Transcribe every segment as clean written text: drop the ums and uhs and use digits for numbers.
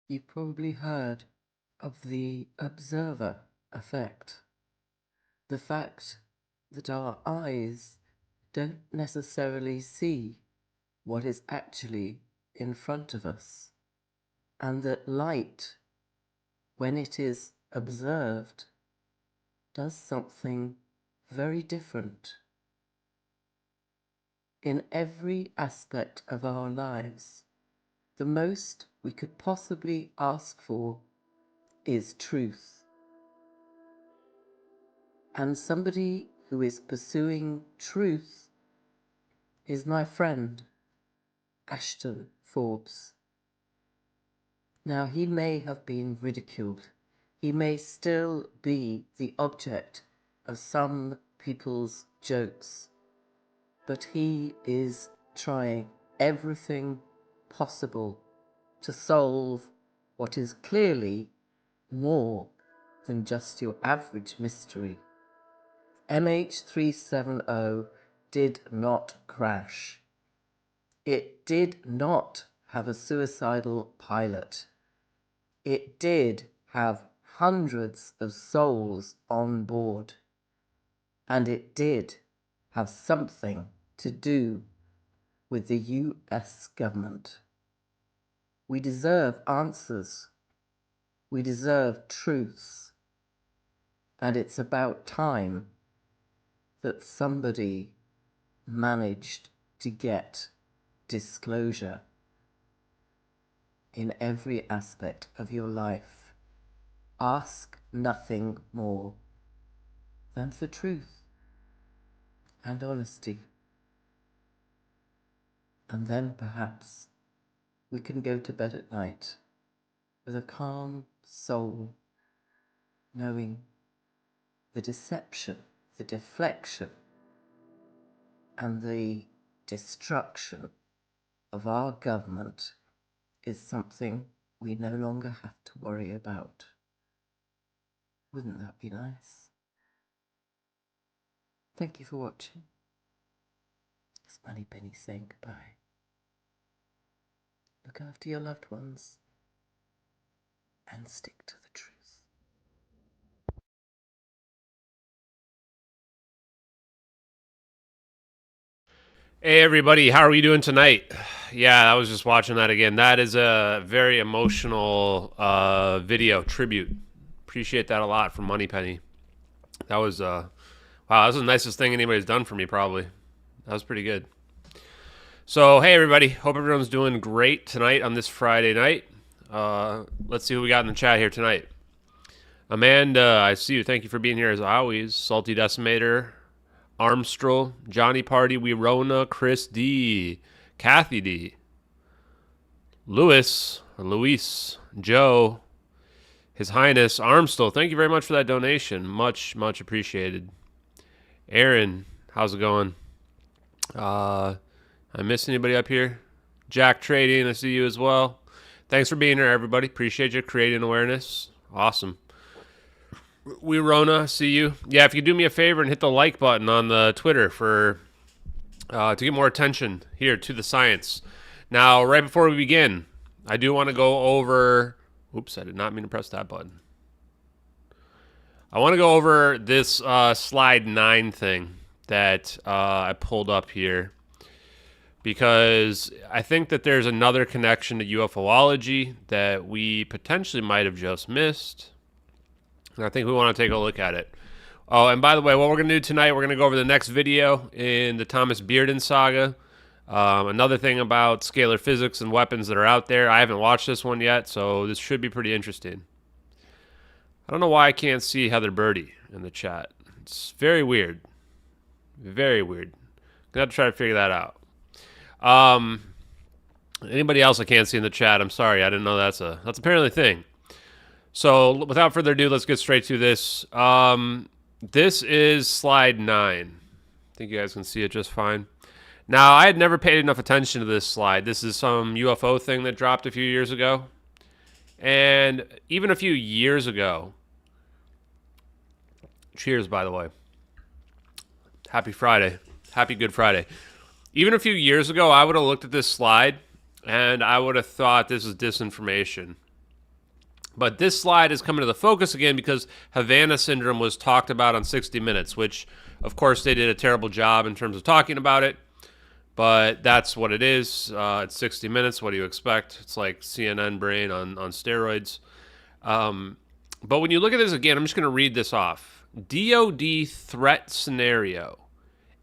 You've probably heard of the observer effect. The fact that our eyes don't necessarily see what is actually in front of us, and that light, when it is observed, does something very different. In every aspect of our lives, the most we could possibly ask for is truth. And somebody who is pursuing truth is my friend, Ashton Forbes. Now, he may have been ridiculed. He may still be the object of some people's jokes, but he is trying everything possible to solve what is clearly more than just your average mystery. MH370 did not crash. It did not have a suicidal pilot. It did have hundreds of souls on board. And it did have something to do with the US government. We deserve answers. We deserve truths. And it's about time that somebody managed to get disclosure in every aspect of your life. Ask nothing more than for truth and honesty. And then perhaps we can go to bed at night with a calm soul, knowing the deception, the deflection, and the destruction of our government is something we no longer have to worry about. Wouldn't that be nice? Thank you for watching. It's Money Penny saying goodbye. Look after your loved ones and stick to the truth. Hey everybody, how are we doing tonight? Yeah, I was just watching that again. That is a very emotional video tribute. Appreciate that a lot from Moneypenny. That was wow, that was the nicest thing anybody's done for me probably. That was pretty good. So hey everybody, hope everyone's doing great tonight on this Friday night. Let's see who we got in the chat here tonight. Amanda, I see you. Thank you for being here as always. Salty Decimator, Armstrong, Johnny Party, Wirona, Chris D, Kathy D, Luis, Joe, His Highness, Armstrong. Thank you very much for that donation. Much, much appreciated. Aaron, how's it going? I miss anybody up here? Jack Trading, I see you as well. Thanks for being here, everybody. Appreciate you creating awareness. Awesome. Wirona, see you. Yeah, if you could do me a favor and hit the like button on the Twitter for to get more attention here to the science. Now, right before we begin, I do want to go over. Oops, I did not mean to press that button. I want to go over this slide 9 thing that I pulled up here because I think that there's another connection to UFOlogy that we potentially might have just missed. And I think we want to take a look at it. Oh, and by the way, what we're going to do tonight, we're going to go over the next video in the Thomas Bearden saga. Another thing about scalar physics and weapons that are out there. I haven't watched this one yet, so this should be pretty interesting. I don't know why I can't see Heather Birdie in the chat. It's very weird. Very weird. Gonna have to try to figure that out. Anybody else I can't see in the chat, I'm sorry. I didn't know that's apparently a thing. So without further ado, let's get straight to this. This is slide 9. I think you guys can see it just fine. Now, I had never paid enough attention to this slide. This is some UFO thing that dropped a few years ago. And even a few years ago, cheers, by the way. Happy Friday. Happy Good Friday. Even a few years ago, I would have looked at this slide and I would have thought this is disinformation. But this slide is coming to the focus again because Havana syndrome was talked about on 60 Minutes, which, of course, they did a terrible job in terms of talking about it. But that's what it is. It's 60 Minutes. What do you expect? It's like CNN brain on steroids. But when you look at this again, I'm just going to read this off. DoD threat scenario.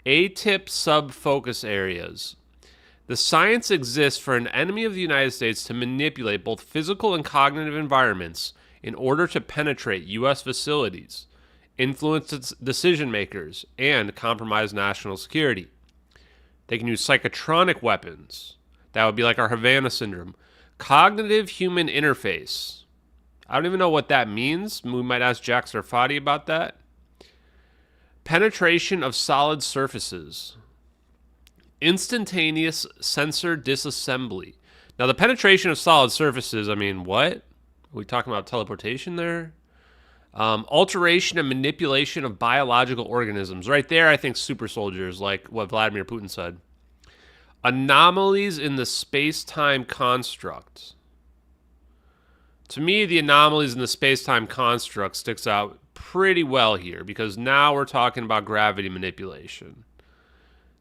ATIP sub-focus areas. The science exists for an enemy of the United States to manipulate both physical and cognitive environments in order to penetrate U.S. facilities, influence decision makers, and compromise national security. They can use psychotronic weapons. That would be like our Havana syndrome. Cognitive human interface. I don't even know what that means. We might ask Jack Sarfati about that. Penetration of solid surfaces. Instantaneous sensor disassembly. Now, the penetration of solid surfaces, I mean, what? Are we talking about teleportation there? Alteration and manipulation of biological organisms. Right there, I think super soldiers, like what Vladimir Putin said. Anomalies in the space-time construct. To me, the anomalies in the space-time construct sticks out pretty well here because now we're talking about gravity manipulation.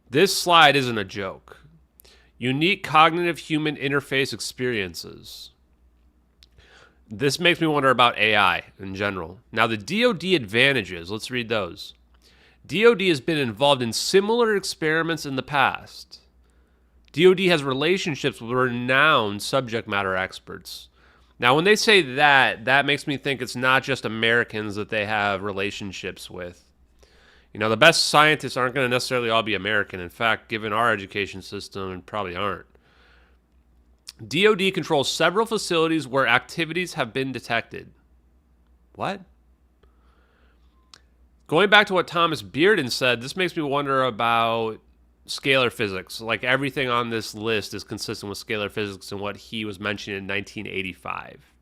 This slide isn't a joke. Unique cognitive human interface experiences. This makes me wonder about AI in general. Now, the DoD advantages, let's read those. DoD has been involved in similar experiments in the past. DoD has relationships with renowned subject matter experts. Now, when they say that, that makes me think it's not just Americans that they have relationships with. You know, the best scientists aren't going to necessarily all be American. In fact, given our education system, probably aren't. DoD controls several facilities where activities have been detected. What? Going back to what Thomas Bearden said, this makes me wonder about scalar physics. Like everything on this list is consistent with scalar physics and what he was mentioning in 1985.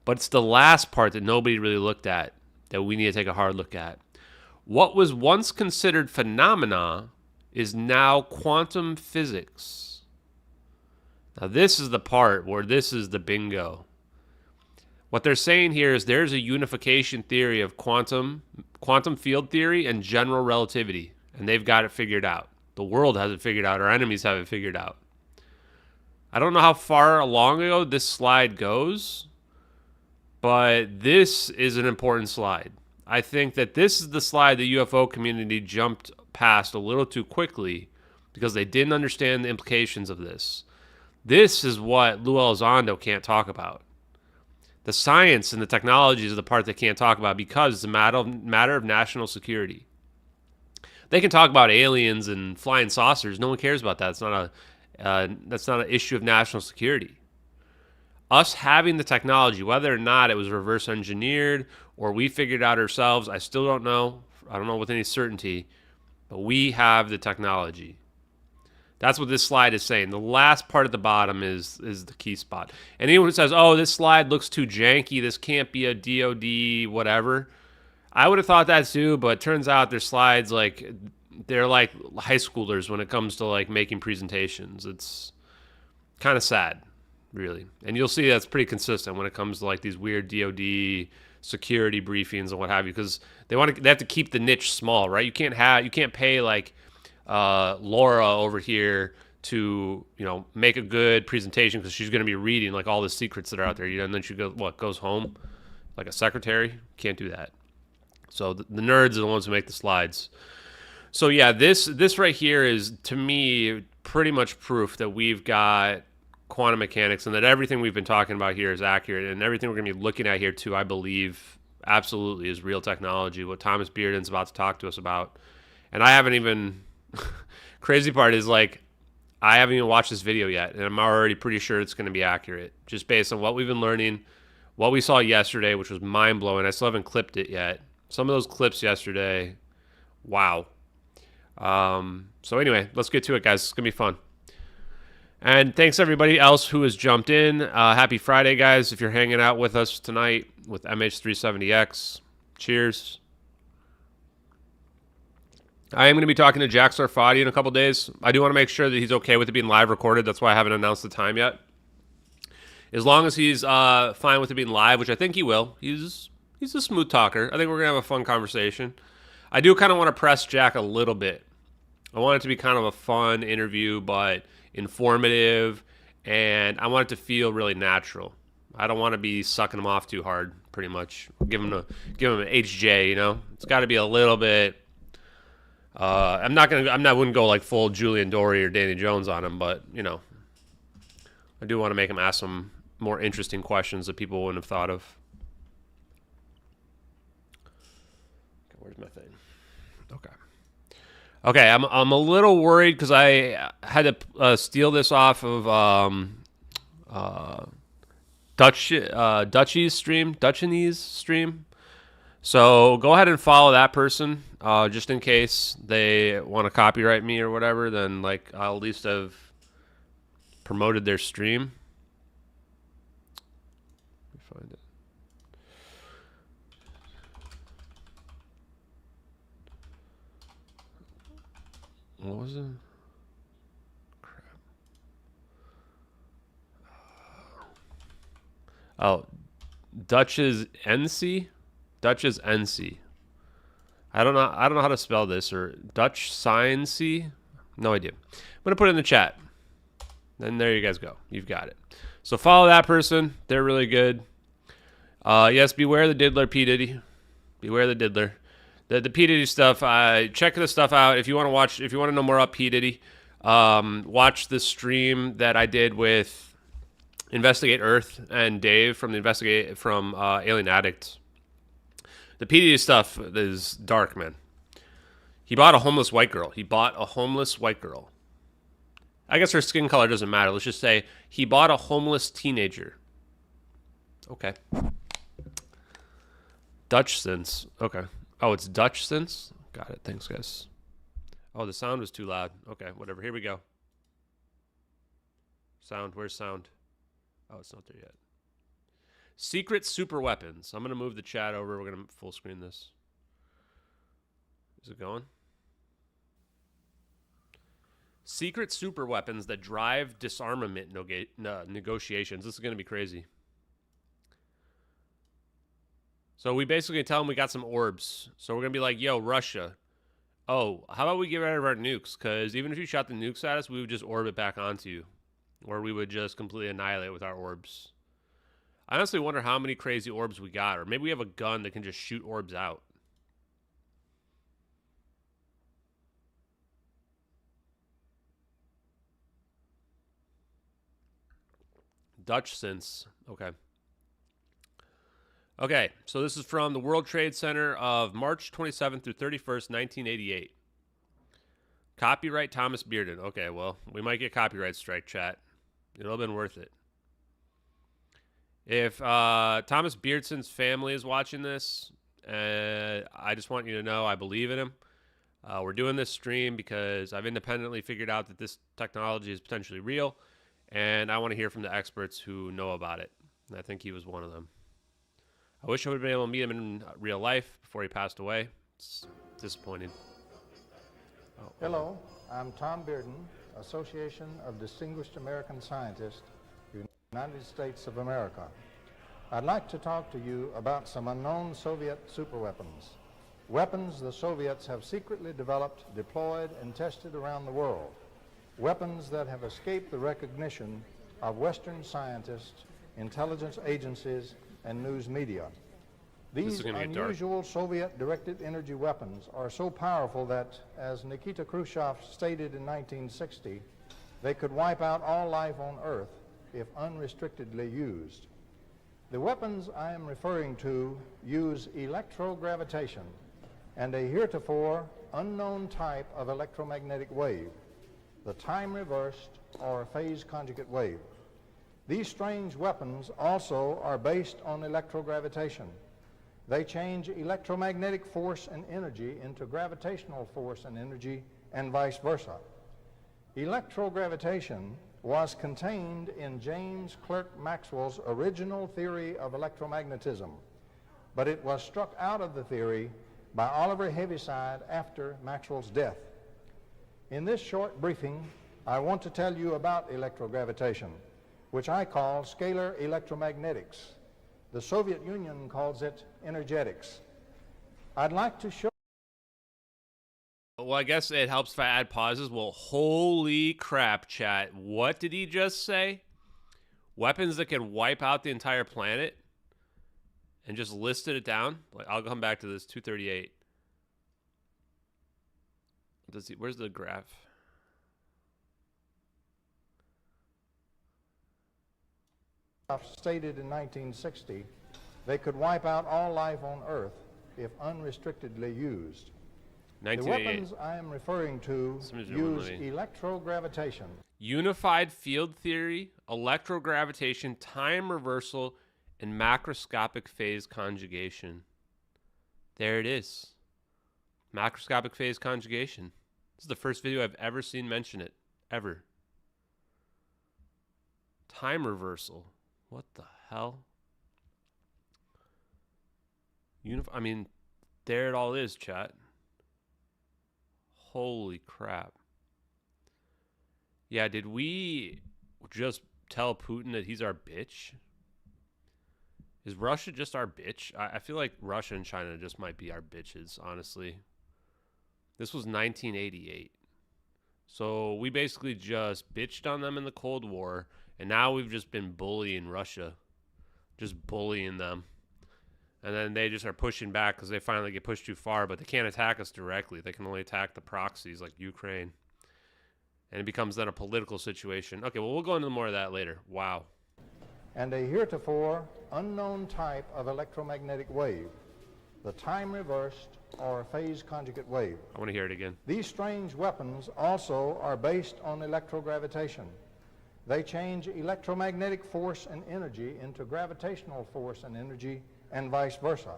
But it's the last part that nobody really looked at that we need to take a hard look at. What was once considered phenomena is now quantum physics. Now, this is the part where this is the bingo. What they're saying here is there's a unification theory of quantum field theory and general relativity, and they've got it figured out. The world has it figured out. Our enemies have it figured out. I don't know how far along ago this slide goes, but this is an important slide. I think that this is the slide the UFO community jumped past a little too quickly because they didn't understand the implications of this. This is what Lou Elizondo can't talk about. The science and the technology is the part they can't talk about because it's a matter of national security. They can talk about aliens and flying saucers. No one cares about that. That's not an issue of national security. Us having the technology, whether or not it was reverse engineered or we figured it out ourselves, I still don't know. I don't know with any certainty, but we have the technology. That's what this slide is saying. The last part at the bottom is the key spot. And anyone who says, oh, this slide looks too janky, this can't be a DOD whatever, I would have thought that too, but it turns out their slides, like, they're like high schoolers when it comes to like making presentations. It's kind of sad, really. And you'll see that's pretty consistent when it comes to like these weird DOD security briefings and what have you, because they have to keep the niche small, right? You can't pay like Laura over here to, you know, make a good presentation because she's going to be reading like all the secrets that are out there, you know, and then she goes home like a secretary. Can't do that. So the nerds are the ones who make the slides. So yeah, this right here is, to me, pretty much proof that we've got quantum mechanics and that everything we've been talking about here is accurate, and everything we're going to be looking at here too, I believe, absolutely is real technology, what Thomas Bearden's about to talk to us about. And I haven't even... crazy part is, like, I haven't even watched this video yet, and I'm already pretty sure it's going to be accurate, just based on what we've been learning, what we saw yesterday, which was mind-blowing. I still haven't clipped it yet. Some of those clips yesterday, wow. So anyway, let's get to it, guys. It's going to be fun. And thanks everybody else who has jumped in. Happy Friday, guys. If you're hanging out with us tonight with MH370X, cheers. I am going to be talking to Jack Sarfati in a couple days. I do want to make sure that he's okay with it being live recorded. That's why I haven't announced the time yet. As long as he's fine with it being live, which I think he will. He's a smooth talker. I think we're gonna have a fun conversation. I do kind of want to press Jack a little bit. I want it to be kind of a fun interview, but informative, and I want it to feel really natural. I don't want to be sucking him off too hard. Pretty much, give him an HJ. You know, it's got to be a little bit. Wouldn't go like full Julian Dory or Danny Jones on him, but you know, I do want to make him ask some more interesting questions that people wouldn't have thought of. Okay, where's my thing? Okay, I'm a little worried because I had to steal this off of Dutchinese stream. So go ahead and follow that person, just in case they want to copyright me or whatever. Then like I'll at least have promoted their stream. Let me find it. What was it? Crap. Oh, Dutchsinse. I don't know how to spell this, or Dutchsinse. No idea. I'm gonna put it in the chat. And there you guys go. You've got it. So follow that person. They're really good. Yes, beware the diddler, P. Diddy. Beware the diddler. The P. Diddy stuff, check the stuff out. If you want to know more about P. Diddy, watch the stream that I did with Investigate Earth and Dave from Alien Addicts. The P. Diddy stuff is dark, man. He bought a homeless white girl. I guess her skin color doesn't matter. Let's just say he bought a homeless teenager. Okay. Dutchsinse. Okay. Oh, it's Dutchsinse? Got it. Thanks, guys. Oh, the sound was too loud. Okay, whatever. Here we go. Sound. Where's sound? Oh, it's not there yet. Secret Superweapons. I'm going to move the chat over. We're going to full screen this. Is it going? Secret Superweapons that drive disarmament negotiations. This is going to be crazy. So we basically tell them we got some orbs. So we're going to be like, yo, Russia. Oh, how about we get rid of our nukes? Because even if you shot the nukes at us, we would just orbit back onto you. Or we would just completely annihilate with our orbs. I honestly wonder how many crazy orbs we got. Or maybe we have a gun that can just shoot orbs out. Dutchsinse. Okay. Okay, so this is from the World Trade Center of March 27th through 31st, 1988. Copyright Thomas Bearden. Okay, well, we might get copyright strike, chat. It'll have been worth it. If Thomas Beardson's family is watching this, I just want you to know I believe in him. We're doing this stream because I've independently figured out that this technology is potentially real, and I want to hear from the experts who know about it. And I think he was one of them. I wish I would have been able to meet him in real life before he passed away. It's disappointing. Oh. Hello, I'm Tom Bearden, Association of Distinguished American Scientists, United States of America. I'd like to talk to you about some unknown Soviet superweapons. Weapons the Soviets have secretly developed, deployed, and tested around the world. Weapons that have escaped the recognition of Western scientists, intelligence agencies, and news media. These unusual Soviet-directed energy weapons are so powerful that, as Nikita Khrushchev stated in 1960, they could wipe out all life on Earth if unrestrictedly used. The weapons I am referring to use electrogravitation and a heretofore unknown type of electromagnetic wave, the time-reversed or phase conjugate wave. These strange weapons also are based on electrogravitation. They change electromagnetic force and energy into gravitational force and energy, and vice versa. Electrogravitation was contained in James Clerk Maxwell's original theory of electromagnetism, but it was struck out of the theory by Oliver Heaviside after Maxwell's death. In this short briefing, I want to tell you about electrogravitation, which I call scalar electromagnetics. The Soviet Union calls it energetics. I'd like to show. Well, I guess it helps if I add pauses. Well, holy crap, chat. What did he just say? Weapons that can wipe out the entire planet? And just listed it down? Like, I'll come back to this. 238. Where's the graph? Stated in 1960, they could wipe out all life on Earth if unrestrictedly used. The weapons I am referring to use electrogravitation. Unified field theory, electrogravitation, time reversal, and macroscopic phase conjugation. There it is. Macroscopic phase conjugation. This is the first video I've ever seen mention it. Ever. Time reversal. What the hell? I mean, there it all is, chat. Holy crap. Yeah, did we just tell Putin that he's our bitch? Is Russia just our bitch? I feel like Russia and China just might be our bitches, honestly. This was 1988. So we basically just bitched on them in the Cold War, and now we've just been bullying Russia. Just bullying them. And then they just are pushing back because they finally get pushed too far, but they can't attack us directly. They can only attack the proxies like Ukraine. And it becomes then a political situation. Okay, well, we'll go into more of that later. Wow. And a heretofore unknown type of electromagnetic wave, the time-reversed or phase conjugate wave. I want to hear it again. These strange weapons also are based on electrogravitation. They change electromagnetic force and energy into gravitational force and energy, and vice versa.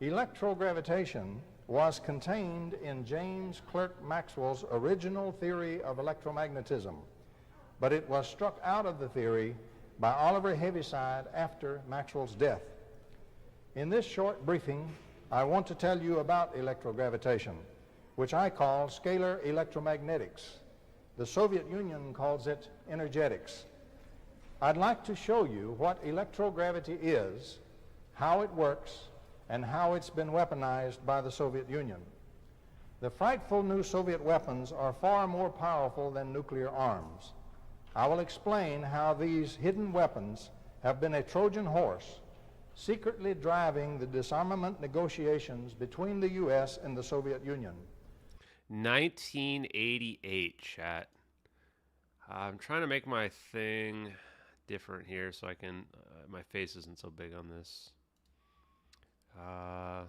Electrogravitation was contained in James Clerk Maxwell's original theory of electromagnetism, but it was struck out of the theory by Oliver Heaviside after Maxwell's death. In this short briefing, I want to tell you about electrogravitation, which I call scalar electromagnetics. The Soviet Union calls it energetics. I'd like to show you what electrogravity is, how it works, and how it's been weaponized by the Soviet Union. The frightful new Soviet weapons are far more powerful than nuclear arms. I will explain how these hidden weapons have been a Trojan horse, secretly driving the disarmament negotiations between the U.S. and the Soviet Union. 1988, chat. I'm trying to make my thing different here so I can, my face isn't so big on this. I'll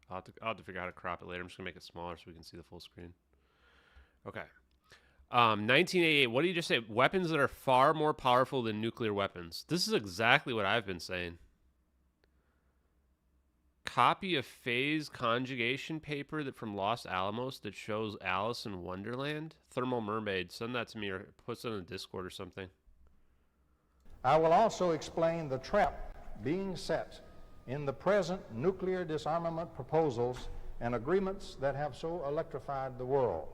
have to figure out how to crop it later. I'm just going to make it smaller so we can see the full screen. Okay. 1988, what did you just say? Weapons that are far more powerful than nuclear weapons. This is exactly what I've been saying. Copy of phase conjugation paper that from Los Alamos that shows Alice in Wonderland. Thermal Mermaid. Send that to me or post it in the Discord or something. I will also explain the trap being set in the present nuclear disarmament proposals and agreements that have so electrified the world.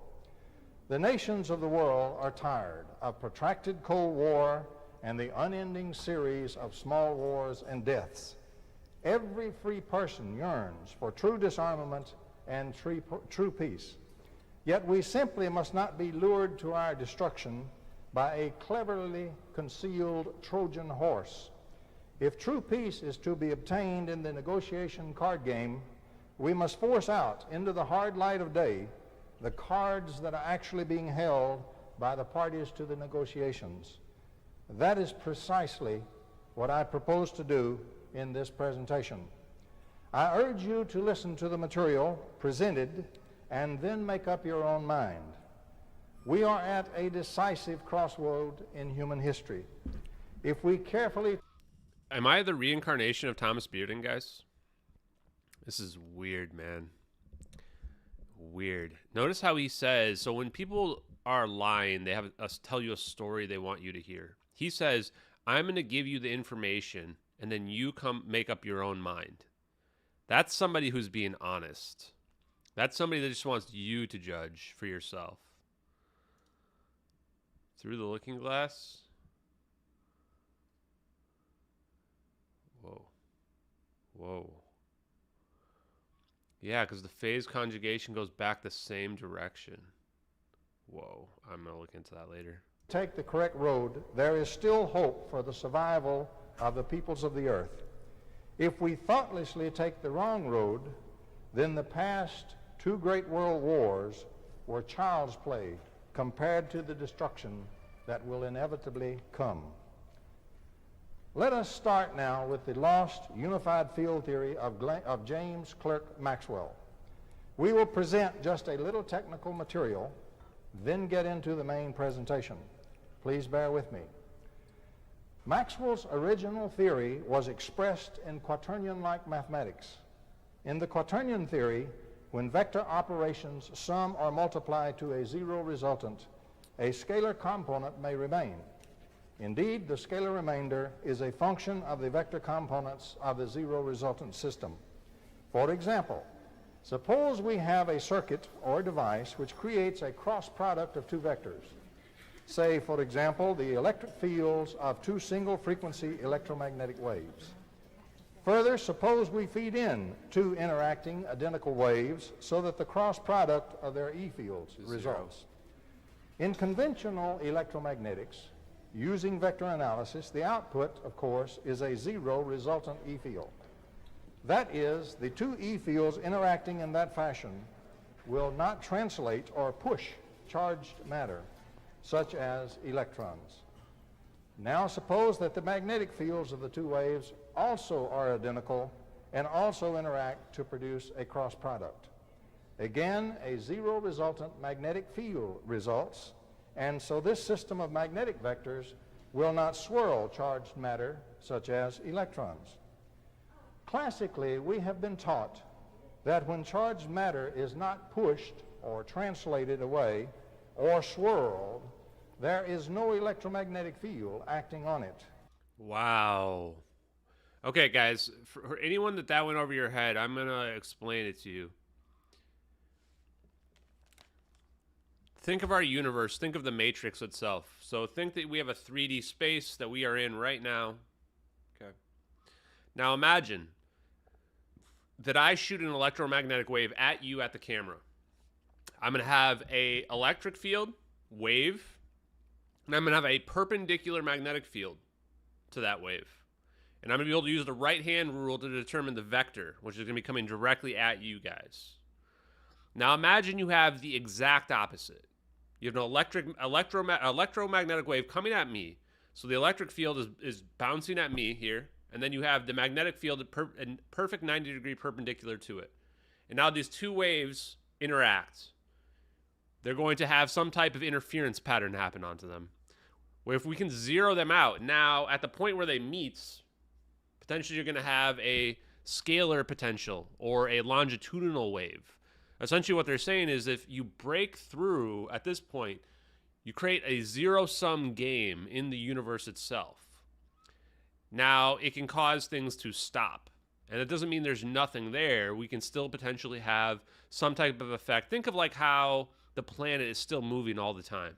The nations of the world are tired of protracted Cold War and the unending series of small wars and deaths. Every free person yearns for true disarmament and true peace. Yet we simply must not be lured to our destruction by a cleverly concealed Trojan horse. If true peace is to be obtained in the negotiation card game, we must force out into the hard light of day the cards that are actually being held by the parties to the negotiations. That is precisely what I propose to do in this presentation. I urge you to listen to the material presented and then make up your own mind. We are at a decisive crossroad in human history. If we carefully... Am I the reincarnation of Thomas Bearden, guys? This is weird, man. Weird. Notice how he says, so when people are lying, they have us tell you a story they want you to hear. He says, I'm going to give you the information, and then you come make up your own mind. That's somebody who's being honest. That's somebody that just wants you to judge for yourself. Through the looking glass? Yeah, because the phase conjugation goes back the same direction. Whoa, I'm going to look into that later. Take the correct road, there is still hope for the survival of the peoples of the earth. If we thoughtlessly take the wrong road, then the past two great world wars were child's play compared to the destruction that will inevitably come. Let us start now with the lost unified field theory of James Clerk Maxwell. We will present just a little technical material, then get into the main presentation. Please bear with me. Maxwell's original theory was expressed in quaternion-like mathematics. In the quaternion theory, when vector operations sum or multiply to a zero resultant, a scalar component may remain. Indeed, the scalar remainder is a function of the vector components of the zero resultant system. For example, suppose we have a circuit or device which creates a cross product of two vectors. Say, for example, the electric fields of two single frequency electromagnetic waves. Further, suppose we feed in two interacting identical waves so that the cross product of their E fields results. In conventional electromagnetics, using vector analysis, the output, of course, is a zero resultant E field. That is, the two E fields interacting in that fashion will not translate or push charged matter, such as electrons. Now suppose that the magnetic fields of the two waves also are identical and also interact to produce a cross product. Again, a zero resultant magnetic field results, and so this system of magnetic vectors will not swirl charged matter, such as electrons. Classically, we have been taught that when charged matter is not pushed or translated away or swirled, there is no electromagnetic field acting on it. Wow. Okay, guys, for anyone that went over your head, I'm going to explain it to you. Think of our universe. Think of the matrix itself. So think that we have a 3D space that we are in right now. Okay. Now imagine that I shoot an electromagnetic wave at you at the camera. I'm going to have a electric field, wave, and I'm going to have a perpendicular magnetic field to that wave. And I'm going to be able to use the right-hand rule to determine the vector, which is going to be coming directly at you guys. Now imagine you have the exact opposite. You have an electromagnetic wave coming at me. So the electric field is bouncing at me here, and then you have the magnetic field at perfect 90-degree perpendicular to it. And now these two waves interact. They're going to have some type of interference pattern happen onto them. Where if we can zero them out, now at the point where they meet, potentially you're going to have a scalar potential or a longitudinal wave. Essentially what they're saying is if you break through at this point, you create a zero-sum game in the universe itself. Now, it can cause things to stop. And it doesn't mean there's nothing there. We can still potentially have some type of effect. Think of like how the planet is still moving all the time.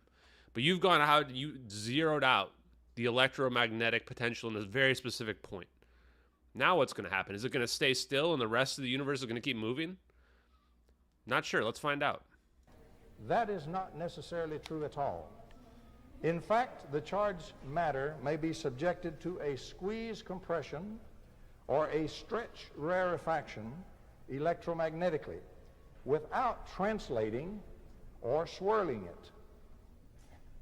But you've gone out, you zeroed out the electromagnetic potential in a very specific point. Now what's going to happen? Is it going to stay still and the rest of the universe is going to keep moving? Not sure. Let's find out. That is not necessarily true at all. In fact, the charged matter may be subjected to a squeeze compression or a stretch rarefaction electromagnetically without translating or swirling it.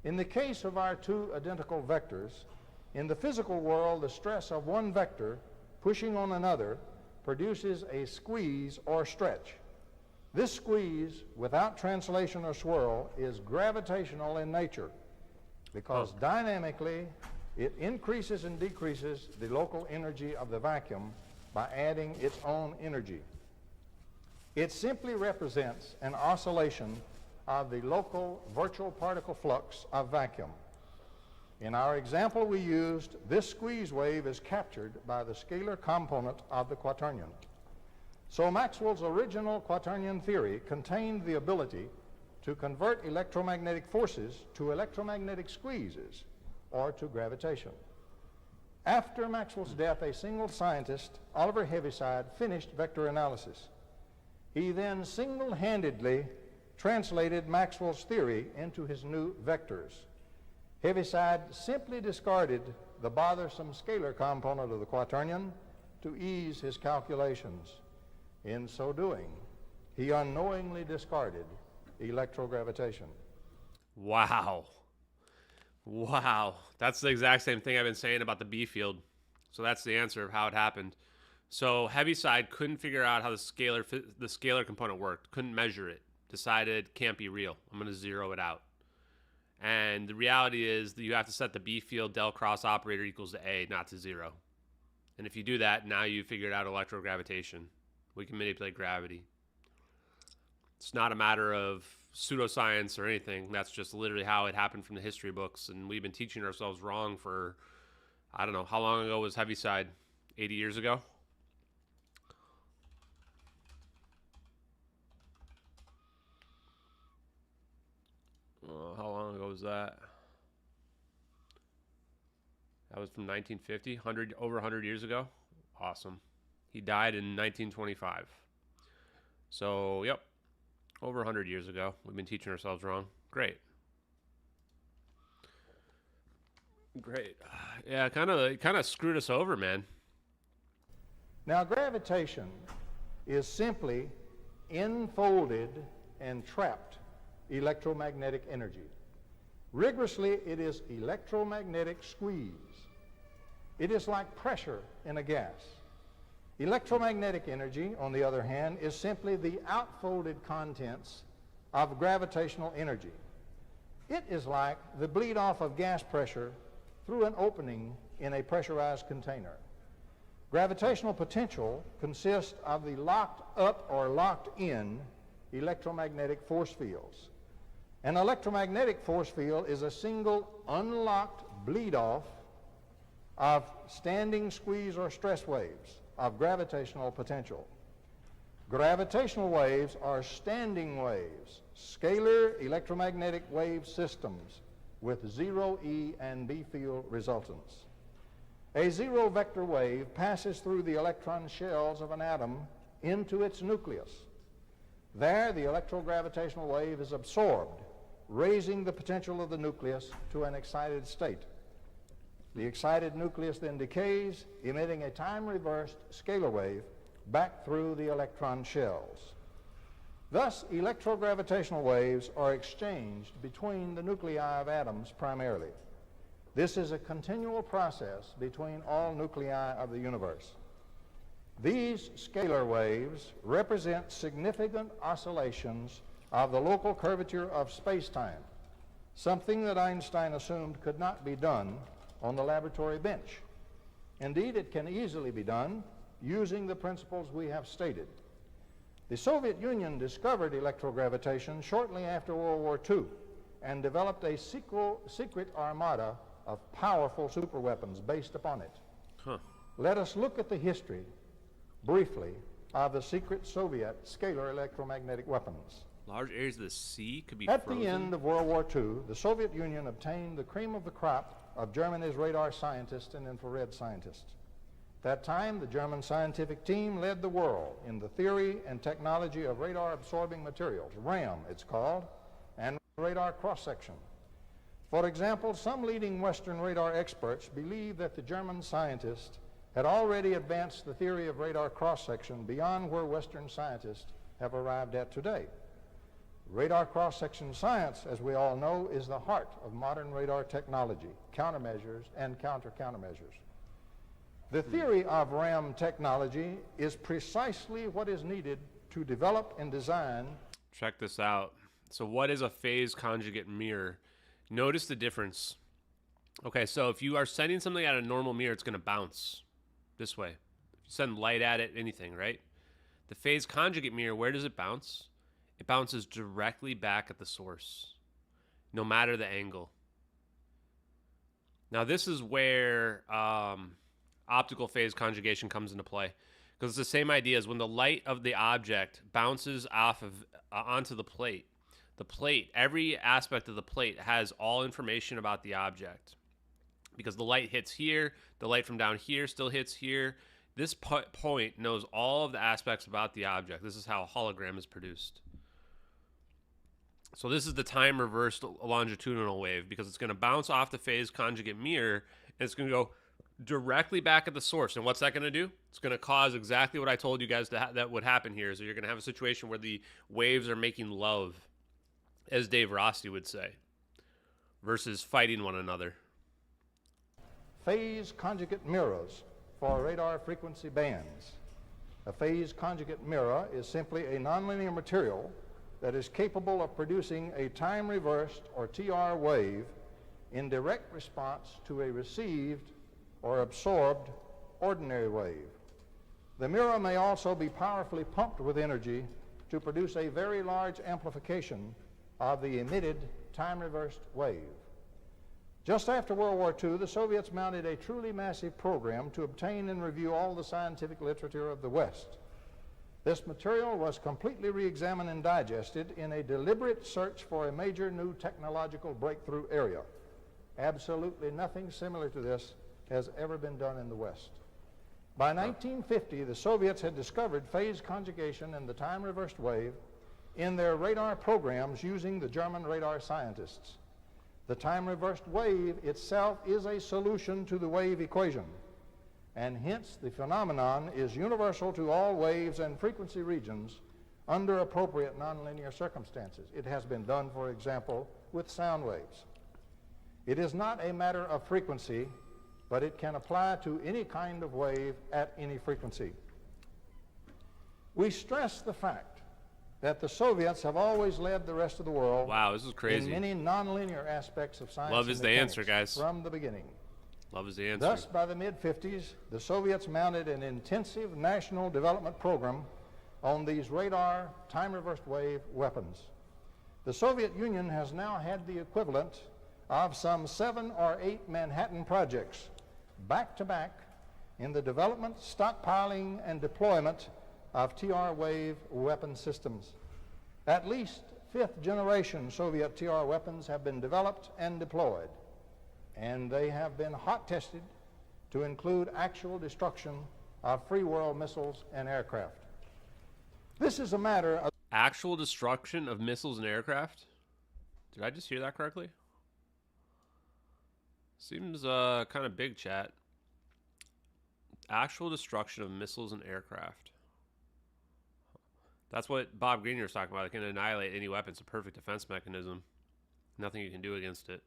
In the case of our two identical vectors, in the physical world, the stress of one vector pushing on another produces a squeeze or stretch. This squeeze, without translation or swirl, is gravitational in nature because dynamically it increases and decreases the local energy of the vacuum by adding its own energy. It simply represents an oscillation of the local virtual particle flux of vacuum. In our example we used, this squeeze wave is captured by the scalar component of the quaternion. So Maxwell's original quaternion theory contained the ability to convert electromagnetic forces to electromagnetic squeezes or to gravitation. After Maxwell's death, a single scientist, Oliver Heaviside, finished vector analysis. He then single-handedly translated Maxwell's theory into his new vectors. Heaviside simply discarded the bothersome scalar component of the quaternion to ease his calculations. In so doing, he unknowingly discarded electrogravitation. Wow. Wow. That's the exact same thing I've been saying about the B field. So that's the answer of how it happened. So Heaviside couldn't figure out how the scalar component worked, couldn't measure it, decided can't be real. I'm going to zero it out. And the reality is that you have to set the B field del cross operator equals to A, not to 0. And if you do that, now you figured out electrogravitation. We can manipulate gravity. It's not a matter of pseudoscience or anything. That's just literally how it happened from the history books. And we've been teaching ourselves wrong for, I don't know, how long ago was Heaviside? 80 years ago? How long ago was that? That was from 1950, over 100 years ago. Awesome. He died in 1925. So, yep, over 100 years ago. We've been teaching ourselves wrong. Great. Great. Yeah, kind of screwed us over, man. Now, gravitation is simply enfolded and trapped electromagnetic energy. Rigorously, it is electromagnetic squeeze. It is like pressure in a gas. Electromagnetic energy, on the other hand, is simply the outfolded contents of gravitational energy. It is like the bleed off of gas pressure through an opening in a pressurized container. Gravitational potential consists of the locked up or locked in electromagnetic force fields. An electromagnetic force field is a single unlocked bleed off of standing squeeze or stress waves of gravitational potential. Gravitational waves are standing waves, scalar electromagnetic wave systems with zero E and B field resultants. A zero vector wave passes through the electron shells of an atom into its nucleus. There, the electrogravitational wave is absorbed, raising the potential of the nucleus to an excited state. The excited nucleus then decays, emitting a time-reversed scalar wave back through the electron shells. Thus, electrogravitational waves are exchanged between the nuclei of atoms primarily. This is a continual process between all nuclei of the universe. These scalar waves represent significant oscillations of the local curvature of space-time, something that Einstein assumed could not be done on the laboratory bench. Indeed, it can easily be done using the principles we have stated. The Soviet Union discovered electrogravitation shortly after World War II and developed a secret armada of powerful superweapons based upon it. Let us look at the history, briefly, of the secret Soviet scalar electromagnetic weapons. Large areas of the sea could be At frozen. the end of World War II, the Soviet Union obtained the cream of the crop of Germany's radar scientists and infrared scientists. At that time, the German scientific team led the world in the theory and technology of radar-absorbing materials, RAM it's called, and radar cross-section. For example, some leading Western radar experts believe that the German scientists had already advanced the theory of radar cross-section beyond where Western scientists have arrived at today. Radar cross-section science, as we all know, is the heart of modern radar technology, countermeasures and countermeasures. The theory of RAM technology is precisely what is needed to develop and design. Check this out. So what is a phase conjugate mirror? Notice the difference. Okay, so if you are sending something at a normal mirror, it's going to bounce this way. If you send light at it, anything, right? The phase conjugate mirror, where does it bounce? It bounces directly back at the source, no matter the angle. Now, this is where optical phase conjugation comes into play, because it's the same idea as when the light of the object bounces off of onto the plate. The plate, every aspect of the plate has all information about the object, because the light hits here, the light from down here still hits here. This point knows all of the aspects about the object. This is how a hologram is produced. So this is the time reversed longitudinal wave, because it's going to bounce off the phase conjugate mirror, and it's going to go directly back at the source. And what's that going to do? It's going to cause exactly what I told you guys that would happen here. So you're going to have a situation where the waves are making love, as Dave Rossi would say, versus fighting one another. Phase conjugate mirrors for radar frequency bands. A phase conjugate mirror is simply a nonlinear material that is capable of producing a time-reversed, or TR wave, in direct response to a received or absorbed ordinary wave. The mirror may also be powerfully pumped with energy to produce a very large amplification of the emitted time-reversed wave. Just after World War II, the Soviets mounted a truly massive program to obtain and review all the scientific literature of the West. This material was completely re-examined and digested in a deliberate search for a major new technological breakthrough area. Absolutely nothing similar to this has ever been done in the West. By 1950, the Soviets had discovered phase conjugation and the time-reversed wave in their radar programs using the German radar scientists. The time-reversed wave itself is a solution to the wave equation, and hence the phenomenon is universal to all waves and frequency regions under appropriate nonlinear circumstances. It has been done, for example, with sound waves. It is not a matter of frequency, but it can apply to any kind of wave at any frequency. We stress the fact that the Soviets have always led the rest of the world. Wow, this is crazy. In many nonlinear aspects of science. Love is the answer, guys. From the beginning. Love is the answer. Thus, by the mid-50s, the Soviets mounted an intensive national development program on these radar time-reversed wave weapons. The Soviet Union has now had the equivalent of some 7 or 8 Manhattan projects back-to-back in the development, stockpiling, and deployment of TR wave weapon systems. At least 5th-generation Soviet TR weapons have been developed and deployed, and they have been hot-tested to include actual destruction of free world missiles and aircraft. This is a matter of actual destruction of missiles and aircraft? Did I just hear that correctly? Seems kind of big, chat. Actual destruction of missiles and aircraft. That's what Bob Greenyer was talking about. It can annihilate any weapon. It's a perfect defense mechanism. Nothing you can do against it.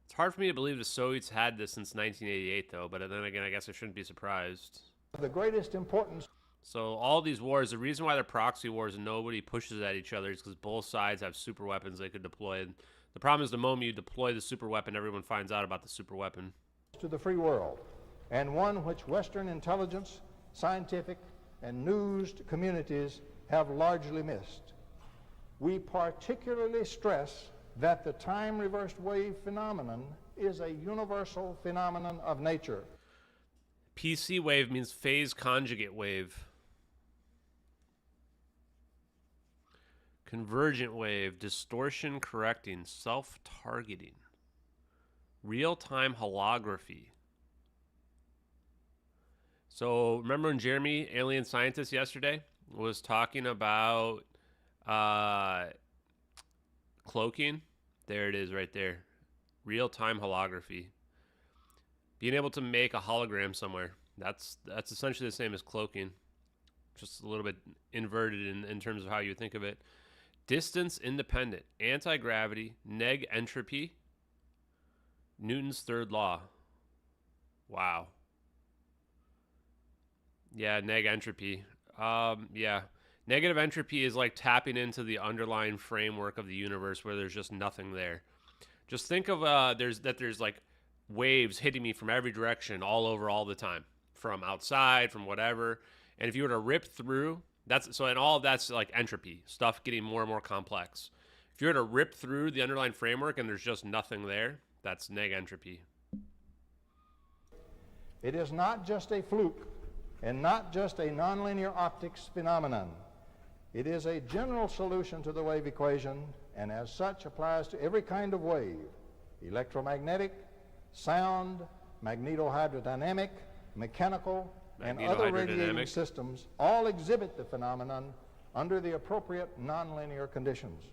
It's hard for me to believe the Soviets had this since 1988, though, but then again, I guess I shouldn't be surprised. The greatest importance. So all these wars, the reason why they're proxy wars and nobody pushes at each other is because both sides have super weapons they could deploy. And the problem is the moment you deploy the super weapon, everyone finds out about the super weapon. To the free world, and one which Western intelligence, scientific, and news communities have largely missed. We particularly stress that the time-reversed wave phenomenon is a universal phenomenon of nature. PC wave means phase conjugate wave. Convergent wave, distortion correcting, self-targeting. Real-time holography. So remember when Jeremy, alien scientist, yesterday was talking about cloaking? There it is right there. Real-time holography. Being able to make a hologram somewhere. That's essentially the same as cloaking. Just a little bit inverted in terms of how you think of it. Distance independent. Anti-gravity. Neg entropy. Newton's third law. Wow. Yeah, neg entropy. Yeah. Negative entropy is like tapping into the underlying framework of the universe where there's just nothing there. Just think of there's like waves hitting me from every direction all over all the time. From outside, from whatever. And if you were to rip through, and all of that's like entropy, stuff getting more and more complex. If you were to rip through the underlying framework and there's just nothing there, that's neg entropy. It is not just a fluke and not just a nonlinear optics phenomenon. It is a general solution to the wave equation, and as such applies to every kind of wave: electromagnetic, sound, magnetohydrodynamic, mechanical, and other Magnetohydrodynamic. radiating systems all exhibit the phenomenon under the appropriate nonlinear conditions.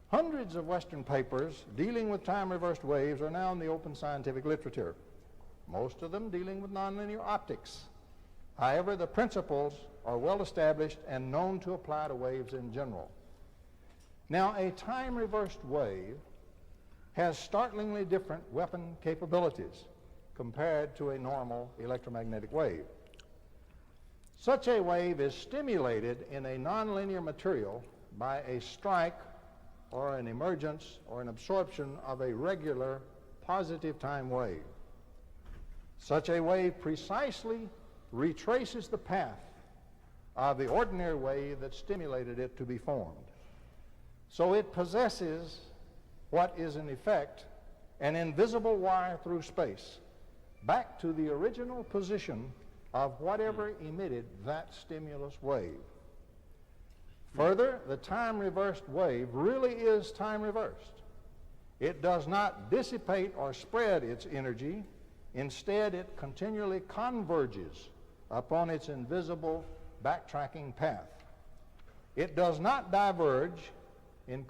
Hundreds of Western papers dealing with time-reversed waves are now in the open scientific literature, most of them dealing with nonlinear optics. However, the principles are well established and known to apply to waves in general. Now, a time-reversed wave has startlingly different weapon capabilities compared to a normal electromagnetic wave. Such a wave is stimulated in a nonlinear material by a strike or an emergence or an absorption of a regular positive time wave. Such a wave precisely retraces the path of the ordinary wave that stimulated it to be formed. So it possesses what is in effect an invisible wire through space back to the original position of whatever emitted that stimulus wave. Further, the time-reversed wave really is time-reversed. It does not dissipate or spread its energy. Instead, it continually converges upon its invisible backtracking path. It does not diverge in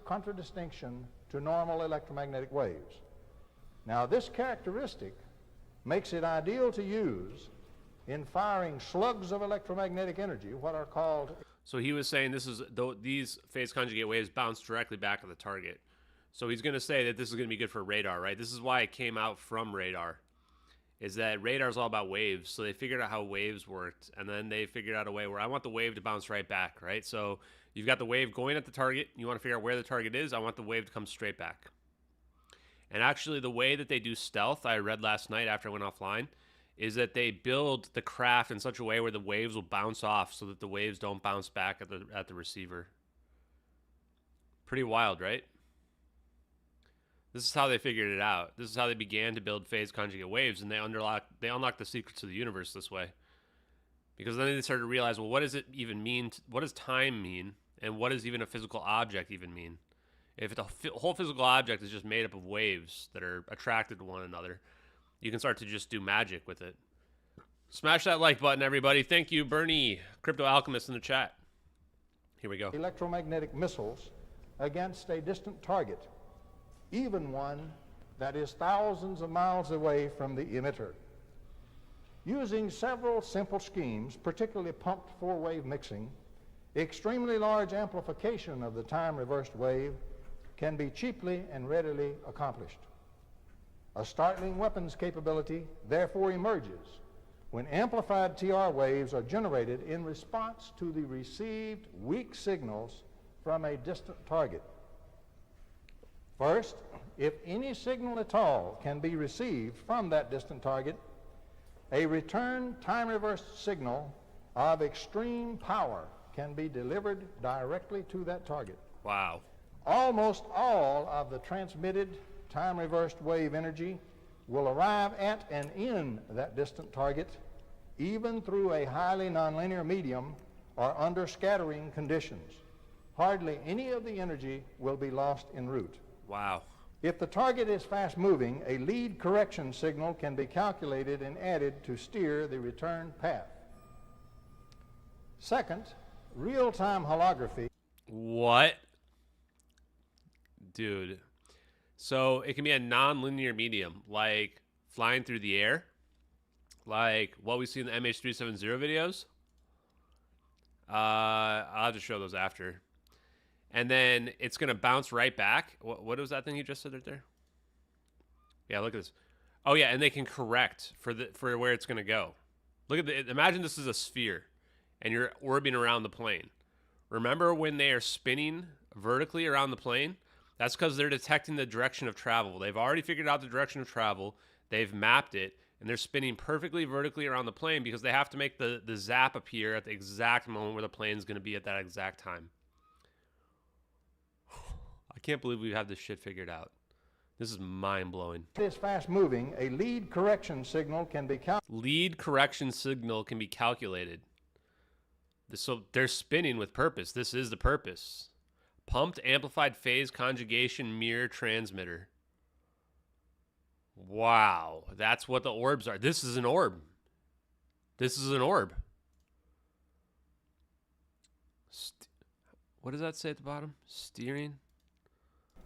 contradistinction to normal electromagnetic waves. Now, this characteristic makes it ideal to use in firing slugs of electromagnetic energy, what are called... So he was saying these phase conjugate waves bounce directly back at the target. So he's going to say that this is going to be good for radar, right? This is why it came out from radar, is that radar is all about waves. So they figured out how waves worked, and then they figured out a way where I want the wave to bounce right back, right? So you've got the wave going at the target. You want to figure out where the target is. I want the wave to come straight back. And actually, the way that they do stealth, I read last night after I went offline, is that they build the craft in such a way where the waves will bounce off so that the waves don't bounce back at the receiver. Pretty wild, right? This is how they figured it out. This is how they began to build phase conjugate waves, and they unlocked the secrets of the universe this way. Because then they started to realize, well, what does it even mean? What does time mean? And what does even a physical object even mean? If the whole physical object is just made up of waves that are attracted to one another, you can start to just do magic with it. Smash that like button, everybody. Thank you, Bernie, Crypto Alchemist, in the chat. Here we go. Electromagnetic missiles against a distant target, even one that is thousands of miles away from the emitter. Using several simple schemes, particularly pumped four-wave mixing, extremely large amplification of the time-reversed wave can be cheaply and readily accomplished. A startling weapons capability therefore emerges when amplified TR waves are generated in response to the received weak signals from a distant target. First, if any signal at all can be received from that distant target, a return time-reversed signal of extreme power can be delivered directly to that target. Wow. Almost all of the transmitted time-reversed wave energy will arrive at and in that distant target, even through a highly nonlinear medium or under scattering conditions. Hardly any of the energy will be lost en route. Wow. If the target is fast-moving, a lead correction signal can be calculated and added to steer the return path. Second, real-time holography. What? Dude. So it can be a non-linear medium, like flying through the air, like what we see in the MH370 videos. I'll have to show those after. And then it's going to bounce right back. What was that thing you just said right there? Yeah, look at this. Oh, yeah, and they can correct for where it's going to go. Look at imagine this is a sphere, and you're orbiting around the plane. Remember when they are spinning vertically around the plane? That's because they're detecting the direction of travel. They've already figured out the direction of travel. They've mapped it, and they're spinning perfectly vertically around the plane because they have to make the zap appear at the exact moment where the plane's going to be at that exact time. I can't believe we have this shit figured out. This is mind-blowing. It is fast-moving. A lead correction signal can be calculated. So they're spinning with purpose. This is the purpose. Pumped amplified phase conjugation mirror transmitter. Wow. That's what the orbs are. This is an orb. This is an orb. What does that say at the bottom? Steering?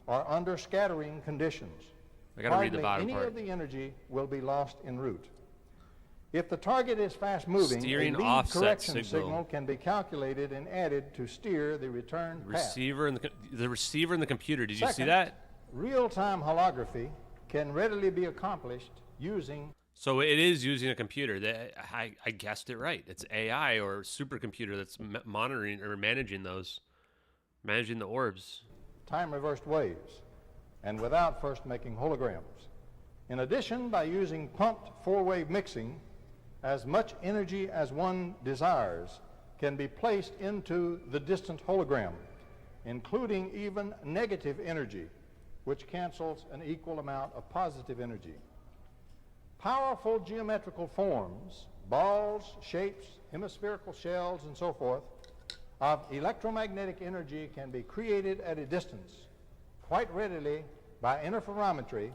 Are under scattering conditions. I gotta read the Hardly bottom any part. of the energy will be lost en route. If the target is fast moving, Steering a lead offset correction signal. can be calculated and added to steer the return path. Receiver and the receiver in the computer. Did you see Second, that? Real-time holography can readily be accomplished using So it is using a computer. I guessed it right. It's AI or supercomputer that's monitoring or managing the orbs. time-reversed waves, and without first making holograms. In addition, by using pumped four-wave mixing, as much energy as one desires can be placed into the distant hologram, including even negative energy, which cancels an equal amount of positive energy. Powerful geometrical forms, balls, shapes, hemispherical shells, and so forth, of electromagnetic energy can be created at a distance quite readily by interferometry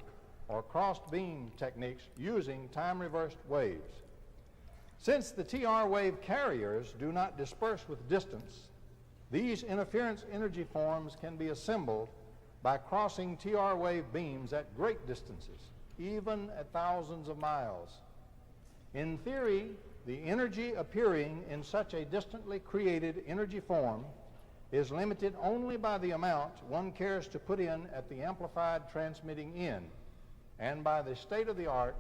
or crossed beam techniques using time-reversed waves. Since the TR wave carriers do not disperse with distance, these interference energy forms can be assembled by crossing TR wave beams at great distances, even at thousands of miles. In theory, the energy appearing in such a distantly created energy form is limited only by the amount one cares to put in at the amplified transmitting end, and by the state of the art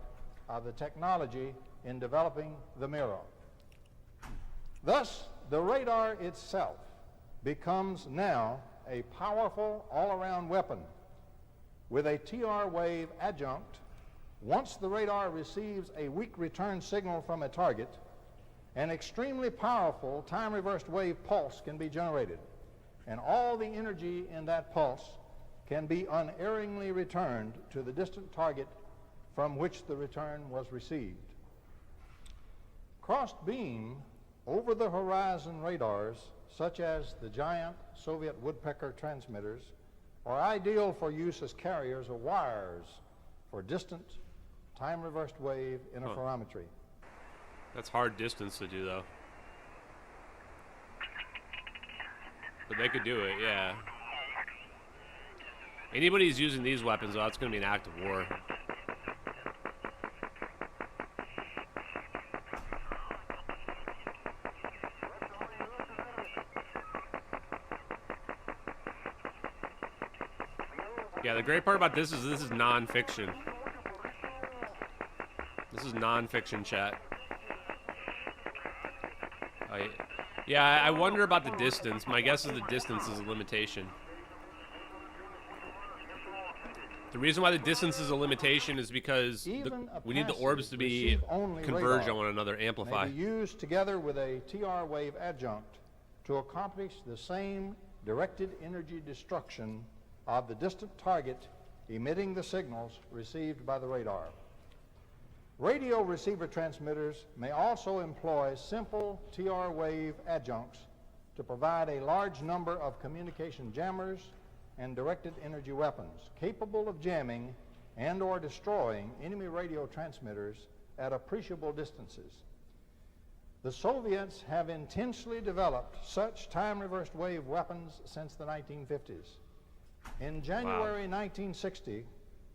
of the technology in developing the mirror. Thus, the radar itself becomes now a powerful all-around weapon with a TR wave adjunct. Once the radar receives a weak return signal from a target, an extremely powerful time-reversed wave pulse can be generated, and all the energy in that pulse can be unerringly returned to the distant target from which the return was received. Crossed beam over-the-horizon radars, such as the giant Soviet woodpecker transmitters, are ideal for use as carriers or wires for distant time-reversed wave interferometry. That's hard distance to do, though. But they could do it, yeah. Anybody who's using these weapons, though, it's going to be an act of war. Yeah, the great part about this is non-fiction. This is non-fiction, chat. Yeah, I wonder about the distance. My guess is the distance is a limitation. The reason why the distance is a limitation is because we need the orbs to be converge on one another, amplify. May be used together with a TR wave adjunct to accomplish the same directed energy destruction of the distant target emitting the signals received by the radar. Radio receiver transmitters may also employ simple TR wave adjuncts to provide a large number of communication jammers and directed energy weapons capable of jamming and or destroying enemy radio transmitters at appreciable distances. The Soviets have intensely developed such time-reversed wave weapons since the 1950s. In January 1960,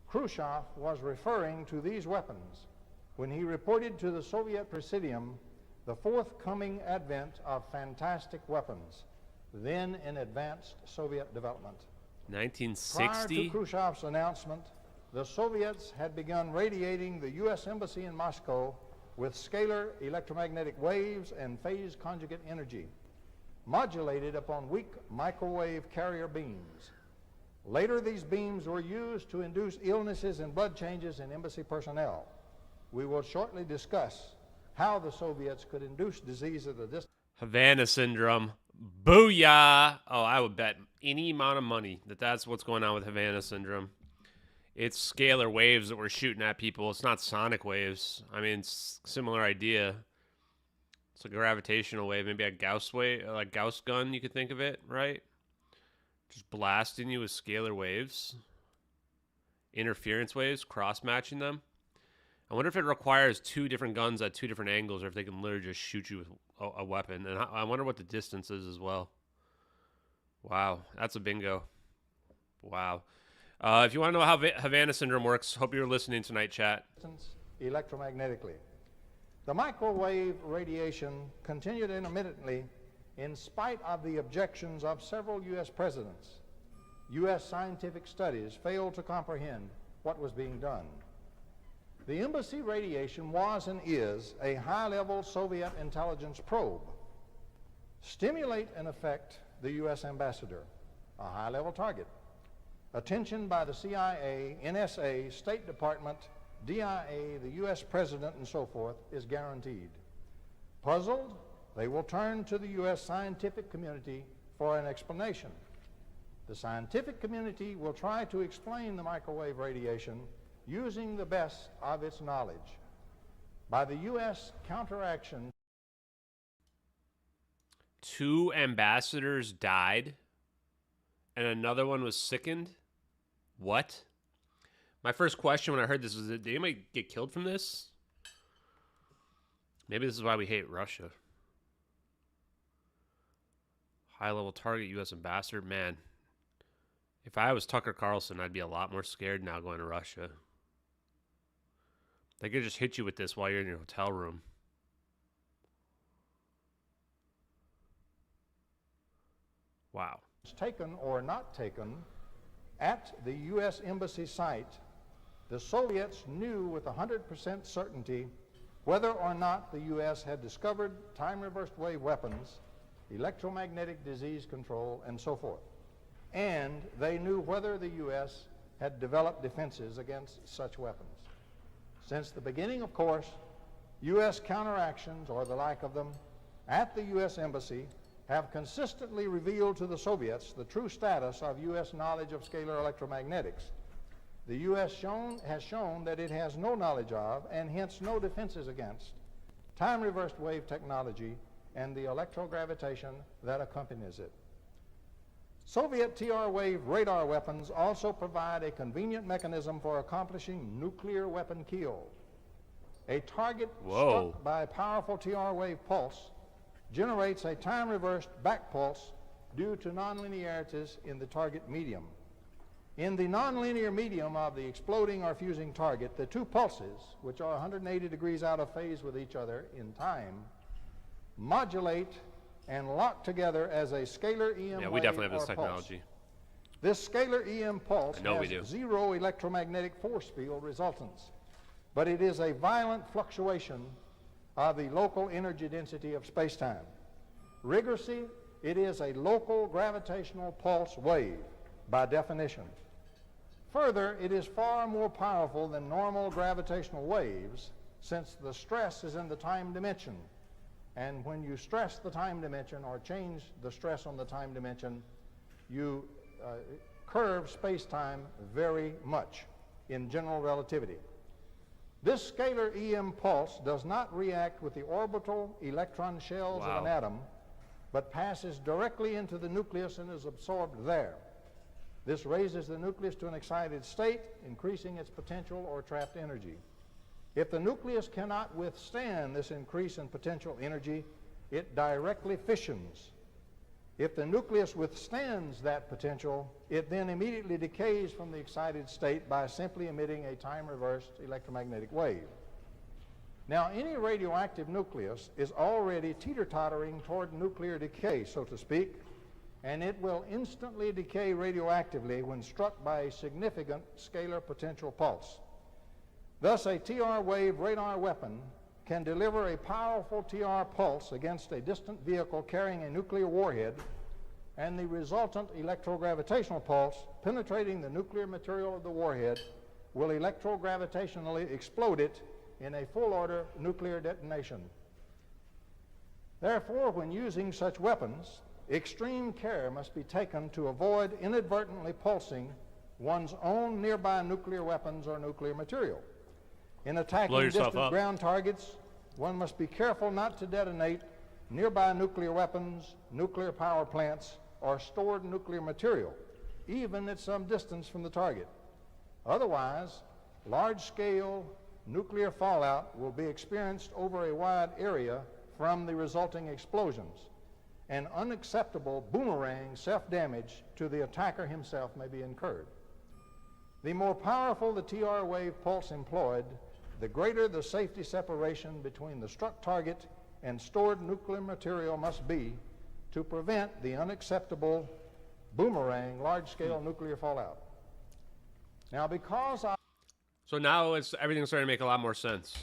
Khrushchev was referring to these weapons when he reported to the Soviet Presidium the forthcoming advent of fantastic weapons, then in advanced Soviet development. 1960? Prior to Khrushchev's announcement, the Soviets had begun radiating the U.S. Embassy in Moscow with scalar electromagnetic waves and phase conjugate energy, modulated upon weak microwave carrier beams. Later, these beams were used to induce illnesses and blood changes in embassy personnel. We will shortly discuss how the Soviets could induce disease at a distance. Havana syndrome. Booyah! Oh, I would bet any amount of money that that's what's going on with Havana syndrome. It's scalar waves that we're shooting at people. It's not sonic waves. I mean, it's a similar idea. It's a gravitational wave, maybe a Gauss wave, like Gauss gun, you could think of it, right? Just blasting you with scalar waves. Interference waves, cross-matching them. I wonder if it requires 2 different guns at 2 different angles, or if they can literally just shoot you with a weapon. And I wonder what the distance is as well. Wow, that's a bingo. Wow. If you want to know how Havana syndrome works, hope you're listening tonight, chat. Electromagnetically. The microwave radiation continued intermittently in spite of the objections of several U.S. presidents. U.S. scientific studies failed to comprehend what was being done. The embassy radiation was and is a high-level Soviet intelligence probe. Stimulate and affect the U.S. ambassador, a high-level target. Attention by the CIA, NSA, State Department, DIA, the U.S. President, and so forth is guaranteed. Puzzled, they will turn to the U.S. scientific community for an explanation. The scientific community will try to explain the microwave radiation using the best of its knowledge. By the U.S. counteraction, 2 ambassadors died, and another one was sickened? What? My first question when I heard this was, did anybody get killed from this? Maybe this is why we hate Russia. High-level target, U.S. ambassador. Man, if I was Tucker Carlson, I'd be a lot more scared now going to Russia. They could just hit you with this while you're in your hotel room. Wow. Taken or not taken, at the U.S. Embassy site, the Soviets knew with 100% certainty whether or not the U.S. had discovered time-reversed wave weapons, electromagnetic disease control, and so forth. And they knew whether the U.S. had developed defenses against such weapons. Since the beginning, of course, U.S. counteractions, or the like of them, at the U.S. Embassy have consistently revealed to the Soviets the true status of U.S. knowledge of scalar electromagnetics. The U.S. has shown that it has no knowledge of, and hence no defenses against, time-reversed wave technology and the electrogravitation that accompanies it. Soviet TR wave radar weapons also provide a convenient mechanism for accomplishing nuclear weapon kill. A target struck by a powerful TR wave pulse generates a time-reversed back pulse due to nonlinearities in the target medium. In the nonlinear medium of the exploding or fusing target, the 2 pulses, which are 180 degrees out of phase with each other in time, modulate and lock together as a scalar EM Yeah, we definitely have this technology. Pulse. This scalar EM pulse has 0 electromagnetic force field resultants, but it is a violent fluctuation of the local energy density of space-time. Rigorously, it is a local gravitational pulse wave, by definition. Further, it is far more powerful than normal gravitational waves, since the stress is in the time dimension. And when you stress the time dimension or change the stress on the time dimension, you curve space-time very much in general relativity. This scalar EM pulse does not react with the orbital electron shells of an atom, but passes directly into the nucleus and is absorbed there. This raises the nucleus to an excited state, increasing its potential or trapped energy. If the nucleus cannot withstand this increase in potential energy, it directly fissions. If the nucleus withstands that potential, it then immediately decays from the excited state by simply emitting a time-reversed electromagnetic wave. Now, any radioactive nucleus is already teeter-tottering toward nuclear decay, so to speak, and it will instantly decay radioactively when struck by a significant scalar potential pulse. Thus, a TR wave radar weapon can deliver a powerful TR pulse against a distant vehicle carrying a nuclear warhead, and the resultant electrogravitational pulse penetrating the nuclear material of the warhead will electrogravitationally explode it in a full-order nuclear detonation. Therefore, when using such weapons, extreme care must be taken to avoid inadvertently pulsing one's own nearby nuclear weapons or nuclear material. In attacking distant ground targets, one must be careful not to detonate nearby nuclear weapons, nuclear power plants, or stored nuclear material, even at some distance from the target. Otherwise, large-scale nuclear fallout will be experienced over a wide area from the resulting explosions. An unacceptable boomerang self-damage to the attacker himself may be incurred. The more powerful the TR wave pulse employed, the greater the safety separation between the struck target and stored nuclear material must be to prevent the unacceptable boomerang large-scale nuclear fallout. Now, So now everything's starting to make a lot more sense.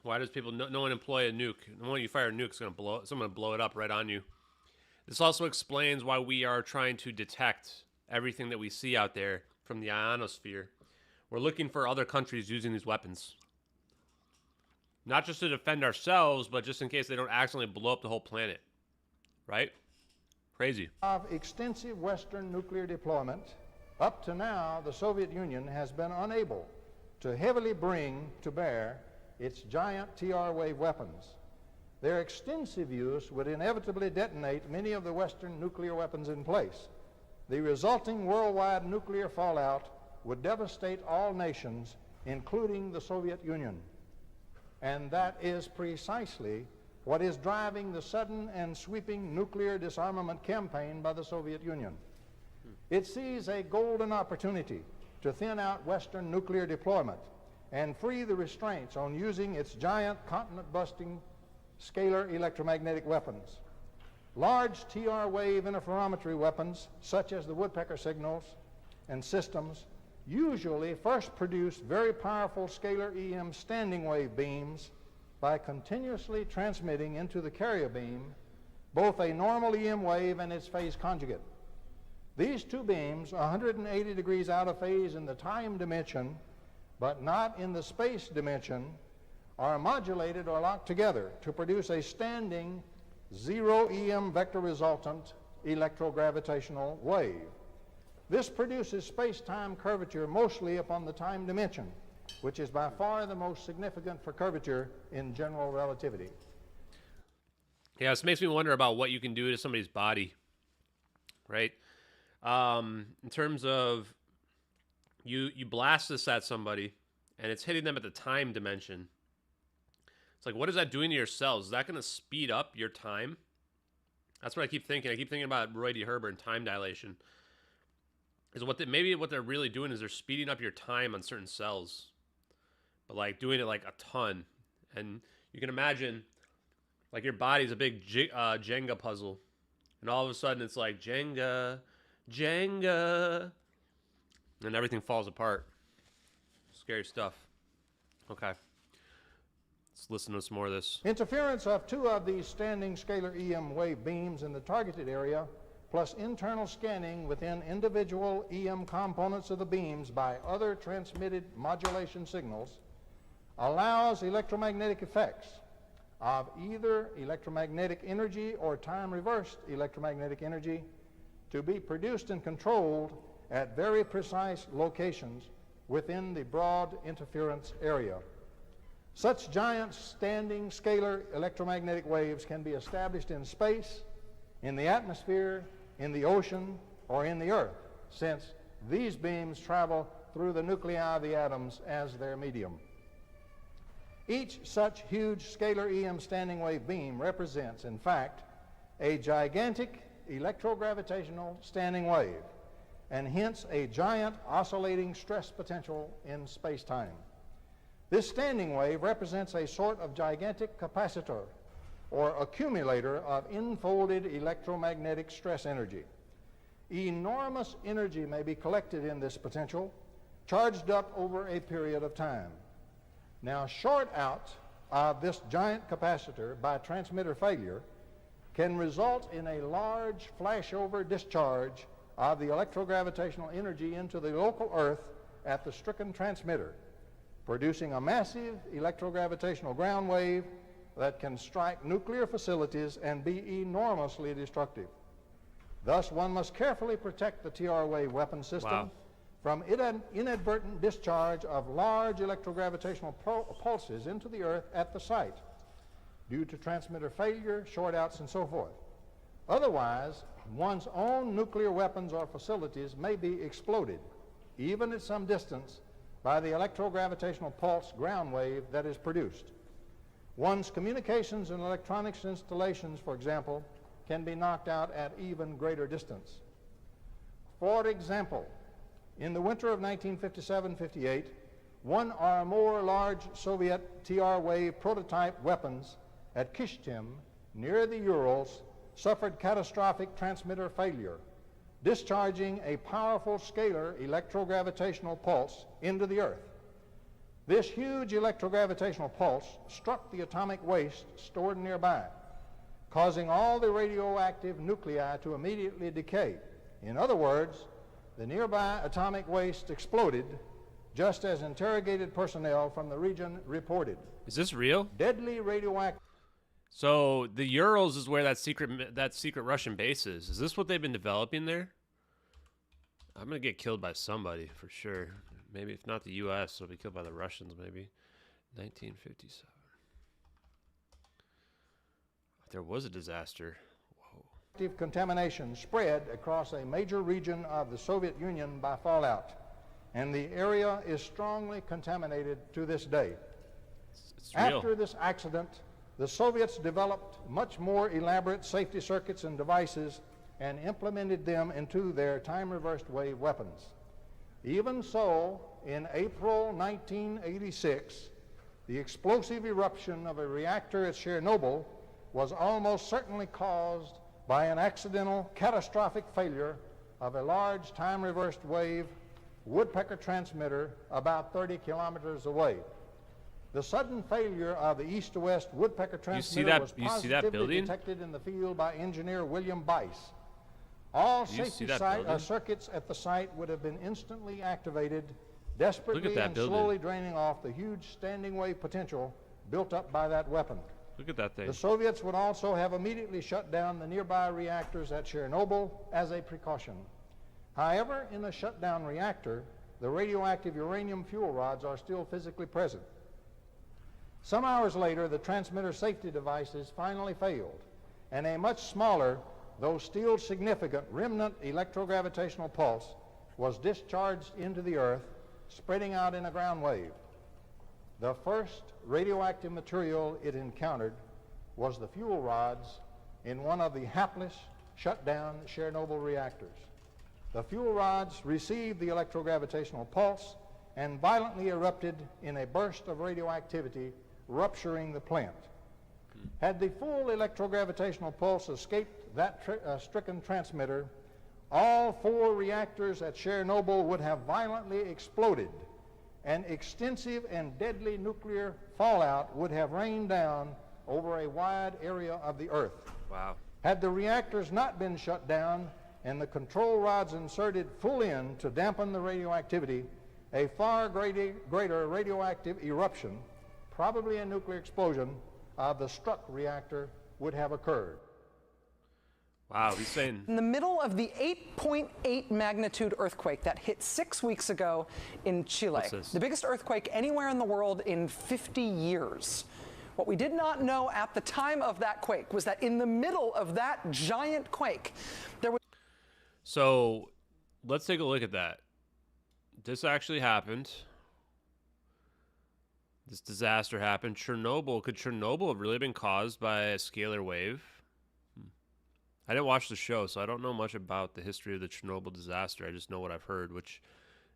Why does no one employ a nuke? The moment you fire a nuke, someone's going to blow it up right on you. This also explains why we are trying to detect everything that we see out there from the ionosphere. We're looking for other countries using these weapons. Not just to defend ourselves, but just in case they don't accidentally blow up the whole planet. Right? Crazy. Of extensive Western nuclear deployment, up to now, the Soviet Union has been unable to heavily bring to bear its giant TR wave weapons. Their extensive use would inevitably detonate many of the Western nuclear weapons in place. The resulting worldwide nuclear fallout would devastate all nations, including the Soviet Union. And that is precisely what is driving the sudden and sweeping nuclear disarmament campaign by the Soviet Union. It sees a golden opportunity to thin out Western nuclear deployment and free the restraints on using its giant continent-busting scalar electromagnetic weapons. Large TR wave interferometry weapons, such as the woodpecker signals and systems, usually first produce very powerful scalar EM standing wave beams by continuously transmitting into the carrier beam both a normal EM wave and its phase conjugate. These two beams, 180 degrees out of phase in the time dimension, but not in the space dimension, are modulated or locked together to produce a standing zero EM vector resultant electrogravitational wave. This produces space-time curvature mostly upon the time dimension, which is by far the most significant for curvature in general relativity. Yeah, this makes me wonder about what you can do to somebody's body, right? In terms of you blast this at somebody and it's hitting them at the time dimension. It's like, what is that doing to your cells? Is that going to speed up your time? That's what I keep thinking. I keep thinking about Roy D. Herbert and time dilation. Is maybe what they're really doing is they're speeding up your time on certain cells, but like doing it like a ton. And you can imagine like your body's a big Jenga puzzle, and all of a sudden it's like Jenga, and everything falls apart. Scary stuff. Okay. Let's listen to some more of this. Interference of two of these standing scalar EM wave beams in the targeted area, plus internal scanning within individual EM components of the beams by other transmitted modulation signals, allows electromagnetic effects of either electromagnetic energy or time-reversed electromagnetic energy to be produced and controlled at very precise locations within the broad interference area. Such giant standing scalar electromagnetic waves can be established in space, in the atmosphere, in the ocean, or in the earth, since these beams travel through the nuclei of the atoms as their medium. Each such huge scalar EM standing wave beam represents, in fact, a gigantic electrogravitational standing wave, and hence a giant oscillating stress potential in space-time. This standing wave represents a sort of gigantic capacitor or accumulator of enfolded electromagnetic stress energy. Enormous energy may be collected in this potential, charged up over a period of time. Now, short out of this giant capacitor by transmitter failure can result in a large flashover discharge of the electrogravitational energy into the local Earth at the stricken transmitter, producing a massive electrogravitational ground wave that can strike nuclear facilities and be enormously destructive. Thus, one must carefully protect the TR wave weapon system from inadvertent discharge of large electrogravitational pulses into the Earth at the site due to transmitter failure, short-outs, and so forth. Otherwise, one's own nuclear weapons or facilities may be exploded, even at some distance, by the electrogravitational pulse ground wave that is produced. One's communications and electronics installations, for example, can be knocked out at even greater distance. For example, in the winter of 1957-58, one or more large Soviet TR wave prototype weapons at Kishtim, near the Urals, suffered catastrophic transmitter failure, discharging a powerful scalar electrogravitational pulse into the Earth. This huge electrogravitational pulse struck the atomic waste stored nearby, causing all the radioactive nuclei to immediately decay. In other words, the nearby atomic waste exploded, just as interrogated personnel from the region reported. Is this real? Deadly radioactive. So the Urals is where that secret Russian base is. Is this what they've been developing there? I'm gonna get killed by somebody for sure. Maybe if not the U.S., it'll be killed by the Russians. Maybe 1957. There was a disaster. Whoa. Contamination spread across a major region of the Soviet Union by fallout, and the area is strongly contaminated to this day. It's real. After this accident, the Soviets developed much more elaborate safety circuits and devices and implemented them into their time-reversed wave weapons. Even so, in April 1986, the explosive eruption of a reactor at Chernobyl was almost certainly caused by an accidental catastrophic failure of a large time-reversed wave woodpecker transmitter about 30 kilometers away. The sudden failure of the east to west woodpecker transmitter was positively detected in the field by engineer William Bice. All safety circuits at the site would have been instantly activated, desperately and slowly draining off the huge standing wave potential built up by that weapon. Look at that thing. The Soviets would also have immediately shut down the nearby reactors at Chernobyl as a precaution. However, in a shutdown reactor, the radioactive uranium fuel rods are still physically present. Some hours later, the transmitter safety devices finally failed, and a much smaller, though still significant, remnant electrogravitational pulse was discharged into the Earth, spreading out in a ground wave. The first radioactive material it encountered was the fuel rods in one of the hapless, shut-down Chernobyl reactors. The fuel rods received the electrogravitational pulse and violently erupted in a burst of radioactivity, rupturing the plant. Had the full electrogravitational pulse escaped that stricken transmitter, all 4 reactors at Chernobyl would have violently exploded, and extensive and deadly nuclear fallout would have rained down over a wide area of the Earth. Wow. Had the reactors not been shut down and the control rods inserted full in to dampen the radioactivity, a far greater radioactive eruption, probably a nuclear explosion, of the struck reactor would have occurred. Wow, he's saying... In the middle of the 8.8 magnitude earthquake that hit 6 weeks ago in Chile, the biggest earthquake anywhere in the world in 50 years. What we did not know at the time of that quake was that in the middle of that giant quake, there was... So, let's take a look at that. This actually happened. This disaster happened. Chernobyl. Could Chernobyl have really been caused by a scalar wave? I didn't watch the show, so I don't know much about the history of the Chernobyl disaster. I just know what I've heard, which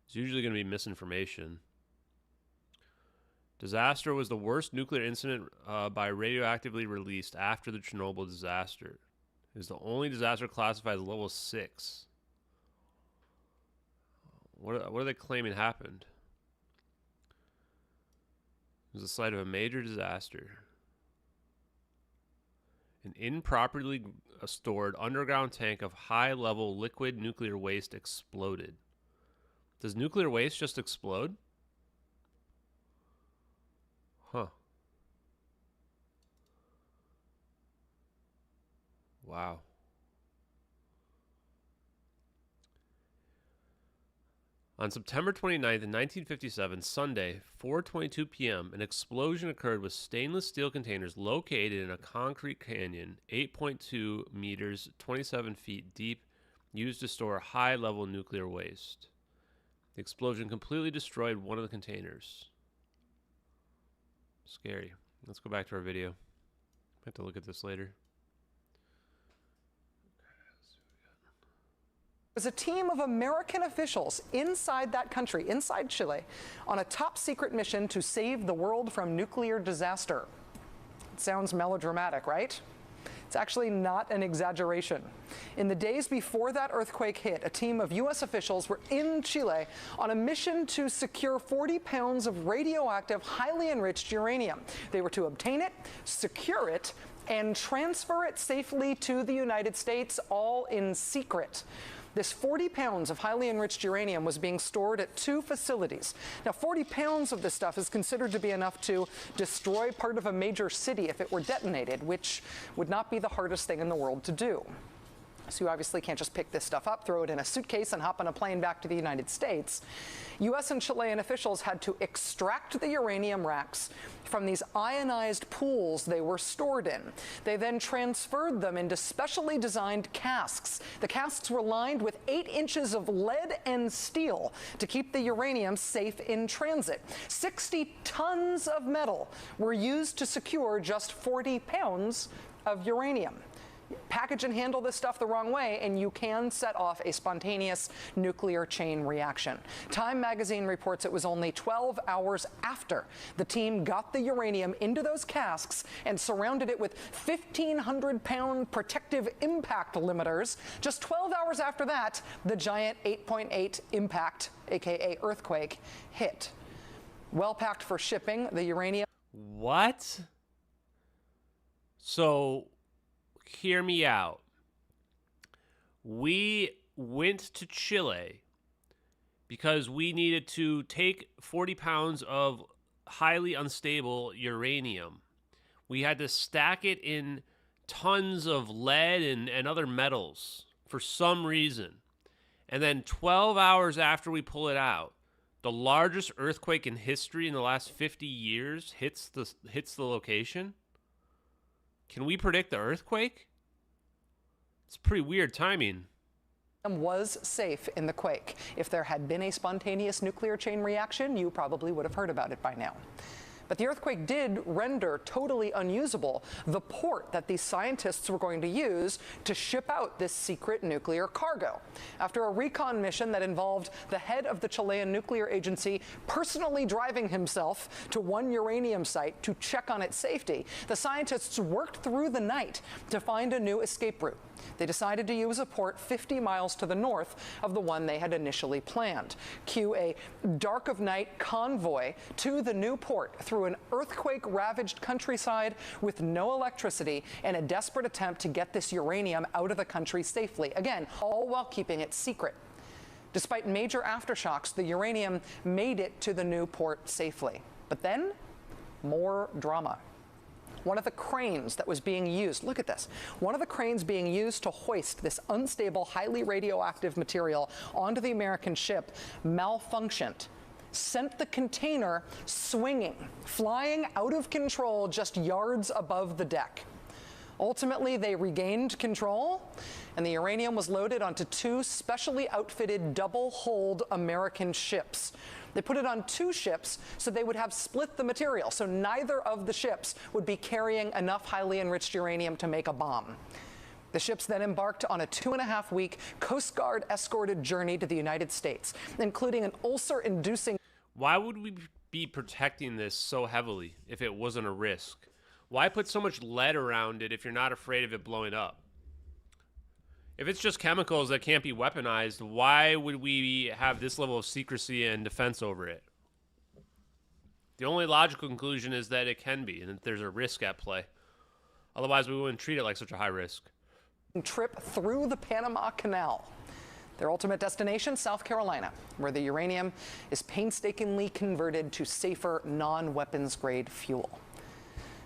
is usually going to be misinformation. Disaster was the worst nuclear incident by radioactively released after the Chernobyl disaster. It is the only disaster classified as level 6. What are they claiming happened? It was the site of a major disaster. An improperly stored underground tank of high-level liquid nuclear waste exploded. Does nuclear waste just explode? Huh. Wow. On September 29th, in 1957, Sunday, 4:22 p.m., an explosion occurred with stainless steel containers located in a concrete canyon, 8.2 meters, 27 feet deep, used to store high-level nuclear waste. The explosion completely destroyed one of the containers. Scary. Let's go back to our video. I have to look at this later. Was a team of American officials inside that country, inside Chile, on a top secret mission to save the world from nuclear disaster. It sounds melodramatic, right? It's actually not an exaggeration. In the days before that earthquake hit, a team of U.S. officials were in Chile on a mission to secure 40 pounds of radioactive, highly enriched uranium. They were to obtain it, secure it, and transfer it safely to the United States, all in secret. This 40 pounds of highly enriched uranium was being stored at 2 facilities. Now, 40 pounds of this stuff is considered to be enough to destroy part of a major city if it were detonated, which would not be the hardest thing in the world to do. So you obviously can't just pick this stuff up, throw it in a suitcase, and hop on a plane back to the United States. U.S. and Chilean officials had to extract the uranium racks from these ionized pools they were stored in. They then transferred them into specially designed casks. The casks were lined with 8 inches of lead and steel to keep the uranium safe in transit. 60 tons of metal were used to secure just 40 pounds of uranium. Package and handle this stuff the wrong way, and you can set off a spontaneous nuclear chain reaction. Time magazine reports it was only 12 hours after the team got the uranium into those casks and surrounded it with 1,500-pound protective impact limiters. Just 12 hours after that, the giant 8.8 impact, aka earthquake, hit. Well packed for shipping, the uranium. What? So, hear me out. We went to Chile because we needed to take 40 pounds of highly unstable uranium. We had to stack it in tons of lead and other metals for some reason. And then 12 hours after we pull it out, the largest earthquake in history in the last 50 years hits the location. Can we predict the earthquake? It's pretty weird timing. Was safe in the quake. If there had been a spontaneous nuclear chain reaction, you probably would have heard about it by now. But the earthquake did render totally unusable the port that these scientists were going to use to ship out this secret nuclear cargo. After a recon mission that involved the head of the Chilean nuclear agency personally driving himself to one uranium site to check on its safety, the scientists worked through the night to find a new escape route. They decided to use a port 50 miles to the north of the one they had initially planned. Cue a dark of night convoy to the new port through an earthquake-ravaged countryside with no electricity and a desperate attempt to get this uranium out of the country safely. Again, all while keeping it secret. Despite major aftershocks, the uranium made it to the new port safely. But then, more drama. One of the cranes that was being used, look at this, one of the cranes being used to hoist this unstable, highly radioactive material onto the American ship malfunctioned, sent the container swinging, flying out of control just yards above the deck. Ultimately, they regained control, and the uranium was loaded onto 2 specially outfitted double-hulled American ships. They put it on 2 ships so they would have split the material, so neither of the ships would be carrying enough highly enriched uranium to make a bomb. The ships then embarked on a 2.5-week Coast Guard escorted journey to the United States, including an ulcer-inducing. Why would we be protecting this so heavily if it wasn't a risk? Why put so much lead around it if you're not afraid of it blowing up? If it's just chemicals that can't be weaponized, why would we have this level of secrecy and defense over it? The only logical conclusion is that it can be, and that there's a risk at play. Otherwise, we wouldn't treat it like such a high risk. Trip through the Panama Canal. Their ultimate destination, South Carolina, where the uranium is painstakingly converted to safer, non-weapons grade fuel.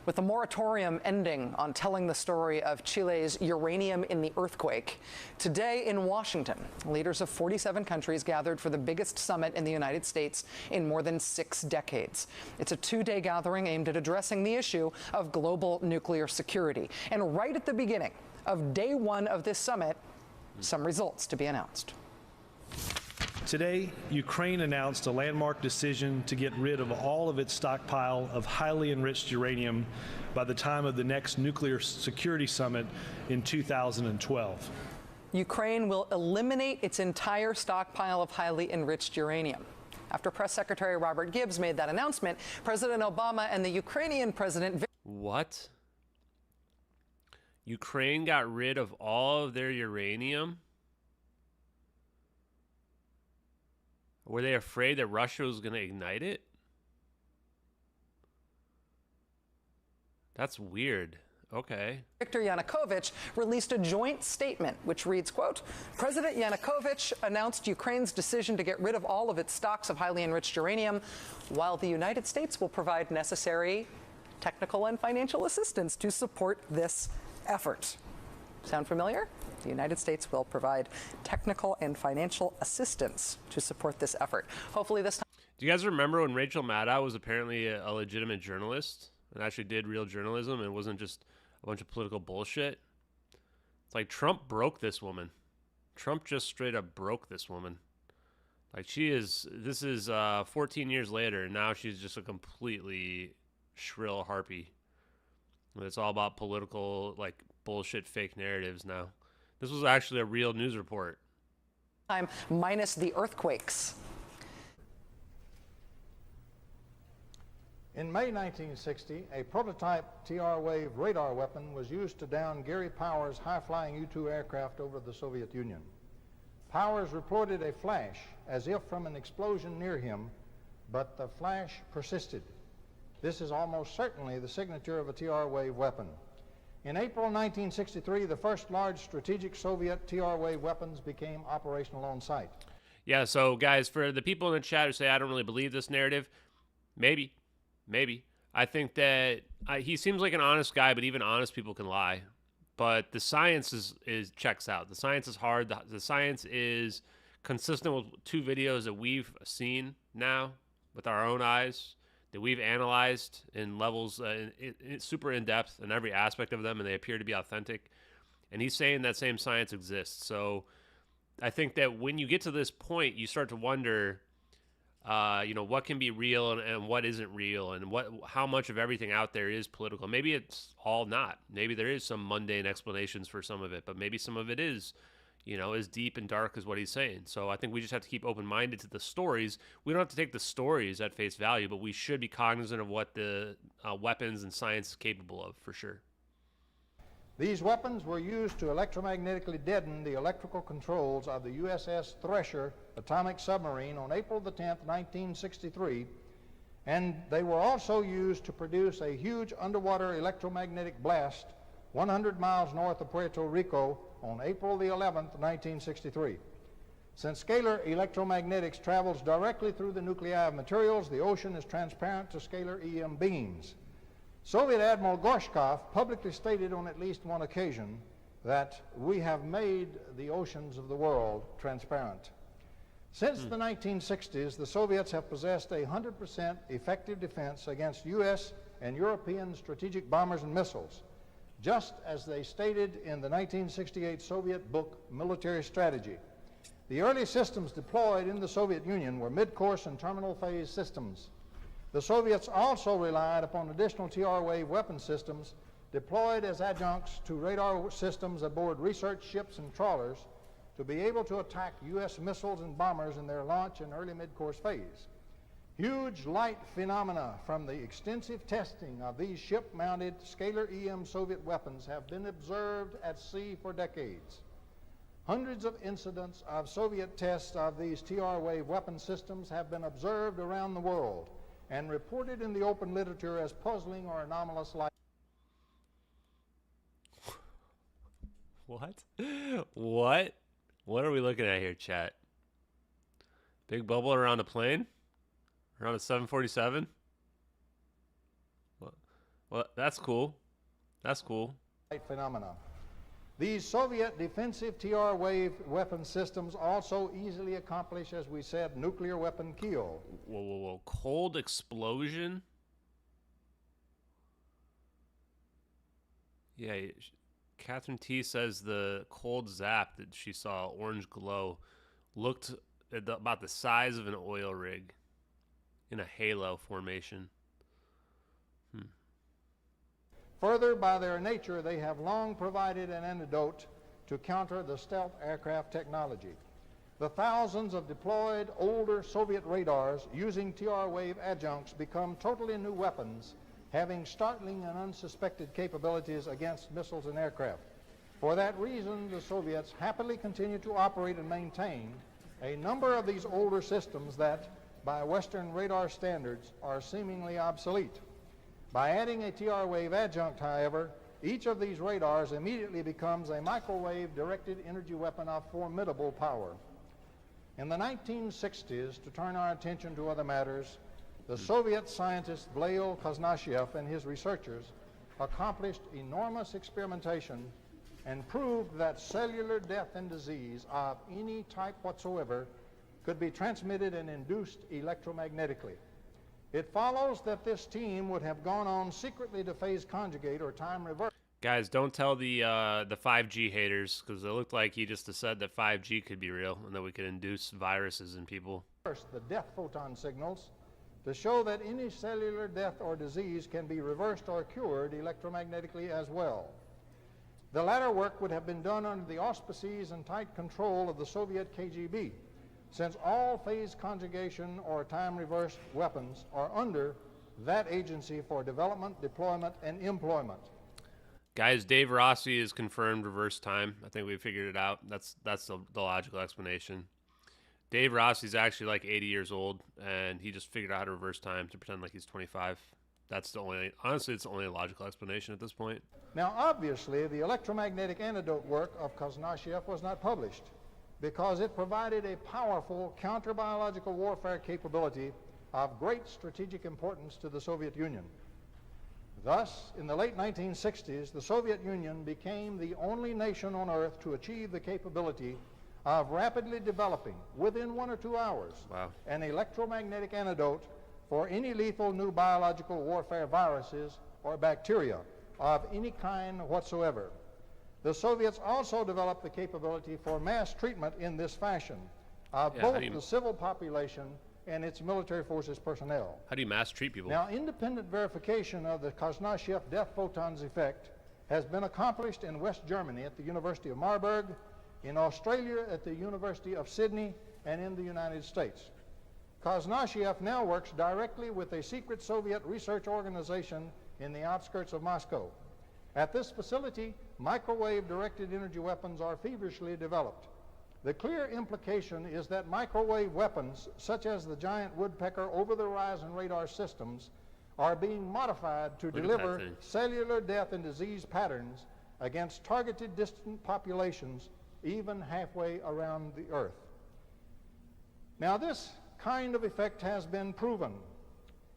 With the moratorium ending on telling the story of Chile's uranium in the earthquake, today in Washington, leaders of 47 countries gathered for the biggest summit in the United States in more than 6 decades. It's a 2-day gathering aimed at addressing the issue of global nuclear security. And right at the beginning of day 1 of this summit, some results to be announced. Today, Ukraine announced a landmark decision to get rid of all of its stockpile of highly enriched uranium by the time of the next nuclear security summit in 2012. Ukraine will eliminate its entire stockpile of highly enriched uranium. After Press Secretary Robert Gibbs made that announcement, President Obama and the Ukrainian president... What? Ukraine got rid of all of their uranium? Were they afraid that Russia was going to ignite it? That's weird. Okay. Viktor Yanukovych released a joint statement which reads, quote, President Yanukovych announced Ukraine's decision to get rid of all of its stocks of highly enriched uranium, while the United States will provide necessary technical and financial assistance to support this effort. Sound familiar? The United States will provide technical and financial assistance to support this effort. Hopefully this time. Do you guys remember when Rachel Maddow was apparently a legitimate journalist and actually did real journalism and wasn't just a bunch of political bullshit? It's like Trump broke this woman. Trump just straight up broke this woman. Like this is 14 years later, and now she's just a completely shrill harpy. It's all about political, like, bullshit fake narratives now. This was actually a real news report. Time minus the earthquakes. In May 1960, a prototype TR-wave radar weapon was used to down Gary Powers' high-flying U-2 aircraft over the Soviet Union. Powers reported a flash as if from an explosion near him, but the flash persisted. This is almost certainly the signature of a TR-wave weapon. In April 1963, the first large strategic Soviet TR-wave weapons became operational on site. Yeah, so guys, for the people in the chat who say, I don't really believe this narrative, maybe. I think that he seems like an honest guy, but even honest people can lie. But the science is checks out. The science is hard. The science is consistent with two videos that we've seen now with our own eyes, that we've analyzed in levels super in-depth in every aspect of them, and they appear to be authentic. And he's saying that same science exists. So I think that when you get to this point, you start to wonder, what can be real and what isn't real, and how much of everything out there is political. Maybe it's all not. Maybe there is some mundane explanations for some of it, but maybe some of it is as deep and dark as what he's saying. So I think we just have to keep open-minded to the stories. We don't have to take the stories at face value, but we should be cognizant of what the weapons and science is capable of, for sure. These weapons were used to electromagnetically deaden the electrical controls of the USS Thresher atomic submarine on April the 10th, 1963, and they were also used to produce a huge underwater electromagnetic blast 100 miles north of Puerto Rico on April the 11th, 1963. Since scalar electromagnetics travels directly through the nuclei of materials, the ocean is transparent to scalar EM beams. Soviet Admiral Gorshkov publicly stated on at least one occasion that we have made the oceans of the world transparent. Since the 1960s, the Soviets have possessed 100% effective defense against U.S. and European strategic bombers and missiles, just as they stated in the 1968 Soviet book, Military Strategy. The early systems deployed in the Soviet Union were mid-course and terminal phase systems. The Soviets also relied upon additional TR-wave weapon systems deployed as adjuncts to radar systems aboard research ships and trawlers to be able to attack U.S. missiles and bombers in their launch and early mid-course phase. Huge light phenomena from the extensive testing of these ship-mounted scalar EM Soviet weapons have been observed at sea for decades. Hundreds of incidents of Soviet tests of these TR-wave weapon systems have been observed around the world and reported in the open literature as puzzling or anomalous like. What? What are we looking at here, chat? Big bubble around a plane? Around a 747? Well, that's cool. That's cool. Phenomena. These Soviet defensive TR-wave weapon systems also easily accomplish, as we said, nuclear weapon kill. Whoa. Cold explosion? Yeah, Catherine T says the cold zap that she saw, orange glow, looked about the size of an oil rig in a halo formation. Further, by their nature, they have long provided an antidote to counter the stealth aircraft technology. The thousands of deployed older Soviet radars using TR wave adjuncts become totally new weapons, having startling and unsuspected capabilities against missiles and aircraft. For that reason, the Soviets happily continue to operate and maintain a number of these older systems that, by Western radar standards, are seemingly obsolete. By adding a TR wave adjunct, however, each of these radars immediately becomes a microwave-directed energy weapon of formidable power. In the 1960s, to turn our attention to other matters, the Soviet scientist Vladimir Koznachiev and his researchers accomplished enormous experimentation and proved that cellular death and disease of any type whatsoever could be transmitted and induced electromagnetically. It follows that this team would have gone on secretly to phase conjugate or time reverse. Guys, don't tell the 5G haters, because it looked like he just said that 5G could be real and that we could induce viruses in people. The death photon signals to show that any cellular death or disease can be reversed or cured electromagnetically as well. The latter work would have been done under the auspices and tight control of the Soviet KGB, since all phase conjugation or time reversed weapons are under that agency for development, deployment, and employment. Guys, Dave Rossi is confirmed reverse time. I think we figured it out. That's the logical explanation. Dave Rossi's actually like 80 years old, and he just figured out how to reverse time to pretend like he's 25. That's honestly, it's the only logical explanation at this point. Now, obviously, the electromagnetic antidote work of Koznachiev was not published because it provided a powerful counter-biological warfare capability of great strategic importance to the Soviet Union. Thus, in the late 1960s, the Soviet Union became the only nation on Earth to achieve the capability of rapidly developing, within 1 or 2 hours, an electromagnetic antidote for any lethal new biological warfare viruses or bacteria of any kind whatsoever. The Soviets also developed the capability for mass treatment in this fashion of both the civil population and its military forces personnel. How do you mass treat people? Now, independent verification of the Koznachiev death photons effect has been accomplished in West Germany at the University of Marburg, in Australia at the University of Sydney, and in the United States. Koznachiev now works directly with a secret Soviet research organization in the outskirts of Moscow. At this facility, microwave-directed energy weapons are feverishly developed. The clear implication is that microwave weapons, such as the giant woodpecker over-the-horizon radar systems, are being modified to deliver cellular death and disease patterns against targeted distant populations even halfway around the Earth. Now, this kind of effect has been proven.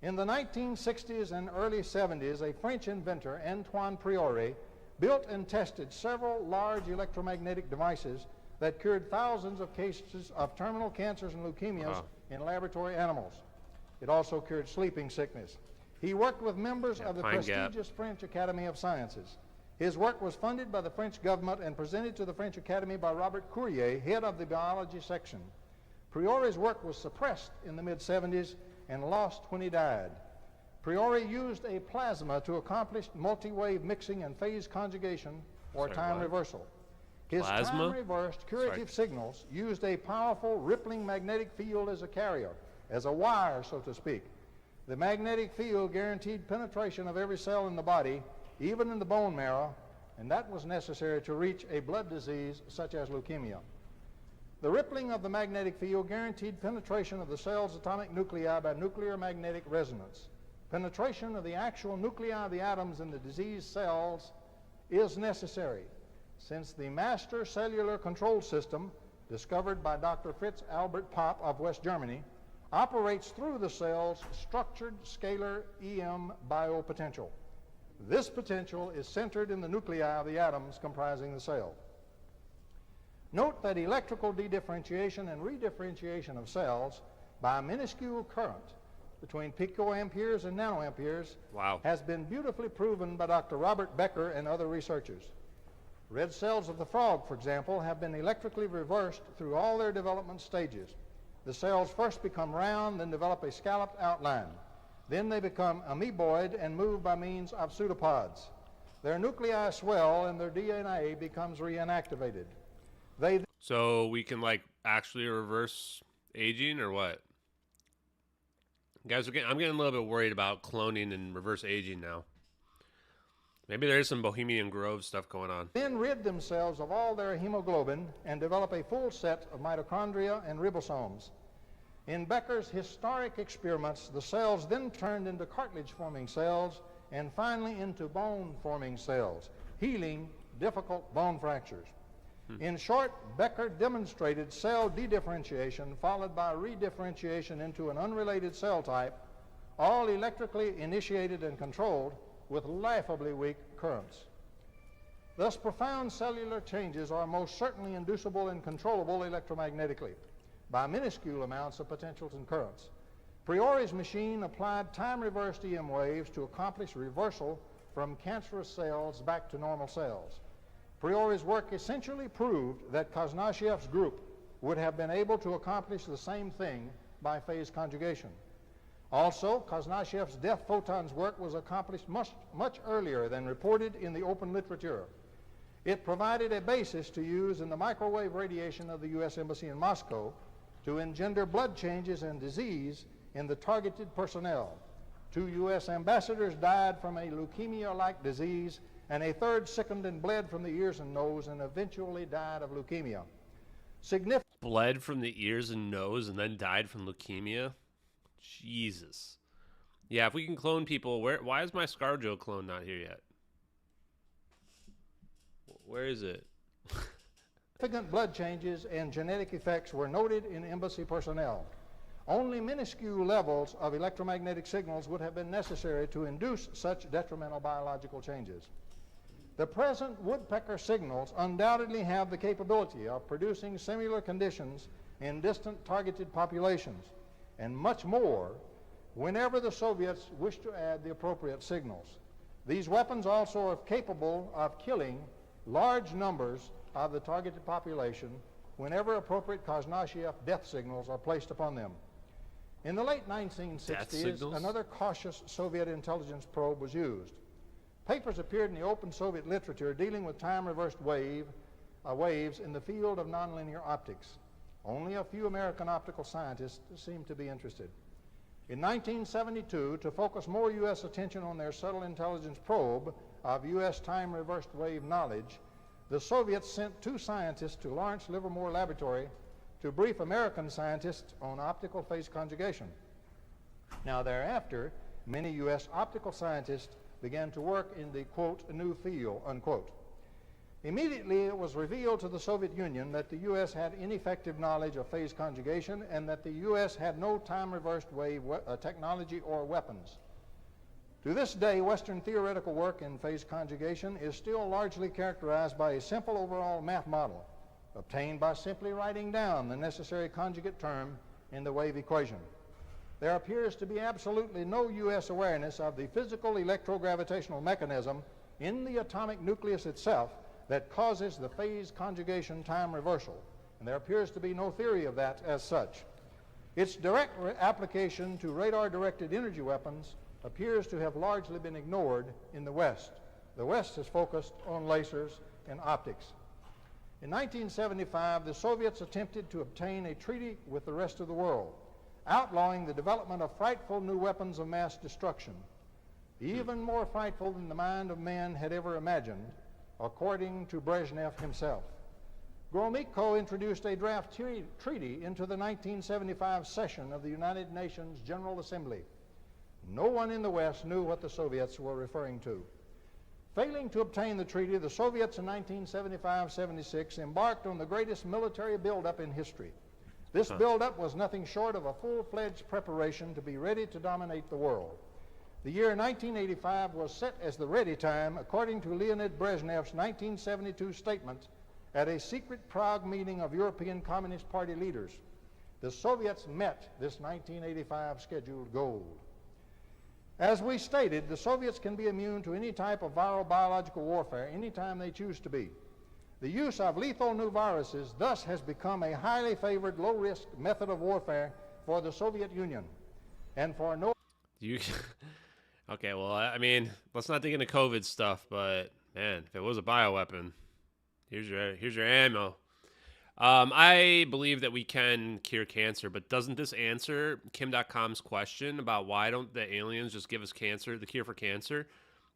In the 1960s and early 70s, a French inventor, Antoine Priore, built and tested several large electromagnetic devices that cured thousands of cases of terminal cancers and leukemias in laboratory animals. It also cured sleeping sickness. He worked with members of the prestigious French Academy of Sciences. His work was funded by the French government and presented to the French Academy by Robert Courier, head of the biology section. Priore's work was suppressed in the mid-70s and lost when he died. Priore used a plasma to accomplish multi-wave mixing and phase conjugation or time reversal. His time-reversed curative signals used a powerful rippling magnetic field as a carrier, as a wire, so to speak. The magnetic field guaranteed penetration of every cell in the body, even in the bone marrow, and that was necessary to reach a blood disease such as leukemia. The rippling of the magnetic field guaranteed penetration of the cell's atomic nuclei by nuclear magnetic resonance. Penetration of the actual nuclei of the atoms in the diseased cells is necessary, since the master cellular control system, discovered by Dr. Fritz Albert Popp of West Germany, operates through the cell's structured scalar EM biopotential. This potential is centered in the nuclei of the atoms comprising the cell. Note that electrical dedifferentiation and redifferentiation of cells by a minuscule current between picoamperes and nanoamperes has been beautifully proven by Dr. Robert Becker and other researchers. Red cells of the frog, for example, have been electrically reversed through all their development stages. The cells first become round, then develop a scalloped outline. Then they become amoeboid and move by means of pseudopods. Their nuclei swell and their DNA becomes reinactivated. So we can like actually reverse aging or what? Guys, I'm getting a little bit worried about cloning and reverse aging now. Maybe there is some Bohemian Grove stuff going on. Then rid themselves of all their hemoglobin and develop a full set of mitochondria and ribosomes. In Becker's historic experiments, the cells then turned into cartilage-forming cells and finally into bone-forming cells, healing difficult bone fractures. In short, Becker demonstrated cell dedifferentiation followed by redifferentiation into an unrelated cell type, all electrically initiated and controlled with laughably weak currents. Thus, profound cellular changes are most certainly inducible and controllable electromagnetically by minuscule amounts of potentials and currents. Priori's machine applied time-reversed EM waves to accomplish reversal from cancerous cells back to normal cells. Priori's work essentially proved that Kosnachiev's group would have been able to accomplish the same thing by phase conjugation. Also, Kosnachiev's death photons work was accomplished much earlier than reported in the open literature. It provided a basis to use in the microwave radiation of the U.S. Embassy in Moscow to engender blood changes and disease in the targeted personnel. 2 U.S. ambassadors died from a leukemia-like disease, and a third sickened and bled from the ears and nose and eventually died of leukemia. Bled from the ears and nose and then died from leukemia? Jesus. Yeah, if we can clone people, why is my ScarJo clone not here yet? Where is it? Significant blood changes and genetic effects were noted in embassy personnel. Only minuscule levels of electromagnetic signals would have been necessary to induce such detrimental biological changes. The present woodpecker signals undoubtedly have the capability of producing similar conditions in distant targeted populations, and much more whenever the Soviets wish to add the appropriate signals. These weapons also are capable of killing large numbers of the targeted population whenever appropriate Kosnachiev death signals are placed upon them. In the late 1960s, another cautious Soviet intelligence probe was used. Papers appeared in the open Soviet literature dealing with time-reversed waves in the field of nonlinear optics. Only a few American optical scientists seemed to be interested. In 1972, to focus more U.S. attention on their subtle intelligence probe of U.S. time-reversed wave knowledge, the Soviets sent 2 scientists to Lawrence Livermore Laboratory to brief American scientists on optical phase conjugation. Now thereafter, many U.S. optical scientists began to work in the, quote, new field, unquote. Immediately it was revealed to the Soviet Union that the U.S. had ineffective knowledge of phase conjugation and that the U.S. had no time-reversed wave technology or weapons. To this day, Western theoretical work in phase conjugation is still largely characterized by a simple overall math model, obtained by simply writing down the necessary conjugate term in the wave equation. There appears to be absolutely no U.S. awareness of the physical electrogravitational mechanism in the atomic nucleus itself that causes the phase conjugation time reversal, and there appears to be no theory of that as such. Its direct application to radar-directed energy weapons appears to have largely been ignored in the West. The West has focused on lasers and optics. In 1975, the Soviets attempted to obtain a treaty with the rest of the world, outlawing the development of frightful new weapons of mass destruction, even more frightful than the mind of man had ever imagined, according to Brezhnev himself. Gromyko introduced a draft treaty into the 1975 session of the United Nations General Assembly. No one in the West knew what the Soviets were referring to. Failing to obtain the treaty, the Soviets in 1975-76 embarked on the greatest military buildup in history. This buildup was nothing short of a full-fledged preparation to be ready to dominate the world. The year 1985 was set as the ready time, according to Leonid Brezhnev's 1972 statement at a secret Prague meeting of European Communist Party leaders. The Soviets met this 1985 scheduled goal. As we stated, the Soviets can be immune to any type of viral biological warfare anytime they choose to be. The use of lethal new viruses thus has become a highly favored, low-risk method of warfare for the Soviet Union, and for no... Okay, well, I mean, let's not dig into COVID stuff, but man, if it was a bioweapon, here's your ammo. I believe that we can cure cancer, but doesn't this answer Kim.com's question about why don't the aliens just give us cancer, the cure for cancer?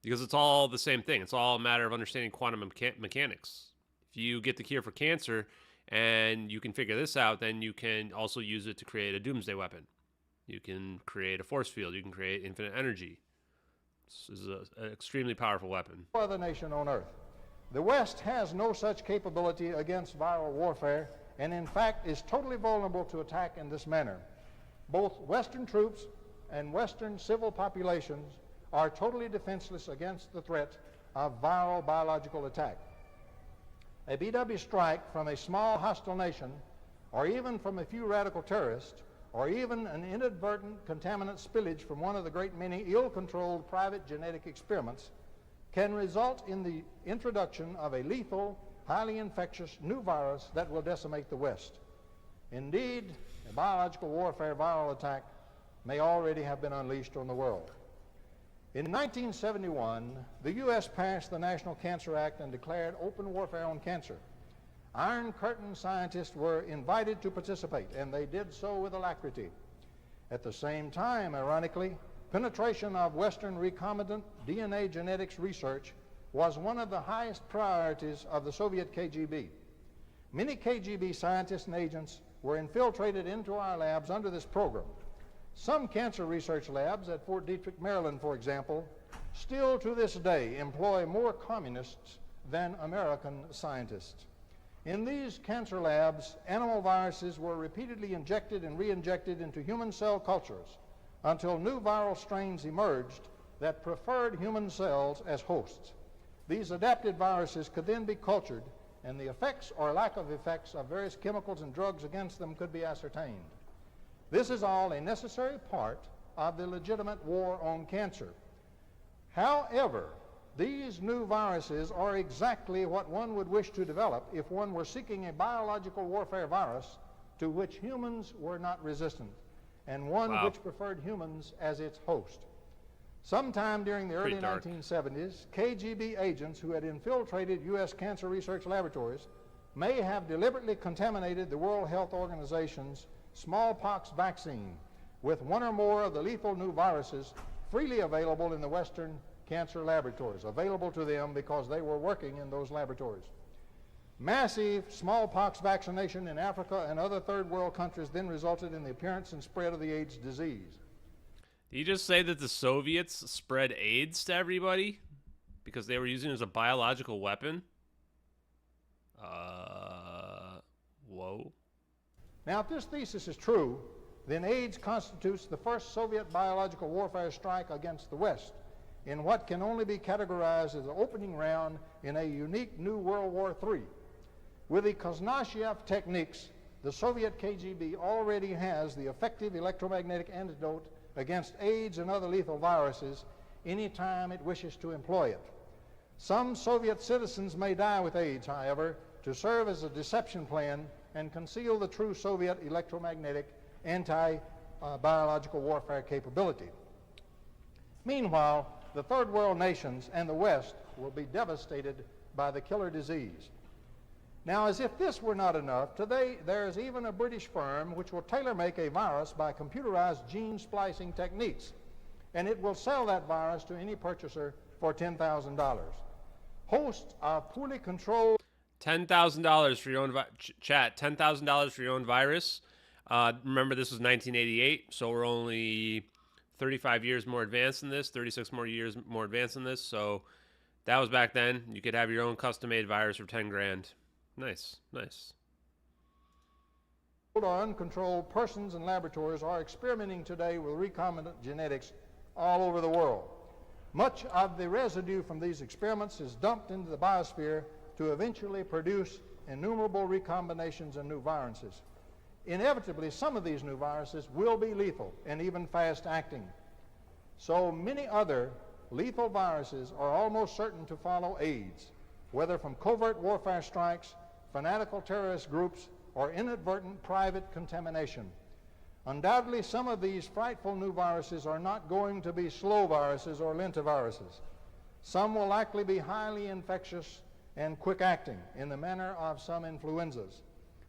Because it's all the same thing. It's all a matter of understanding quantum mechanics. If you get the cure for cancer and you can figure this out, then you can also use it to create a doomsday weapon. You can create a force field. You can create infinite energy. This is an extremely powerful weapon. No other nation on Earth. The West has no such capability against viral warfare, and in fact is totally vulnerable to attack in this manner. Both Western troops and Western civil populations are totally defenseless against the threat of viral biological attack. A BW strike from a small hostile nation, or even from a few radical terrorists, or even an inadvertent contaminant spillage from one of the great many ill-controlled private genetic experiments, can result in the introduction of a lethal, highly infectious new virus that will decimate the West. Indeed, a biological warfare viral attack may already have been unleashed on the world. In 1971, the U.S. passed the National Cancer Act and declared open warfare on cancer. Iron Curtain scientists were invited to participate, and they did so with alacrity. At the same time, ironically, penetration of Western recombinant DNA genetics research was one of the highest priorities of the Soviet KGB. Many KGB scientists and agents were infiltrated into our labs under this program. Some cancer research labs at Fort Detrick, Maryland, for example, still to this day employ more communists than American scientists. In these cancer labs, animal viruses were repeatedly injected and re-injected into human cell cultures until new viral strains emerged that preferred human cells as hosts. These adapted viruses could then be cultured, and the effects or lack of effects of various chemicals and drugs against them could be ascertained. This is all a necessary part of the legitimate war on cancer. However, these new viruses are exactly what one would wish to develop if one were seeking a biological warfare virus to which humans were not resistant, and one which preferred humans as its host. Sometime during the early 1970s, KGB agents who had infiltrated U.S. cancer research laboratories may have deliberately contaminated the World Health Organization's smallpox vaccine with one or more of the lethal new viruses freely available in the Western cancer laboratories, available to them because they were working in those laboratories. Massive smallpox vaccination in Africa and other third world countries then resulted in the appearance and spread of the AIDS disease. Did you just say that the Soviets spread AIDS to everybody because they were using it as a biological weapon? Whoa. Now, if this thesis is true, then AIDS constitutes the first Soviet biological warfare strike against the West in what can only be categorized as the opening round in a unique new World War III. With the Koznachiev techniques, the Soviet KGB already has the effective electromagnetic antidote against AIDS and other lethal viruses anytime it wishes to employ it. Some Soviet citizens may die with AIDS, however, to serve as a deception plan and conceal the true Soviet electromagnetic anti-biological warfare capability. Meanwhile, the third world nations and the West will be devastated by the killer disease. Now, as if this were not enough, today there is even a British firm which will tailor-make a virus by computerized gene splicing techniques, and it will sell that virus to any purchaser for $10,000. Hosts of poorly controlled... $10,000 for your own chat. $10,000 for your own virus. Remember, this was 1988, so we're only 35 years more advanced than this, 36 more years more advanced than this. So that was back then. You could have your own custom-made virus for 10 grand. Nice, nice. Uncontrolled persons and laboratories are experimenting today with recombinant genetics all over the world. Much of the residue from these experiments is dumped into the biosphere to eventually produce innumerable recombinations and new viruses. Inevitably, some of these new viruses will be lethal and even fast-acting. So many other lethal viruses are almost certain to follow AIDS. whether from covert warfare strikes, fanatical terrorist groups, or inadvertent private contamination. Undoubtedly, some of these frightful new viruses are not going to be slow viruses or lentiviruses. Some will likely be highly infectious and quick-acting in the manner of some influenzas.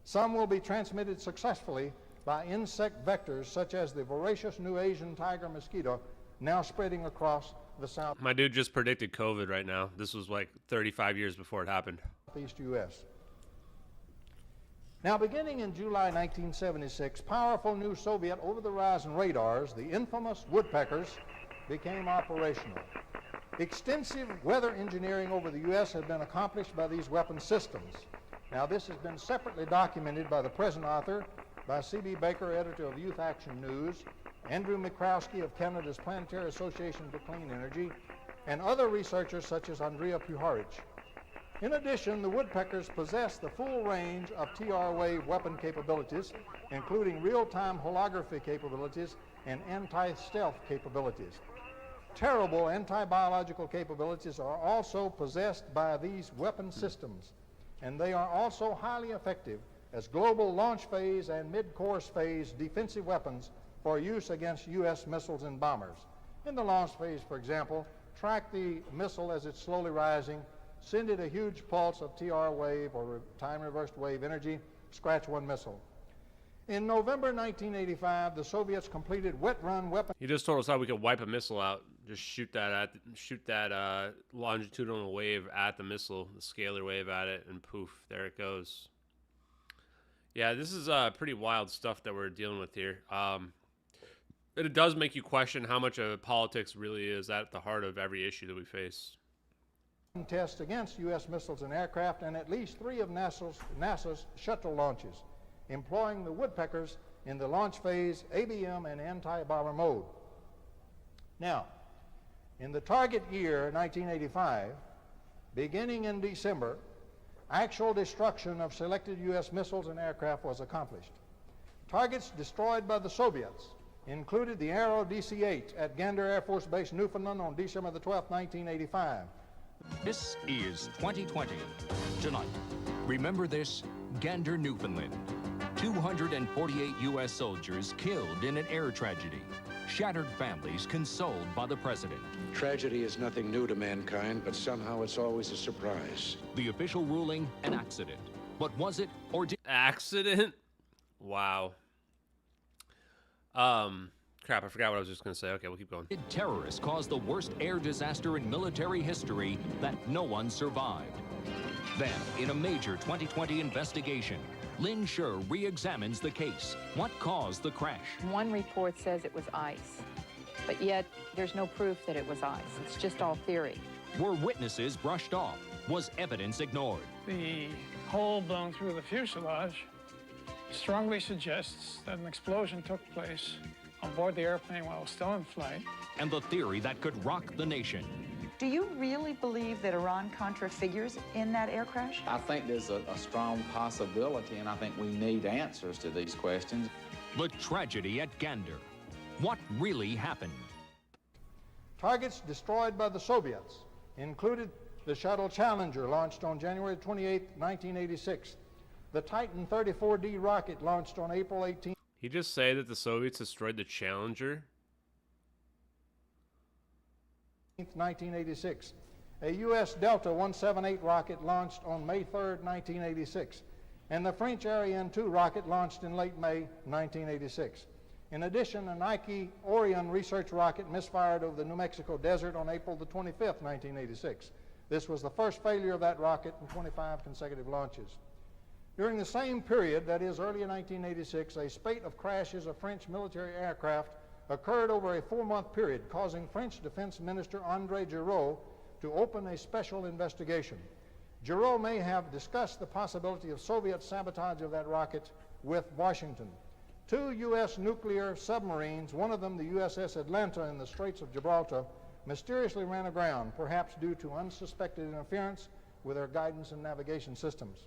Some will be transmitted successfully by insect vectors such as the voracious new Asian tiger mosquito now spreading across the southeast My dude just predicted COVID right now. This was like 35 years before it happened. U.S. Now, beginning in July 1976, powerful new Soviet over-the-horizon radars, the infamous woodpeckers, became operational. Extensive weather engineering over the U.S. had been accomplished by these weapon systems. Now, this has been separately documented by the present author, by C.B. Baker, editor of Youth Action News, Andrew Mikrowski of Canada's Planetary Association for Clean Energy, and other researchers such as Andrea Puharich. In addition, the woodpeckers possess the full range of TR wave weapon capabilities, including real-time holography capabilities and anti-stealth capabilities. Terrible anti-biological capabilities are also possessed by these weapon systems, and they are also highly effective as global launch phase and mid-course phase defensive weapons for use against U.S. missiles and bombers. In the launch phase, for example, track the missile as it's slowly rising, send it a huge pulse of TR wave or time-reversed wave energy, scratch one missile. In November 1985, the Soviets completed wet-run weapon... He just told us how we could wipe a missile out. Just shoot that longitudinal wave at the missile, the scalar wave at it, and poof, there it goes. Yeah, this is pretty wild stuff that we're dealing with here. It does make you question how much of politics really is at the heart of every issue that we face. Tests against U.S. missiles and aircraft, and at least 3 of NASA's shuttle launches, employing the woodpeckers in the launch phase, ABM, and anti-bomber mode. Now, in the target year, 1985, beginning in December, actual destruction of selected U.S. missiles and aircraft was accomplished. Targets destroyed by the Soviets included the Arrow DC-8 at Gander Air Force Base, Newfoundland on December the 12th, 1985. This is 2020. Tonight, remember this, Gander, Newfoundland. 248 U.S. soldiers killed in an air tragedy. Shattered families consoled by the president. Tragedy is nothing new to mankind, but somehow it's always a surprise. The official ruling, an accident. But was it, or did... Accident? Wow. Crap, I forgot what I was just going to say. Okay, we'll keep going. Did terrorists cause the worst air disaster in military history that no one survived? Then, in a major 2020 investigation, Lynn Scher re-examines the case. What caused the crash? One report says it was ice, but yet there's no proof that it was ice. It's just all theory. Were witnesses brushed off? Was evidence ignored? The hole blown through the fuselage strongly suggests that an explosion took place on board the airplane while it was still in flight. And the theory that could rock the nation. Do you really believe that Iran-Contra figures in that air crash? I think there's a strong possibility, and I think we need answers to these questions. The tragedy at Gander. What really happened? Targets destroyed by the Soviets included the shuttle Challenger, launched on January 28, 1986. The Titan 34D rocket, launched on April 18. He just say that the Soviets destroyed the Challenger? 1986. A U.S. Delta 178 rocket launched on May 3rd, 1986. And the French Ariane 2 rocket launched in late May 1986. In addition, a Nike Orion research rocket misfired over the New Mexico desert on April the 25th, 1986. This was the first failure of that rocket in 25 consecutive launches. During the same period, that is early in 1986, a spate of crashes of French military aircraft occurred over a 4-month period, causing French Defense Minister André Giraud to open a special investigation. Giraud may have discussed the possibility of Soviet sabotage of that rocket with Washington. 2 U.S. nuclear submarines, one of them the USS Atlanta in the Straits of Gibraltar, mysteriously ran aground, perhaps due to unsuspected interference with their guidance and navigation systems.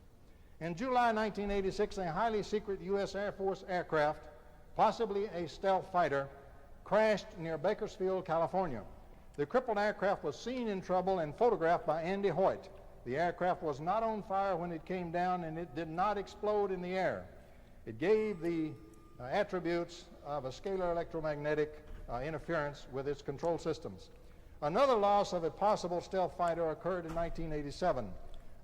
In July 1986, a highly secret U.S. Air Force aircraft, possibly a stealth fighter, crashed near Bakersfield, California. The crippled aircraft was seen in trouble and photographed by Andy Hoyt. The aircraft was not on fire when it came down, and it did not explode in the air. It gave the attributes of a scalar electromagnetic interference with its control systems. Another loss of a possible stealth fighter occurred in 1987.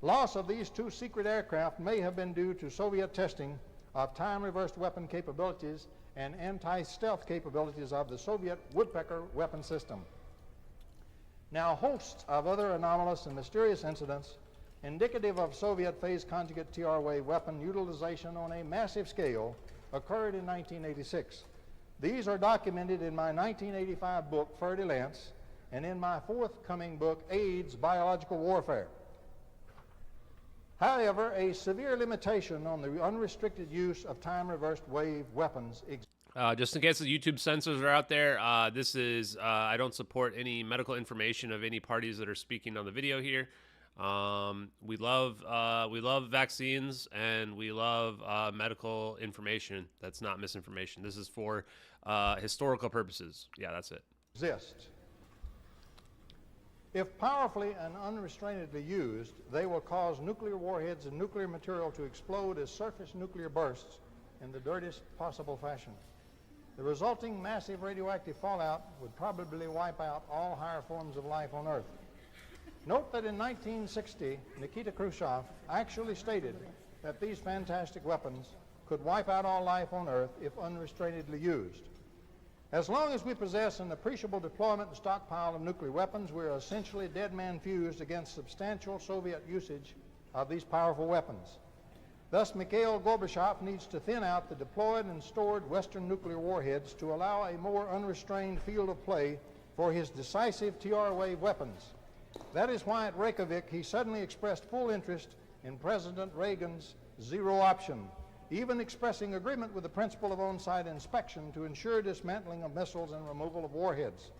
Loss of these two secret aircraft may have been due to Soviet testing of time-reversed weapon capabilities and anti-stealth capabilities of the Soviet woodpecker weapon system. Now, hosts of other anomalous and mysterious incidents indicative of Soviet phase conjugate TR wave weapon utilization on a massive scale occurred in 1986. These are documented in my 1985 book, Fer de Lance, and in my forthcoming book, AIDS, Biological Warfare. However, a severe limitation on the unrestricted use of time-reversed wave weapons exists. Just in case the YouTube censors are out there, this is, I don't support any medical information of any parties that are speaking on the video here. We love vaccines, and we love medical information. That's not misinformation. This is for historical purposes. Yeah, that's it. Exist. If powerfully and unrestrainedly used, they will cause nuclear warheads and nuclear material to explode as surface nuclear bursts in the dirtiest possible fashion. The resulting massive radioactive fallout would probably wipe out all higher forms of life on Earth. Note that in 1960, Nikita Khrushchev actually stated that these fantastic weapons could wipe out all life on Earth if unrestrainedly used. As long as we possess an appreciable deployment and stockpile of nuclear weapons, we are essentially dead man fused against substantial Soviet usage of these powerful weapons. Thus, Mikhail Gorbachev needs to thin out the deployed and stored Western nuclear warheads to allow a more unrestrained field of play for his decisive TR wave weapons. That is why at Reykjavik he suddenly expressed full interest in President Reagan's zero option, even expressing agreement with the principle of on-site inspection to ensure dismantling of missiles and removal of warheads.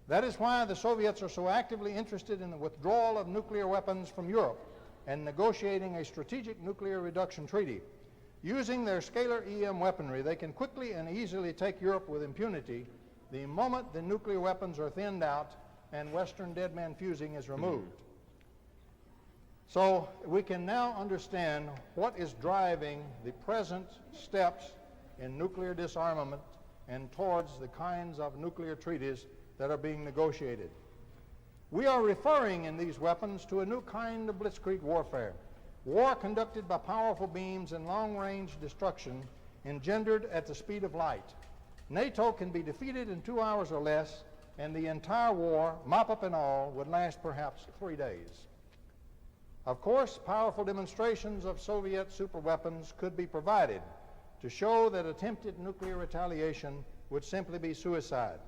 That is why the Soviets are so actively interested in the withdrawal of nuclear weapons from Europe and negotiating a strategic nuclear reduction treaty. Using their scalar EM weaponry, they can quickly and easily take Europe with impunity the moment the nuclear weapons are thinned out and Western dead man fusing is removed. So we can now understand what is driving the present steps in nuclear disarmament and towards the kinds of nuclear treaties that are being negotiated. We are referring in these weapons to a new kind of blitzkrieg warfare, war conducted by powerful beams and long-range destruction engendered at the speed of light. NATO can be defeated in 2 hours or less, and the entire war, mop-up and all, would last perhaps 3 days. Of course, powerful demonstrations of Soviet superweapons could be provided to show that attempted nuclear retaliation would simply be suicide.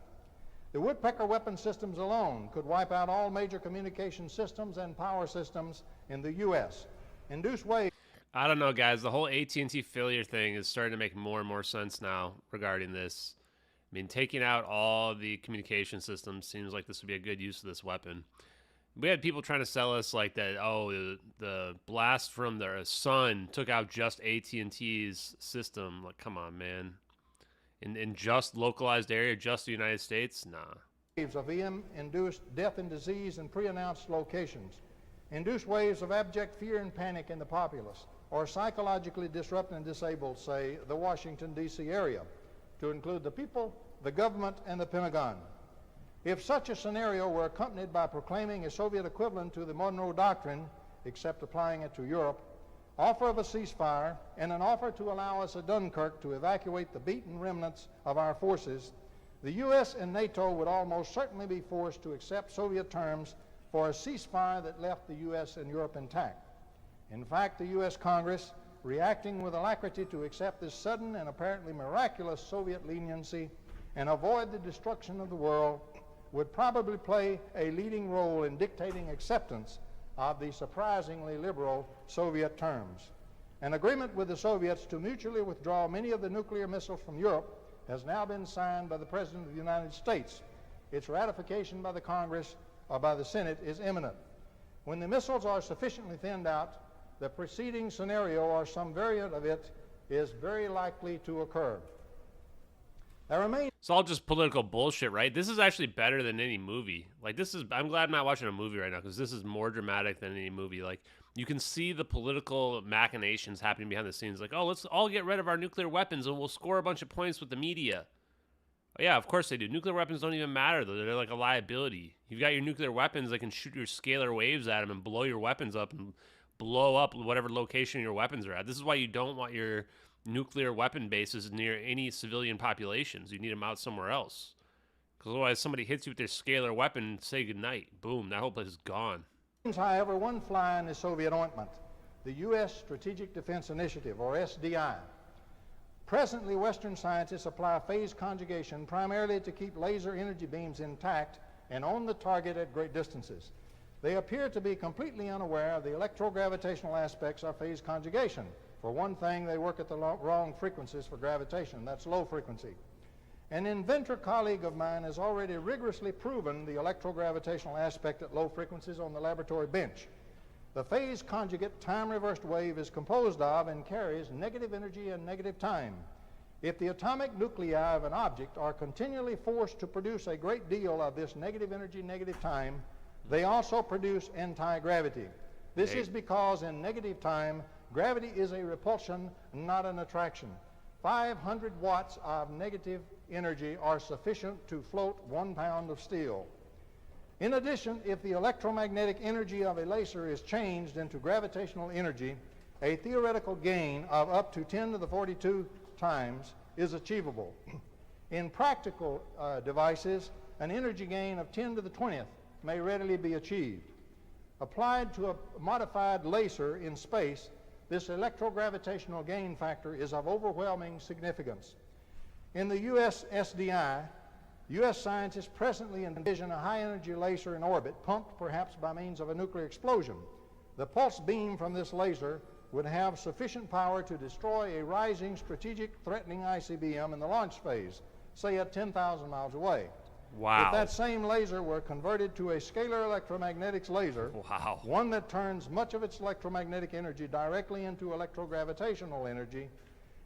The woodpecker weapon systems alone could wipe out all major communication systems and power systems in the U.S. Induce waves. I don't know, guys. The whole AT&T failure thing is starting to make more and more sense now regarding this. I mean, taking out all the communication systems seems like this would be a good use of this weapon. We had people trying to sell us like that, oh, the blast from the sun took out just AT&T's system. Like, come on, man. In just localized area, just the United States? Nah. Waves of EM-induced death and disease in pre-announced locations. Induce waves of abject fear and panic in the populace, or psychologically disrupt and disable, say, the Washington, D.C. area, to include the people, the government, and the Pentagon. If such a scenario were accompanied by proclaiming a Soviet equivalent to the Monroe Doctrine, except applying it to Europe, offer of a ceasefire, and an offer to allow us at Dunkirk to evacuate the beaten remnants of our forces, the U.S. and NATO would almost certainly be forced to accept Soviet terms for a ceasefire that left the U.S. and Europe intact. In fact, the U.S. Congress, reacting with alacrity to accept this sudden and apparently miraculous Soviet leniency and avoid the destruction of the world, would probably play a leading role in dictating acceptance of the surprisingly liberal Soviet terms. An agreement with the Soviets to mutually withdraw many of the nuclear missiles from Europe has now been signed by the President of the United States. Its ratification by the Congress or by the Senate is imminent. When the missiles are sufficiently thinned out, the preceding scenario or some variant of it is very likely to occur. It's all just political bullshit, right? This is actually better than any movie. Like, this is, I'm glad I'm not watching a movie right now, because this is more dramatic than any movie. Like, you can see the political machinations happening behind the scenes. Like, oh, let's all get rid of our nuclear weapons and we'll score a bunch of points with the media. Oh, yeah, of course they do. Nuclear weapons don't even matter, though. They're like a liability. You've got your nuclear weapons that can shoot your scalar waves at them and blow your weapons up and blow up whatever location your weapons are at. This is why you don't want your nuclear weapon bases near any civilian populations. You need them out somewhere else. Because otherwise somebody hits you with their scalar weapon, say goodnight. Boom, that whole place is gone. However, one fly in the Soviet ointment, the U.S. Strategic Defense Initiative, or SDI. Presently, Western scientists apply phase conjugation primarily to keep laser energy beams intact and on the target at great distances. They appear to be completely unaware of the electrogravitational aspects of phase conjugation. For one thing, they work at the wrong frequencies for gravitation. That's low frequency. An inventor colleague of mine has already rigorously proven the electrogravitational aspect at low frequencies on the laboratory bench. The phase conjugate time-reversed wave is composed of and carries negative energy and negative time. If the atomic nuclei of an object are continually forced to produce a great deal of this negative energy, negative time, they also produce anti-gravity. This is because in negative time, gravity is a repulsion, not an attraction. 500 watts of negative energy are sufficient to float 1 pound of steel. In addition, if the electromagnetic energy of a laser is changed into gravitational energy, a theoretical gain of up to 10 to the 42 times is achievable. In practical devices, an energy gain of 10 to the 20th may readily be achieved. Applied to a modified laser in space, this electrogravitational gain factor is of overwhelming significance. In the U.S. SDI, U.S. scientists presently envision a high-energy laser in orbit, pumped perhaps by means of a nuclear explosion. The pulse beam from this laser would have sufficient power to destroy a rising strategic threatening ICBM in the launch phase, say at 10,000 miles away. Wow. If that same laser were converted to a scalar electromagnetics laser, wow, one that turns much of its electromagnetic energy directly into electrogravitational energy,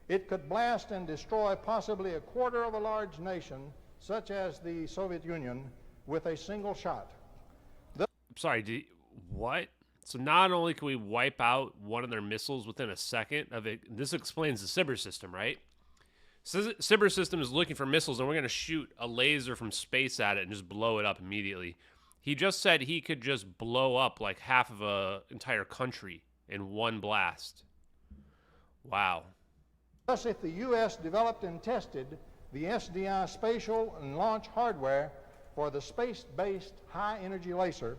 it could blast and destroy possibly a quarter of a large nation, such as the Soviet Union, with a single shot. Sorry, what? So not only can we wipe out one of their missiles within a second of it, this explains the Cyber system, right? So Cyber system is looking for missiles, and we're going to shoot a laser from space at it and just blow it up immediately. He just said he could just blow up like half of an entire country in one blast. Wow. Thus, if the U.S. developed and tested the SDI spatial and launch hardware for the space-based high-energy laser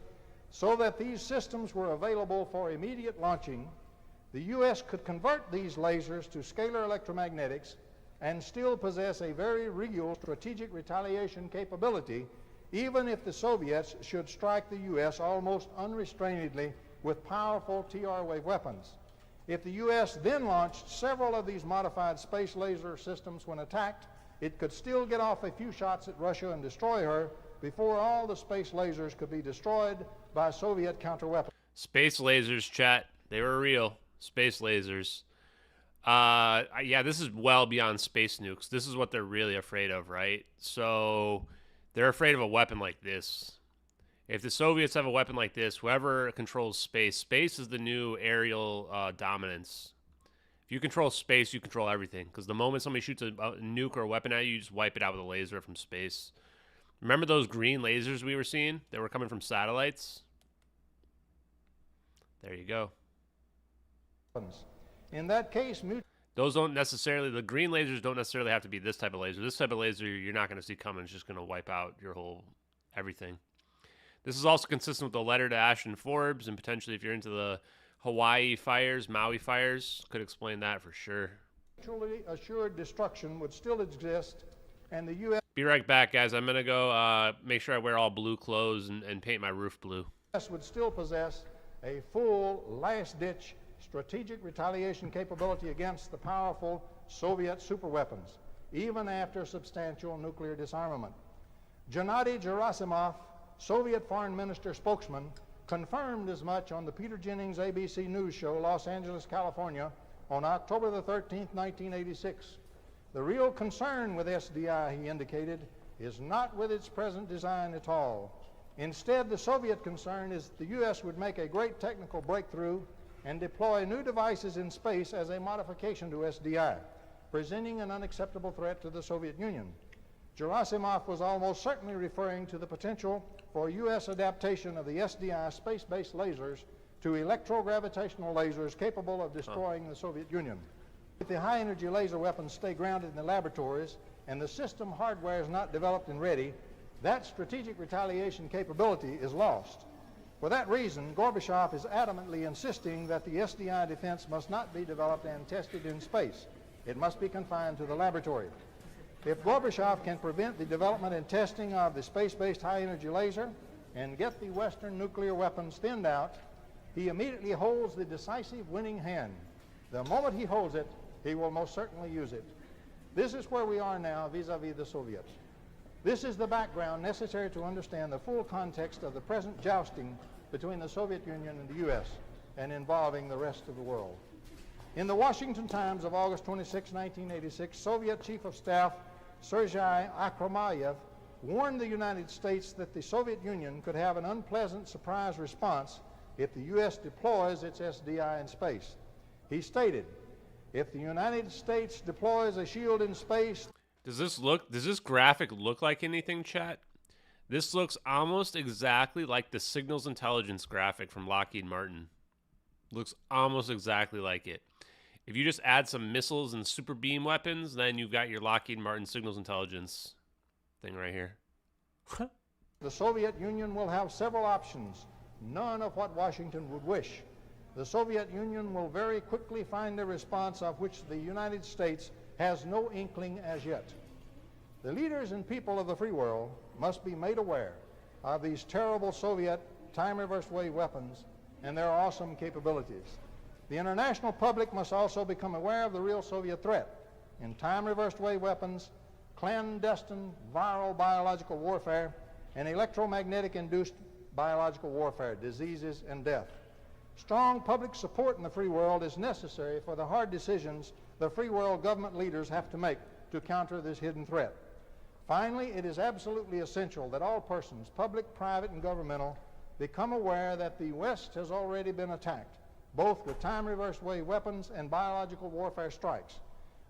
so that these systems were available for immediate launching, the U.S. could convert these lasers to scalar electromagnetics and still possess a very real strategic retaliation capability, even if the Soviets should strike the U.S. almost unrestrainedly with powerful TR wave weapons. If the U.S. then launched several of these modified space laser systems when attacked, it could still get off a few shots at Russia and destroy her before all the space lasers could be destroyed by Soviet counterweapons. Space lasers, chat. They were real. Space lasers. Yeah, this is well beyond space nukes. This is what they're really afraid of, right? So they're afraid of a weapon like this. If the Soviets have a weapon like this, whoever controls space, space is the new aerial dominance. If you control space, you control everything. Because the moment somebody shoots a nuke or a weapon at you, you just wipe it out with a laser from space. Remember those green lasers we were seeing that were coming from satellites? There you go. In that case, those don't necessarily, the green lasers don't necessarily have to be this type of laser. This type of laser you're not going to see coming. It's just going to wipe out your whole everything. This is also consistent with the letter to Ashton Forbes, and potentially if you're into the Hawaii fires, Maui fires, could explain that for sure. Mutually assured destruction would still exist, and the U.S. Be right back, guys. I'm going to go make sure I wear all blue clothes and paint my roof blue. would still possess a full last-ditch strategic retaliation capability against the powerful Soviet superweapons, even after substantial nuclear disarmament. Gennady Gerasimov, Soviet Foreign Minister spokesman, confirmed as much on the Peter Jennings ABC News show, Los Angeles, California, on October the 13th, 1986. The real concern with SDI, he indicated, is not with its present design at all. Instead, the Soviet concern is the U.S. would make a great technical breakthrough and deploy new devices in space as a modification to SDI, presenting an unacceptable threat to the Soviet Union. Gerasimov was almost certainly referring to the potential for U.S. adaptation of the SDI space-based lasers to electrogravitational lasers capable of destroying the Soviet Union. If the high-energy laser weapons stay grounded in the laboratories and the system hardware is not developed and ready, that strategic retaliation capability is lost. For that reason, Gorbachev is adamantly insisting that the SDI defense must not be developed and tested in space. It must be confined to the laboratory. If Gorbachev can prevent the development and testing of the space-based high-energy laser and get the Western nuclear weapons thinned out, he immediately holds the decisive winning hand. The moment he holds it, he will most certainly use it. This is where we are now vis-a-vis the Soviets. This is the background necessary to understand the full context of the present jousting between the Soviet Union and the U.S. and involving the rest of the world. In the Washington Times of August 26, 1986, Soviet Chief of Staff Sergei Akhromayev warned the United States that the Soviet Union could have an unpleasant surprise response if the U.S. deploys its SDI in space. He stated, if the United States deploys a shield in space... Does this graphic look like anything, chat? This looks almost exactly like the signals intelligence graphic from Lockheed Martin. Looks almost exactly like it. If you just add some missiles and super beam weapons, then you've got your Lockheed Martin signals intelligence thing right here. The Soviet Union will have several options, none of what Washington would wish. The Soviet Union will very quickly find a response of which the United States has no inkling as yet. The leaders and people of the free world must be made aware of these terrible Soviet time-reversed wave weapons and their awesome capabilities. The international public must also become aware of the real Soviet threat in time-reversed wave weapons, clandestine viral biological warfare, and electromagnetic-induced biological warfare, diseases and death. Strong public support in the free world is necessary for the hard decisions the free world government leaders have to make to counter this hidden threat. Finally, it is absolutely essential that all persons, public, private, and governmental, become aware that the West has already been attacked, both with time-reversed wave weapons and biological warfare strikes.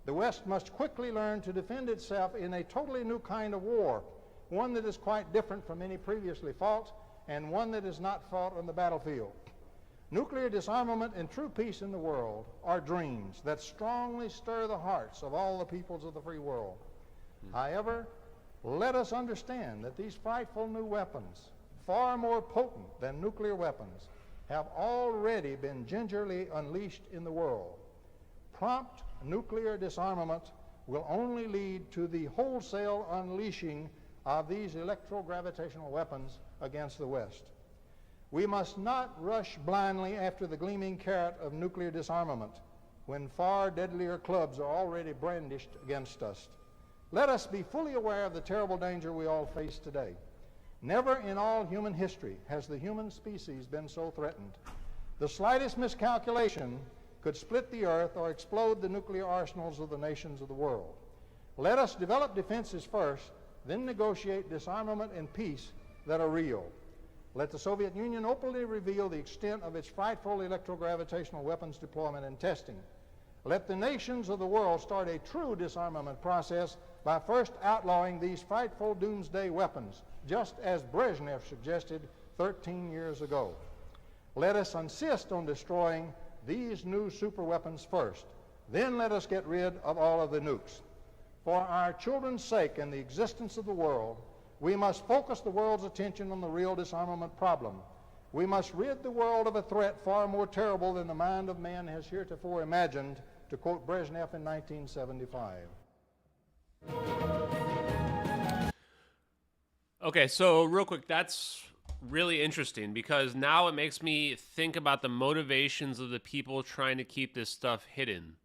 The West must quickly learn to defend itself in a totally new kind of war, one that is quite different from any previously fought, and one that is not fought on the battlefield. Nuclear disarmament and true peace in the world are dreams that strongly stir the hearts of all the peoples of the free world. However, let us understand that these frightful new weapons, far more potent than nuclear weapons, have already been gingerly unleashed in the world. Prompt nuclear disarmament will only lead to the wholesale unleashing of these electrogravitational weapons against the West. We must not rush blindly after the gleaming carrot of nuclear disarmament when far deadlier clubs are already brandished against us. Let us be fully aware of the terrible danger we all face today. Never in all human history has the human species been so threatened. The slightest miscalculation could split the earth or explode the nuclear arsenals of the nations of the world. Let us develop defenses first, then negotiate disarmament and peace that are real. Let the Soviet Union openly reveal the extent of its frightful electrogravitational weapons deployment and testing. Let the nations of the world start a true disarmament process by first outlawing these frightful doomsday weapons, just as Brezhnev suggested 13 years ago. Let us insist on destroying these new superweapons first. Then let us get rid of all of the nukes. For our children's sake and the existence of the world, we must focus the world's attention on the real disarmament problem. We must rid the world of a threat far more terrible than the mind of man has heretofore imagined, to quote Brezhnev in 1975. Okay, so real quick, that's really interesting because now it makes me think about the motivations of the people trying to keep this stuff hidden.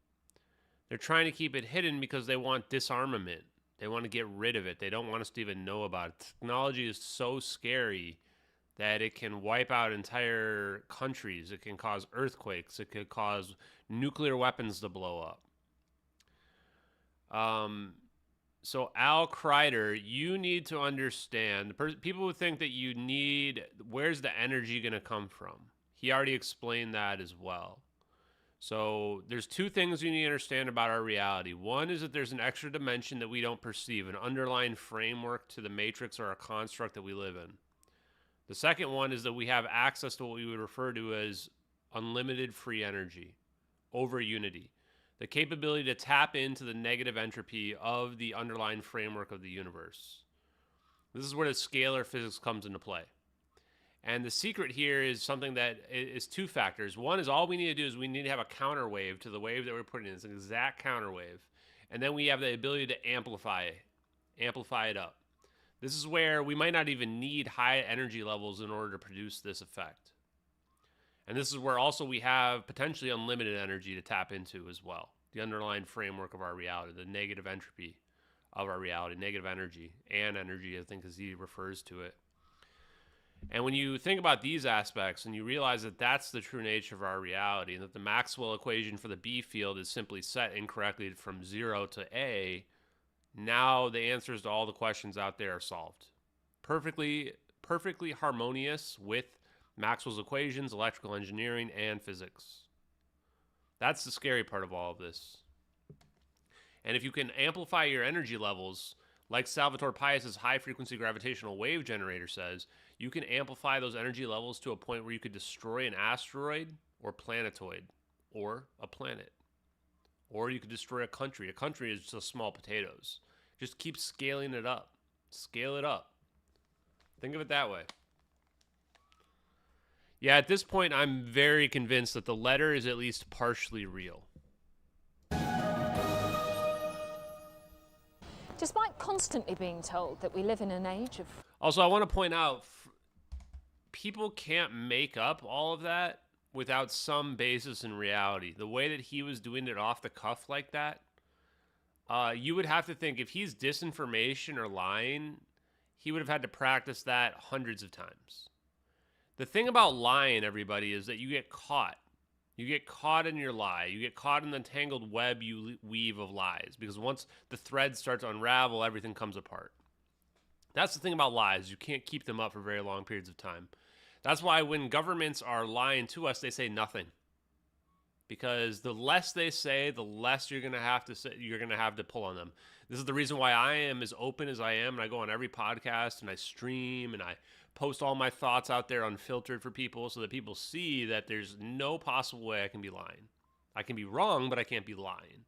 They're trying to keep it hidden because they want disarmament. They want to get rid of it. They don't want us to even know about it. Technology is so scary that it can wipe out entire countries. It can cause earthquakes. It could cause nuclear weapons to blow up. So Al Kreider, you need to understand, people would think that you need, where's the energy going to come from? He already explained that as well. So there's two things you need to understand about our reality. One is that there's an extra dimension that we don't perceive, an underlying framework to the matrix or a construct that we live in. The second one is that we have access to what we would refer to as unlimited free energy over unity. The capability to tap into the negative entropy of the underlying framework of the universe. This is where the scalar physics comes into play. And the secret here is something that is two factors. One is all we need to do is we need to have a counter wave to the wave that we're putting in. It's an exact counter wave. And then we have the ability to amplify it up. This is where we might not even need high energy levels in order to produce this effect. And this is where also we have potentially unlimited energy to tap into as well. The underlying framework of our reality, the negative entropy of our reality, negative energy, and energy, I think, as he refers to it. And when you think about these aspects and you realize that that's the true nature of our reality, and that the Maxwell equation for the B field is simply set incorrectly from 0 to A, now the answers to all the questions out there are solved. Perfectly harmonious with Maxwell's equations, electrical engineering, and physics. That's the scary part of all of this. And if you can amplify your energy levels, like Salvatore Pais' high-frequency gravitational wave generator says, you can amplify those energy levels to a point where you could destroy an asteroid or planetoid or a planet. Or you could destroy a country. A country is just small potatoes. Just keep scaling it up. Scale it up. Think of it that way. Yeah, at this point, I'm very convinced that the letter is at least partially real. Despite constantly being told that we live in an age of... Also, I want to point out, people can't make up all of that without some basis in reality. The way that he was doing it off the cuff like that, you would have to think if he's disinformation or lying, he would have had to practice that hundreds of times. The thing about lying, everybody, is that you get caught. You get caught in your lie. You get caught in the tangled web you weave of lies. Because once the threads start to unravel, everything comes apart. That's the thing about lies. You can't keep them up for very long periods of time. That's why when governments are lying to us, they say nothing. Because the less they say, the less you're going to have to pull on them. This is the reason why I am as open as I am, and I go on every podcast, and I stream, and I post all my thoughts out there unfiltered for people so that people see that there's no possible way I can be lying. I can be wrong, but I can't be lying.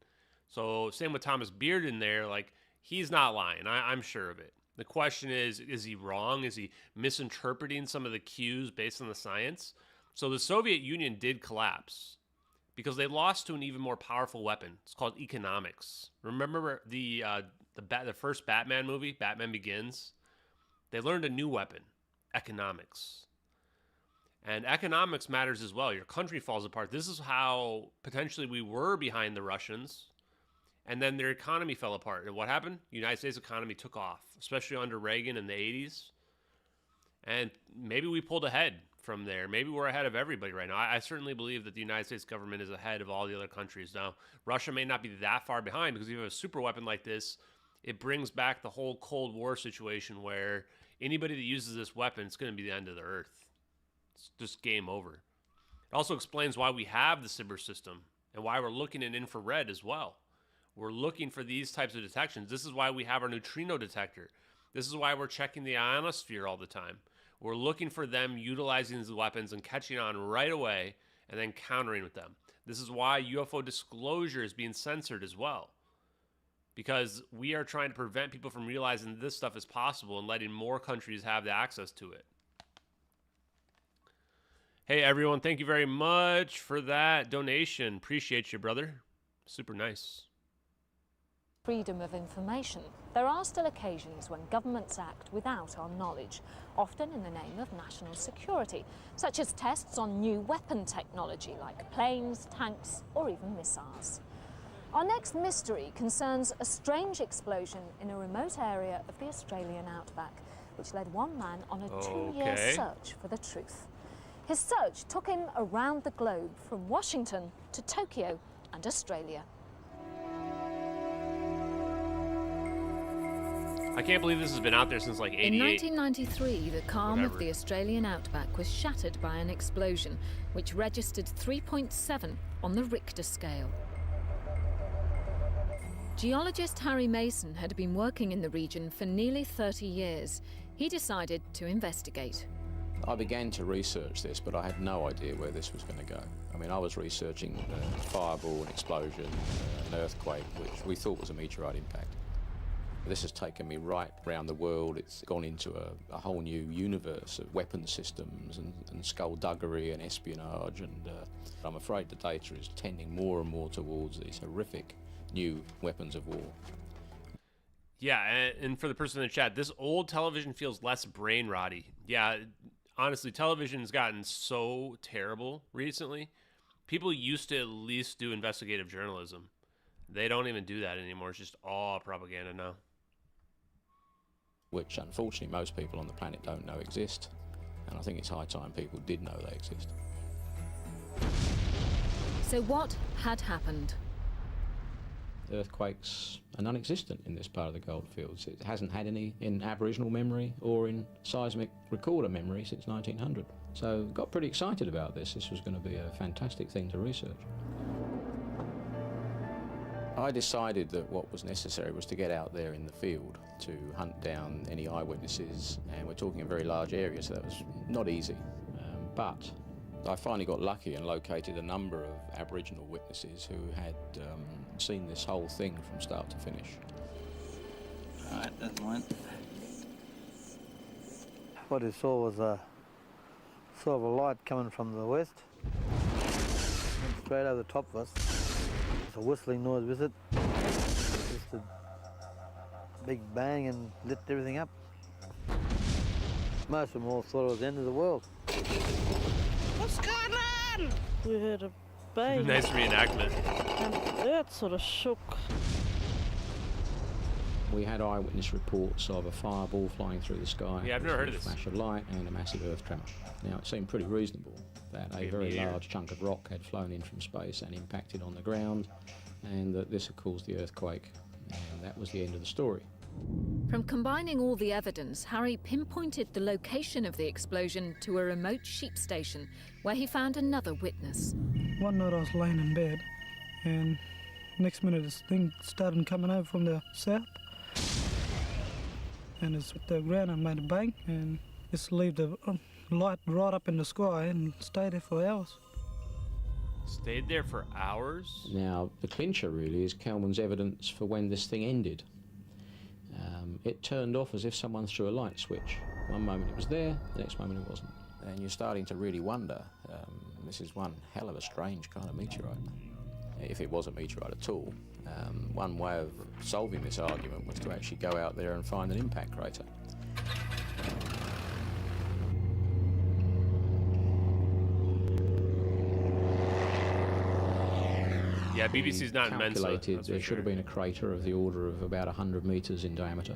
So same with Thomas Bearden there, like, he's not lying. I'm sure of it. The question is he wrong? Is he misinterpreting some of the cues based on the science? So the Soviet Union did collapse because they lost to an even more powerful weapon. It's called economics. Remember the first Batman movie, Batman Begins? They learned a new weapon, economics. And economics matters as well. Your country falls apart. This is how potentially we were behind the Russians, and then their economy fell apart. And what happened? The United States economy took off, especially under Reagan in the 80s. And maybe we pulled ahead from there. Maybe we're ahead of everybody right now. I certainly believe that the United States government is ahead of all the other countries. Now, Russia may not be that far behind because if you have a super weapon like this, it brings back the whole Cold War situation where anybody that uses this weapon, it's going to be the end of the earth. It's just game over. It also explains why we have the cyber system and why we're looking at infrared as well. We're looking for these types of detections. This is why we have our neutrino detector. This is why we're checking the ionosphere all the time. We're looking for them utilizing these weapons and catching on right away and then countering with them. This is why UFO disclosure is being censored as well. Because we are trying to prevent people from realizing this stuff is possible and letting more countries have the access to it. Hey, everyone. Thank you very much for that donation. Appreciate you, brother. Super nice. Freedom of information. There are still occasions when governments act without our knowledge, often in the name of national security, such as tests on new weapon technology like planes, tanks, or even missiles. Our next mystery concerns a strange explosion in a remote area of the Australian outback, which led one man on a 2-year search for the truth. His search took him around the globe, from Washington to Tokyo and Australia. I can't believe this has been out there since like 88. In 1993, the calm of the Australian outback was shattered by an explosion, which registered 3.7 on the Richter scale. Geologist Harry Mason had been working in the region for nearly 30 years. He decided to investigate. I began to research this, but I had no idea where this was going to go. I mean, I was researching a fireball, an explosion, an earthquake, which we thought was a meteorite impact. This has taken me right around the world. It's gone into a whole new universe of weapon systems and skullduggery and espionage, and I'm afraid the data is tending more and more towards these horrific new weapons of war. Yeah, and for the person in the chat, this old television feels less brain rotty. Yeah, honestly, television's gotten so terrible recently. People used to at least do investigative journalism. They don't even do that anymore. It's just all propaganda now. Which, unfortunately, most people on the planet don't know exist. And I think it's high time people did know they exist. So what had happened? Earthquakes are non-existent in this part of the goldfields. It hasn't had any in Aboriginal memory or in seismic recorder memory since 1900. So got pretty excited about this. This was going to be a fantastic thing to research. I decided that what was necessary was to get out there in the field to hunt down any eyewitnesses, and we're talking a very large area, so that was not easy. But I finally got lucky and located a number of Aboriginal witnesses who had seen this whole thing from start to finish. All right, that's one. What he saw was a sort of a light coming from the west, went straight over the top of us. There's a whistling noise with it, just a big bang and lit everything up. Most of them all thought it was the end of the world. What's going on? We heard a bang. Nice reenactment. And that sort of shook. We had eyewitness reports of a fireball flying through the sky. Yeah, I've never heard of this. A flash of light and a massive earth tremor. Now, it seemed pretty reasonable that a very large chunk of rock had flown in from space and impacted on the ground, and that this had caused the earthquake, and that was the end of the story. From combining all the evidence, Harry pinpointed the location of the explosion to a remote sheep station, where he found another witness. One night I was laying in bed, and next minute this thing started coming over from the south, and it's hit the ground and made a bang, and it's left the light right up in the sky and stayed there for hours. Stayed there for hours? Now, the clincher really is Kelman's evidence for when this thing ended. It turned off as if someone threw a light switch. One moment it was there, the next moment it wasn't. And you're starting to really wonder, this is one hell of a strange kind of meteorite. If it was a meteorite at all. One way of solving this argument was to actually go out there and find an impact crater. Yeah, BBC's not in Mensa. Calculated there should have been a crater of the order of about 100 metres in diameter,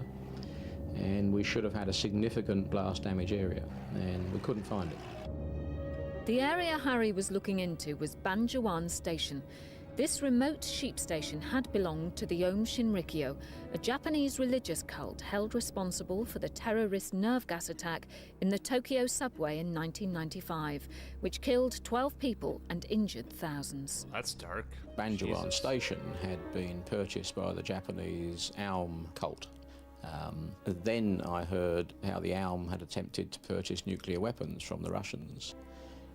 and we should have had a significant blast damage area, and we couldn't find it. The area Harry was looking into was Banjawan Station. This remote sheep station had belonged to the Om Shinrikyo, a Japanese religious cult held responsible for the terrorist nerve gas attack in the Tokyo subway in 1995, which killed 12 people and injured thousands. That's dark. Banjawan Station had been purchased by the Japanese Aum cult. Then I heard how the Aum had attempted to purchase nuclear weapons from the Russians,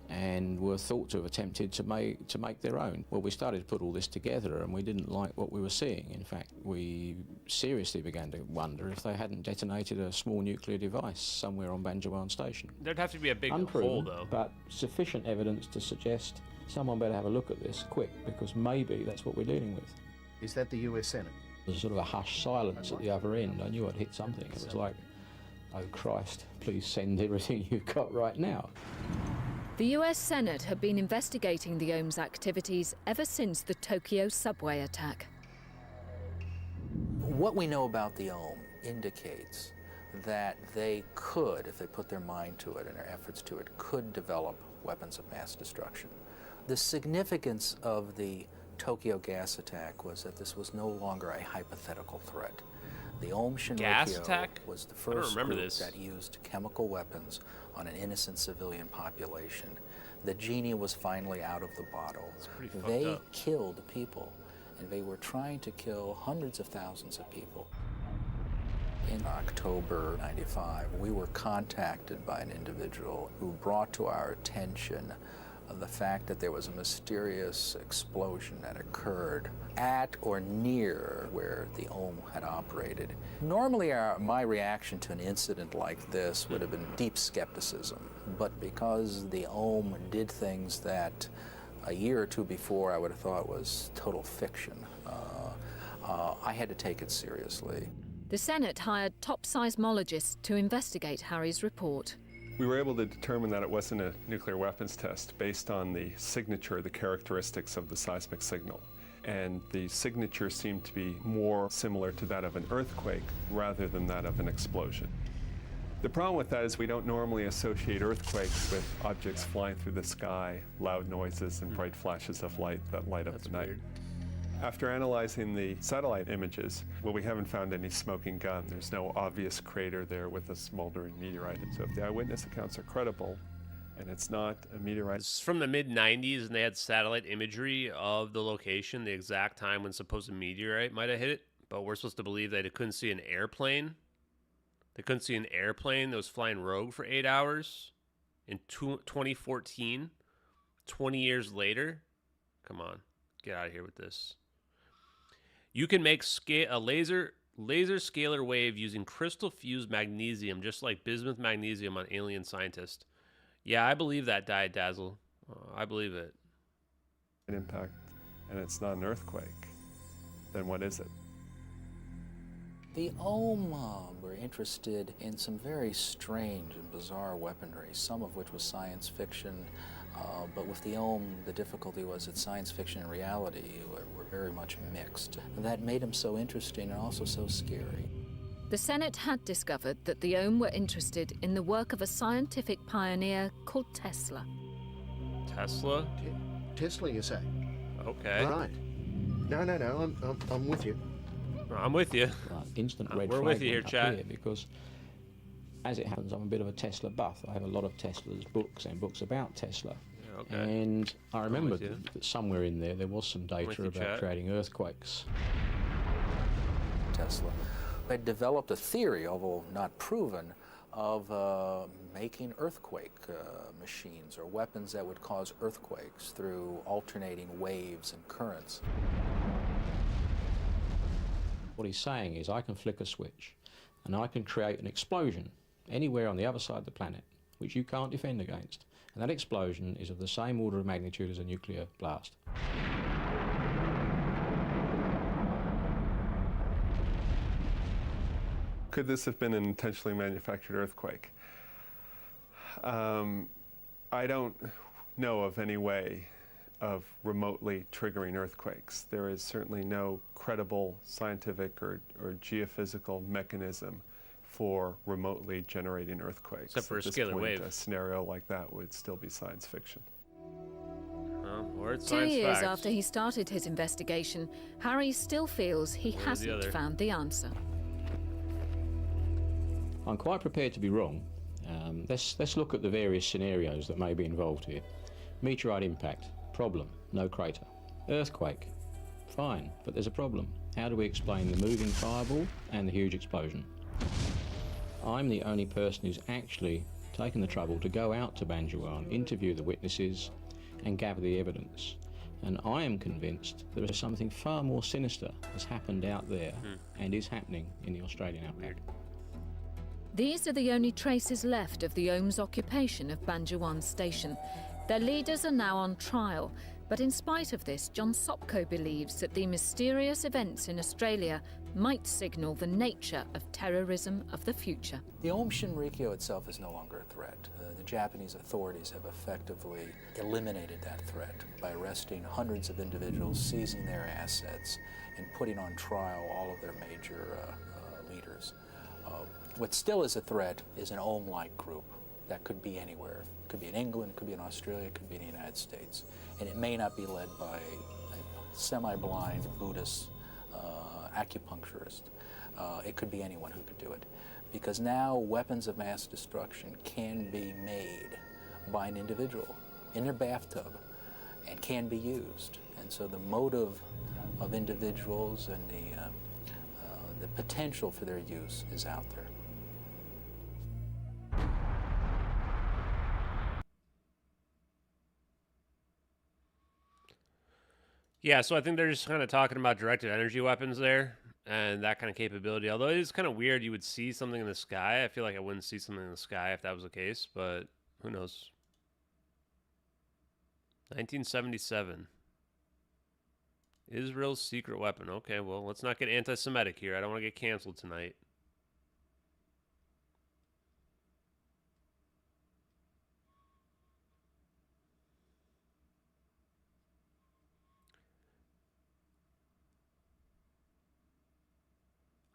and were thought to have attempted to make their own. Well, we started to put all this together, and we didn't like what we were seeing. In fact, we seriously began to wonder if they hadn't detonated a small nuclear device somewhere on Banjawan Station. There'd have to be a big Unproven, hole, though. But sufficient evidence to suggest someone better have a look at this quick, because maybe that's what we're dealing with. Is that the US Senate? There was sort of a hushed silence at the other end. I knew I'd hit something. It was like, oh Christ, please send everything you've got right now. The US Senate had been investigating the Ohm's activities ever since the Tokyo subway attack. What we know about the Ohm indicates that they could, if they put their mind to it and their efforts to it, could develop weapons of mass destruction. The significance of the Tokyo gas attack was that this was no longer a hypothetical threat, The Aum gas Shinrikyo attack? was the I don't first remember group this. that used chemical weapons on an innocent civilian population. The genie was finally out of the bottle. They killed people, and they were trying to kill hundreds of thousands of people. In October '95, we were contacted by an individual who brought to our attention the fact that there was a mysterious explosion that occurred at or near where the Aum had operated. Normally, my reaction to an incident like this would have been deep skepticism, but because the Aum did things that a year or two before I would have thought was total fiction, I had to take it seriously. The Senate hired top seismologists to investigate Harry's report. We were able to determine that it wasn't a nuclear weapons test based on the signature, the characteristics of the seismic signal. And the signature seemed to be more similar to that of an earthquake rather than that of an explosion. The problem with that is we don't normally associate earthquakes with objects flying through the sky, loud noises, and bright flashes of light that light up the night. Weird. After analyzing the satellite images, well, we haven't found any smoking gun. There's no obvious crater there with a smoldering meteorite. So if the eyewitness accounts are credible, and it's not a meteorite. It's from the mid-90s, and they had satellite imagery of the location, the exact time when supposed meteorite might have hit it. But we're supposed to believe that it couldn't see an airplane. They couldn't see an airplane that was flying rogue for 8 hours in 2014, 20 years later. Come on, get out of here with this. You can make a laser scalar wave using crystal fused magnesium, just like bismuth magnesium on Alien Scientist. Yeah, I believe that, Diet Dazzle. I believe it. An impact, and it's not an earthquake. Then what is it? The Aum were interested in some very strange and bizarre weaponry, some of which was science fiction. But with the Aum, the difficulty was that science fiction and reality were very much mixed. And that made them so interesting and also so scary. The Senate had discovered that the Aum were interested in the work of a scientific pioneer called Tesla. Tesla? Tesla, you say? Okay. Right. No, I'm with you. I'm with you. Instant red We're flag with you here, went up chat. here because, as it happens, I'm a bit of a Tesla buff. I have a lot of Tesla's books and books about Tesla. Yeah, okay. And I remember with you. that somewhere in there was some data with you, about chat. creating earthquakes. Tesla had developed a theory, although not proven, of making earthquake machines or weapons that would cause earthquakes through alternating waves and currents. What he's saying is I can flick a switch and I can create an explosion anywhere on the other side of the planet which you can't defend against. And that explosion is of the same order of magnitude as a nuclear blast. Could this have been an intentionally manufactured earthquake? I don't know of any way of remotely triggering earthquakes. There is certainly no credible scientific or geophysical mechanism for remotely generating earthquakes. Except for At a this scalar point, wave. A scenario like that would still be science fiction. Or it's 2 science years fact. after he started his investigation, Harry still feels he One or the hasn't other. found the answer. I'm quite prepared to be wrong. Let's look at the various scenarios that may be involved here. Meteorite impact, problem, no crater. Earthquake, fine, but there's a problem. How do we explain the moving fireball and the huge explosion? I'm the only person who's actually taken the trouble to go out to Banjuan, interview the witnesses and gather the evidence. And I am convinced there is something far more sinister has happened out there and is happening in the Australian outback. These are the only traces left of the Aum's occupation of Banjuan Station. Their leaders are now on trial, but in spite of this, John Sopko believes that the mysterious events in Australia might signal the nature of terrorism of the future. The Aum Shinrikyo itself is no longer a threat. The Japanese authorities have effectively eliminated that threat by arresting hundreds of individuals, seizing their assets, and putting on trial all of their major leaders. What still is a threat is an Aum-like group that could be anywhere. It could be in England, it could be in Australia, it could be in the United States. And it may not be led by a semi-blind Buddhist acupuncturist. It could be anyone who could do it. Because now weapons of mass destruction can be made by an individual in their bathtub and can be used. And so the motive of individuals and the potential for their use is out there. Yeah, so I think they're just kind of talking about directed energy weapons there and that kind of capability. Although it is kind of weird you would see something in the sky. I feel like I wouldn't see something in the sky if that was the case, but who knows. 1977. Israel's secret weapon. Okay, well, let's not get anti-Semitic here. I don't want to get canceled tonight.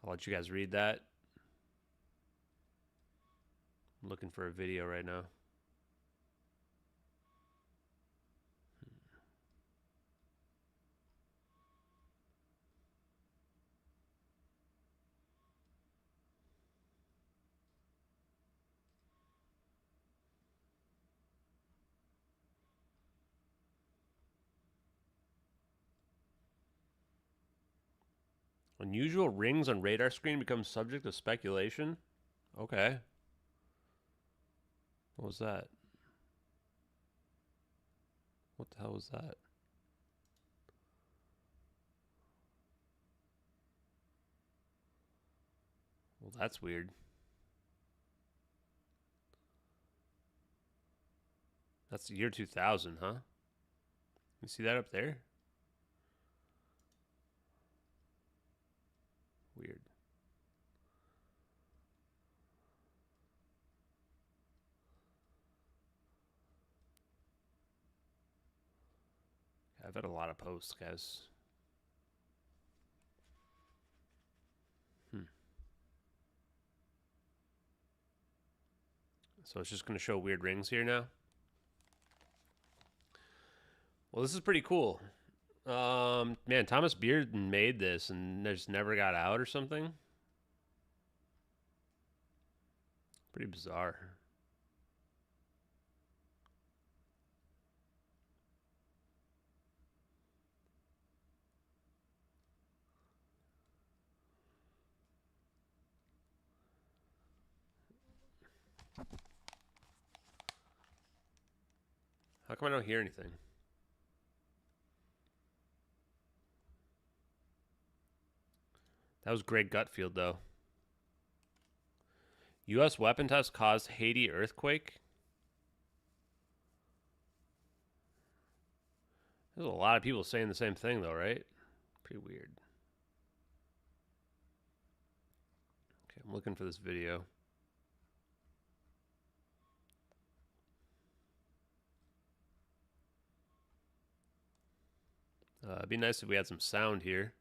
I'll let you guys read that. I'm looking for a video right now. Unusual rings on radar screen become subject of speculation. Okay. What was that? What the hell was that? Well, that's weird. That's the year 2000, huh? You see that up there? Weird. I've had a lot of posts, guys. So it's just going to show weird rings here now. Well, this is pretty cool. Man, Thomas Bearden made this and just never got out or something. Pretty bizarre. How come I don't hear anything? That was Greg Gutfield, though. U.S. weapon test caused Haiti earthquake. There's a lot of people saying the same thing, though, right? Pretty weird. Okay, I'm looking for this video. It'd be nice if we had some sound here.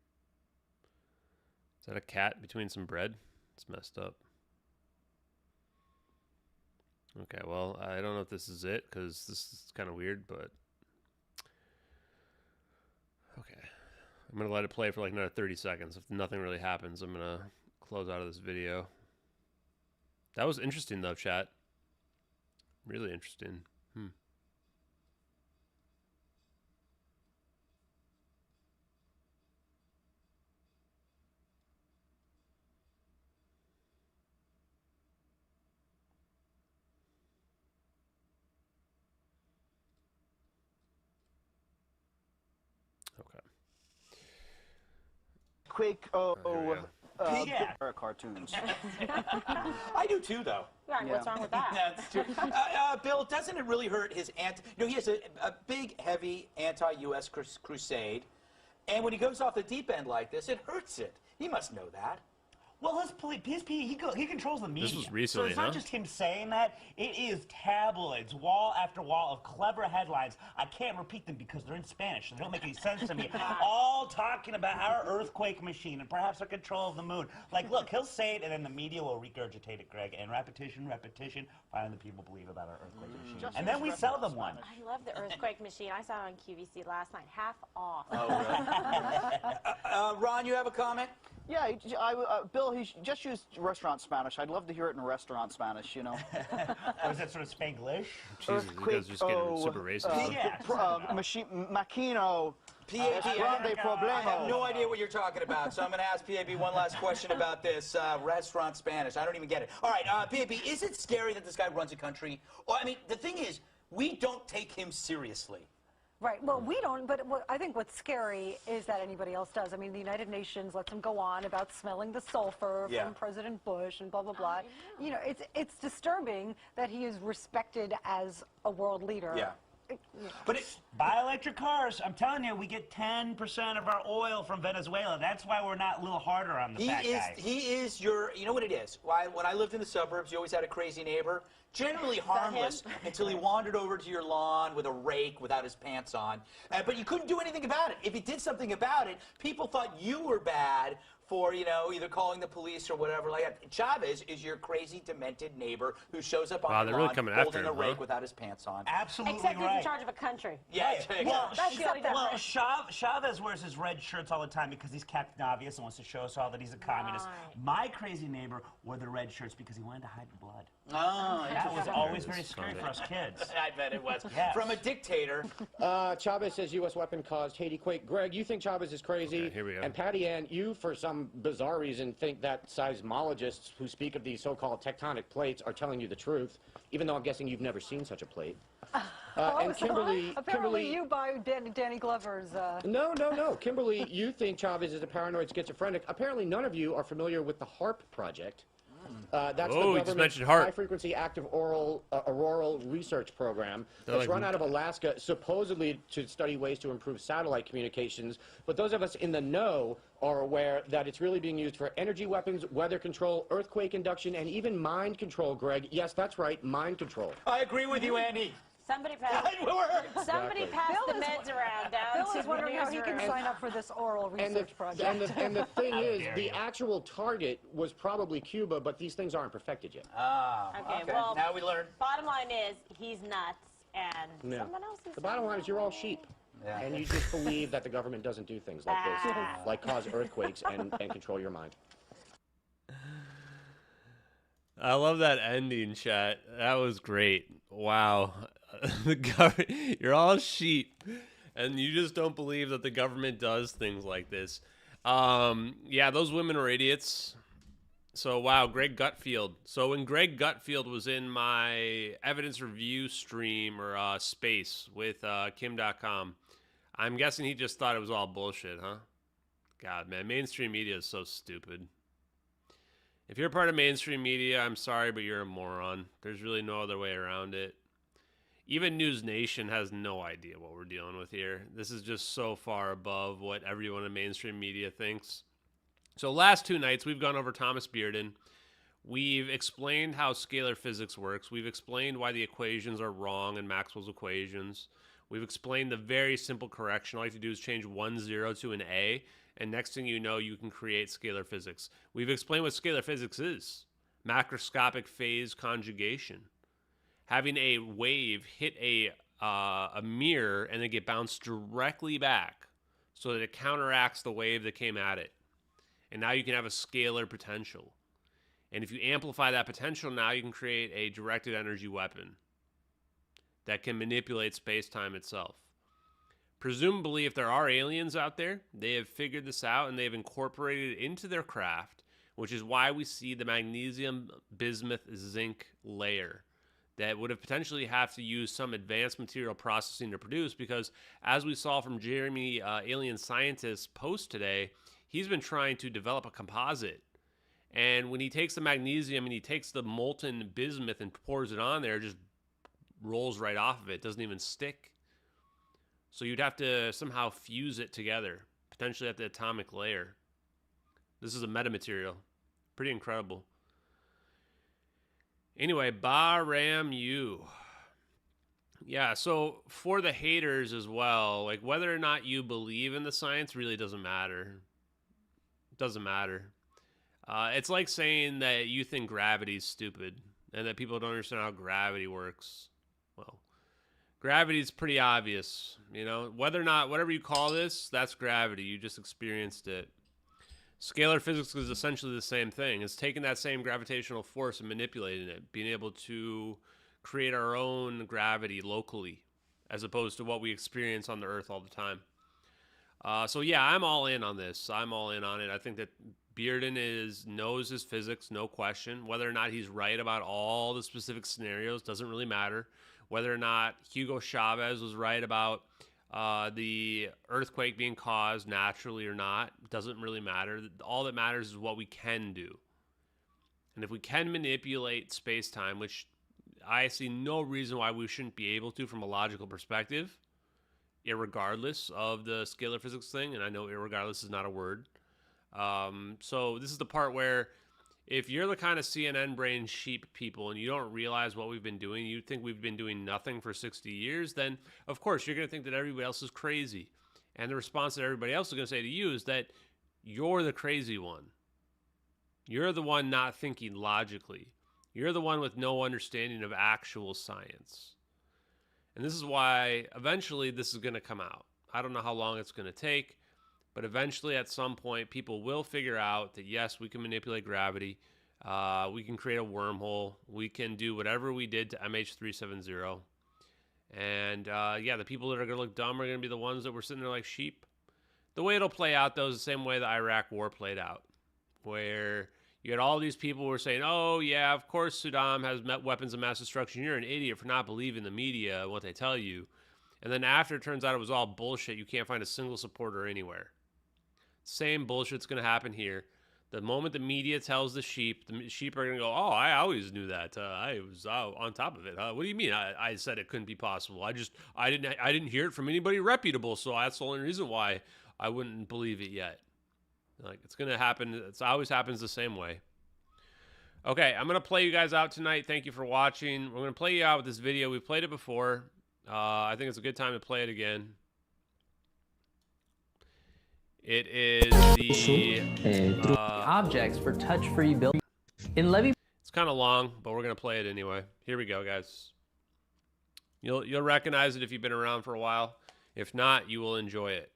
Is that a cat between some bread? It's messed up. Okay, well, I don't know if this is it, because this is kind of weird, but... Okay. I'm going to let it play for like another 30 seconds. If nothing really happens, I'm going to close out of this video. That was interesting, though, chat. Really interesting. Quick, Yeah. cartoons. I do too, though. Right, what's wrong with that? That's true. Bill, doesn't it really hurt his he has a big, heavy anti-U.S. crusade, and when he goes off the deep end like this, it hurts it. He must know that. Well, he controls the media. This was recently, so it's not just him saying that. It is tabloids, wall after wall of clever headlines. I can't repeat them because they're in Spanish, so they don't make any sense to me. All talking about our earthquake machine and perhaps our control of the moon. Like, look, he'll say it, and then the media will regurgitate it, Greg. And repetition. Finally, the people believe about our earthquake machine. And then we sell them one. I love the earthquake machine. I saw it on QVC last night. Half off. Oh, really? Ron, you have a comment? Yeah, Bill, he just used restaurant Spanish. I'd love to hear it in restaurant Spanish, you know. Or is that sort of Spanglish? Jesus, you guys are just getting super racist. Machine, Maquino. PAB, I have no idea what you're talking about, so I'm going to ask PAB one last question about this restaurant Spanish. I don't even get it. All right, PAB, is it scary that this guy runs a country? Well, I mean, the thing is, we don't take him seriously. Right. Well, we don't, but I think what's scary is that anybody else does. I mean, the United Nations lets him go on about smelling the sulfur from President Bush and blah, blah, blah. You know, it's disturbing that he is respected as a world leader. Yeah. But buy electric cars. I'm telling you, we get 10% of our oil from Venezuela. That's why we're not a little harder on the fat guy. He is your, you know what it is? When I lived in the suburbs, you always had a crazy neighbor. Generally harmless until he wandered over to your lawn with a rake without his pants on. But you couldn't do anything about it. If he did something about it, people thought you were bad for, you know, either calling the police or whatever like that. Chavez is your crazy, demented neighbor who shows up on your lawn holding a rake without his pants on. Absolutely Except right. he's in charge of a country. Yeah, Chavez wears his red shirts all the time because he's Captain Obvious and wants to show us all that he's a communist. My crazy neighbor wore the red shirts because he wanted to hide the blood. Oh, that was always very scary for us kids. I bet it was. Yes. From a dictator. Chavez says U.S. weapon caused Haiti quake. Greg, you think Chavez is crazy. Okay, here we go. And Patty Ann, you, for some bizarre reason, think that seismologists who speak of these so-called tectonic plates are telling you the truth, even though I'm guessing you've never seen such a plate. And Kimberly... Apparently you buy Danny Glover's... No. Kimberly, you think Chavez is a paranoid schizophrenic. Apparently none of you are familiar with the HARP project. That's the government's high-frequency active auroral research program that's run out of Alaska, supposedly to study ways to improve satellite communications. But those of us in the know are aware that it's really being used for energy weapons, weather control, earthquake induction, and even mind control, Greg. Yes, that's right, mind control. I agree with you, Andy. Somebody passed the meds around down Bill is wondering how he can sign up for this oral research project. And the thing is, the actual target was probably Cuba, but these things aren't perfected yet. Okay, well, now we learn. Bottom line is, he's nuts, and someone else is... The bottom line is you're all sheep. Yeah. And you just believe that the government doesn't do things like this, like cause earthquakes and control your mind. I love that ending, chat. That was great. Wow. You're all sheep, and you just don't believe that the government does things like this. Yeah, those women are idiots. So, wow, Greg Gutfield. So when Greg Gutfield was in my evidence review stream or space with Kim.com, I'm guessing he just thought it was all bullshit, huh? God, man, mainstream media is so stupid. If you're part of mainstream media, I'm sorry, but you're a moron. There's really no other way around it. Even News Nation has no idea what we're dealing with here. This is just so far above what everyone in mainstream media thinks. So last 2 nights, we've gone over Thomas Bearden. We've explained how scalar physics works. We've explained why the equations are wrong in Maxwell's equations. We've explained the very simple correction. All you have to do is change 1 0 to an A, and next thing you know, you can create scalar physics. We've explained what scalar physics is. Macroscopic phase conjugation. Having a wave hit a mirror and then get bounced directly back so that it counteracts the wave that came at it. And now you can have a scalar potential. And if you amplify that potential, now you can create a directed energy weapon that can manipulate space-time itself. Presumably, if there are aliens out there, they have figured this out and they've incorporated it into their craft, which is why we see the magnesium, bismuth, zinc layer that would have potentially have to use some advanced material processing to produce, because as we saw from Jeremy, Alien Scientist's post today, he's been trying to develop a composite. And when he takes the magnesium and he takes the molten bismuth and pours it on there, it just rolls right off of it. It doesn't even stick. So you'd have to somehow fuse it together, potentially at the atomic layer. This is a metamaterial. Pretty incredible. Anyway, Bahram you. Yeah, so for the haters as well, like whether or not you believe in the science really doesn't matter. It doesn't matter. It's like saying that you think gravity's stupid and that people don't understand how gravity works. Well, gravity's pretty obvious, you know. Whether or not, whatever you call this, that's gravity. You just experienced it. Scalar physics is essentially the same thing. It's taking that same gravitational force and manipulating it, being able to create our own gravity locally, as opposed to what we experience on the Earth all the time. So yeah, I'm all in on this. I'm all in on it. I think that Bearden knows his physics, no question. Whether or not he's right about all the specific scenarios doesn't really matter. Whether or not Hugo Chavez was right about the earthquake being caused naturally or not doesn't really matter. All that matters is what we can do. And if we can manipulate space-time, which I see no reason why we shouldn't be able to from a logical perspective, irregardless of the scalar physics thing, and I know irregardless is not a word. So this is the part where if you're the kind of CNN brain sheep people and you don't realize what we've been doing, you think we've been doing nothing for 60 years, then of course you're going to think that everybody else is crazy. And the response that everybody else is going to say to you is that you're the crazy one. You're the one not thinking logically. You're the one with no understanding of actual science. And this is why eventually this is going to come out. I don't know how long it's going to take, but eventually at some point people will figure out that yes, we can manipulate gravity. We can create a wormhole. We can do whatever we did to MH370. And yeah, the people that are going to look dumb are going to be the ones that were sitting there like sheep. The way it'll play out, though, is the same way the Iraq war played out, where you had all these people who were saying, oh, yeah, of course Saddam has weapons of mass destruction. You're an idiot for not believing the media and what they tell you. And then after it turns out it was all bullshit, you can't find a single supporter anywhere. Same bullshit's going to happen here. The moment the media tells the sheep are going to go, oh, I always knew that. I was on top of it. What do you mean? I said it couldn't be possible. I didn't hear it from anybody reputable, so that's the only reason why I wouldn't believe it yet. Like, it's going to happen. It always happens the same way. Okay, I'm going to play you guys out tonight. Thank you for watching. We're going to play you out with this video. We've played it before. I think it's a good time to play it again. It is the objects for touch-free building. In Levy, it's kind of long, but we're going to play it anyway. Here we go, guys. You'll recognize it if you've been around for a while. If not, you will enjoy it.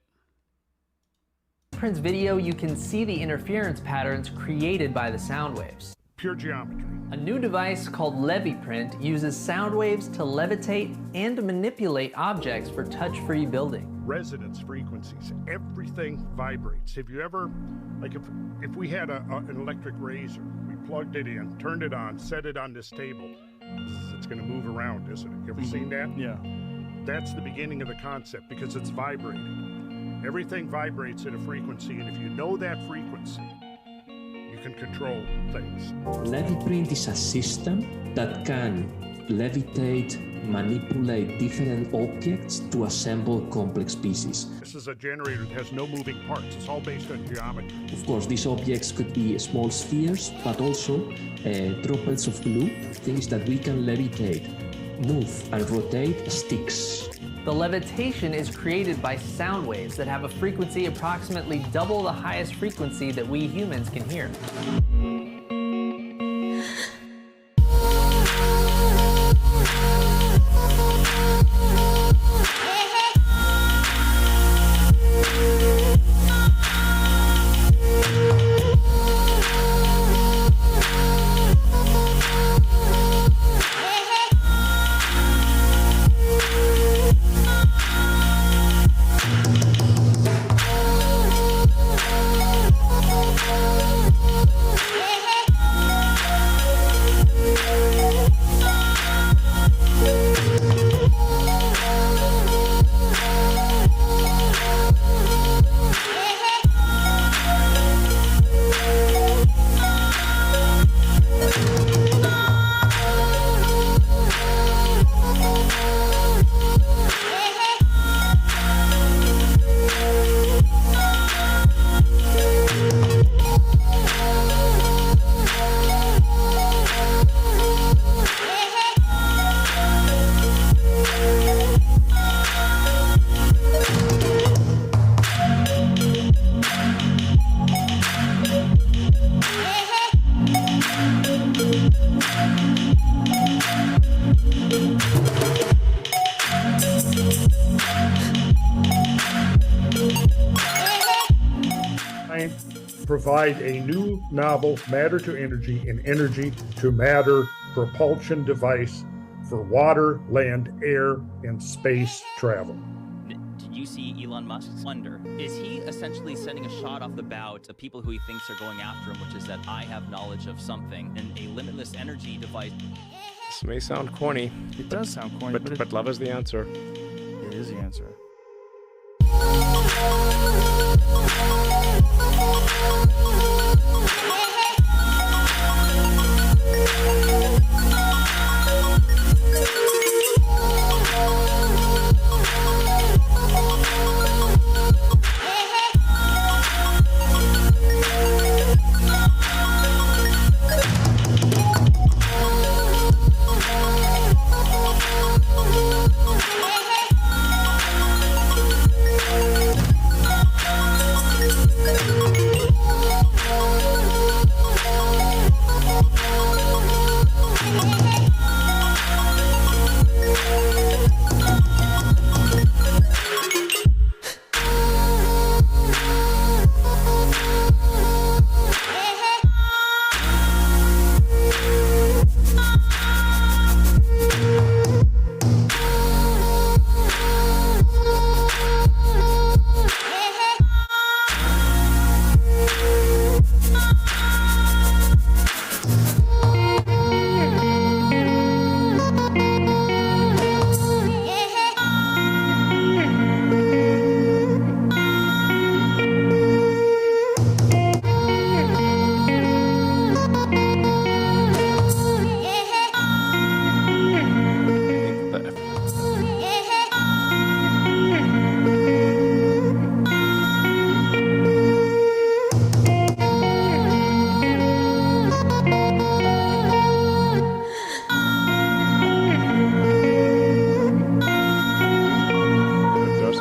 Print's video, you can see the interference patterns created by the sound waves. Pure geometry. A new device called LeviPrint uses sound waves to levitate and to manipulate objects for touch-free building. Resonance frequencies, everything vibrates. Have you ever, like if we had an electric razor, we plugged it in, turned it on, set it on this table, it's going to move around, isn't it? You ever seen that? Yeah. That's the beginning of the concept because it's vibrating. Everything vibrates at a frequency, and if you know that frequency, you can control things. LeviPrint is a system that can levitate, manipulate different objects to assemble complex pieces. This is a generator that has no moving parts. It's all based on geometry. Of course, these objects could be small spheres, but also droplets of glue, things that we can levitate, move, and rotate sticks. The levitation is created by sound waves that have a frequency approximately double the highest frequency that we humans can hear. provide a new novel matter-to-energy and energy-to-matter propulsion device for water, land, air, and space travel. Did you see Elon Musk's wonder? Is he essentially sending a shot off the bow to people who he thinks are going after him, which is that I have knowledge of something, and a limitless energy device? This may sound corny. It does sound corny, but love is the answer. It is the answer.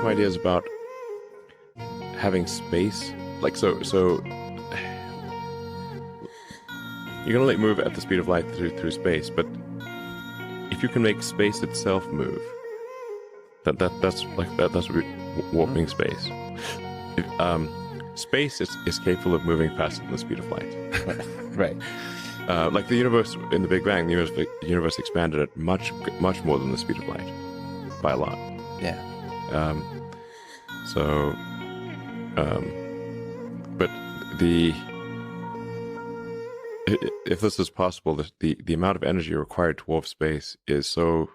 Ideas about having space, like so you can only move at the speed of light through space, but if you can make space itself move, that's warping space. Space is capable of moving faster than the speed of light. Right. Like the universe in the Big Bang, the universe expanded at much more than the speed of light, by a lot. Yeah. But if this is possible, the amount of energy required to warp space is so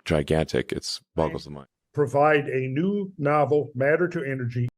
gigantic, it boggles the mind. Provide a new novel matter-to-energy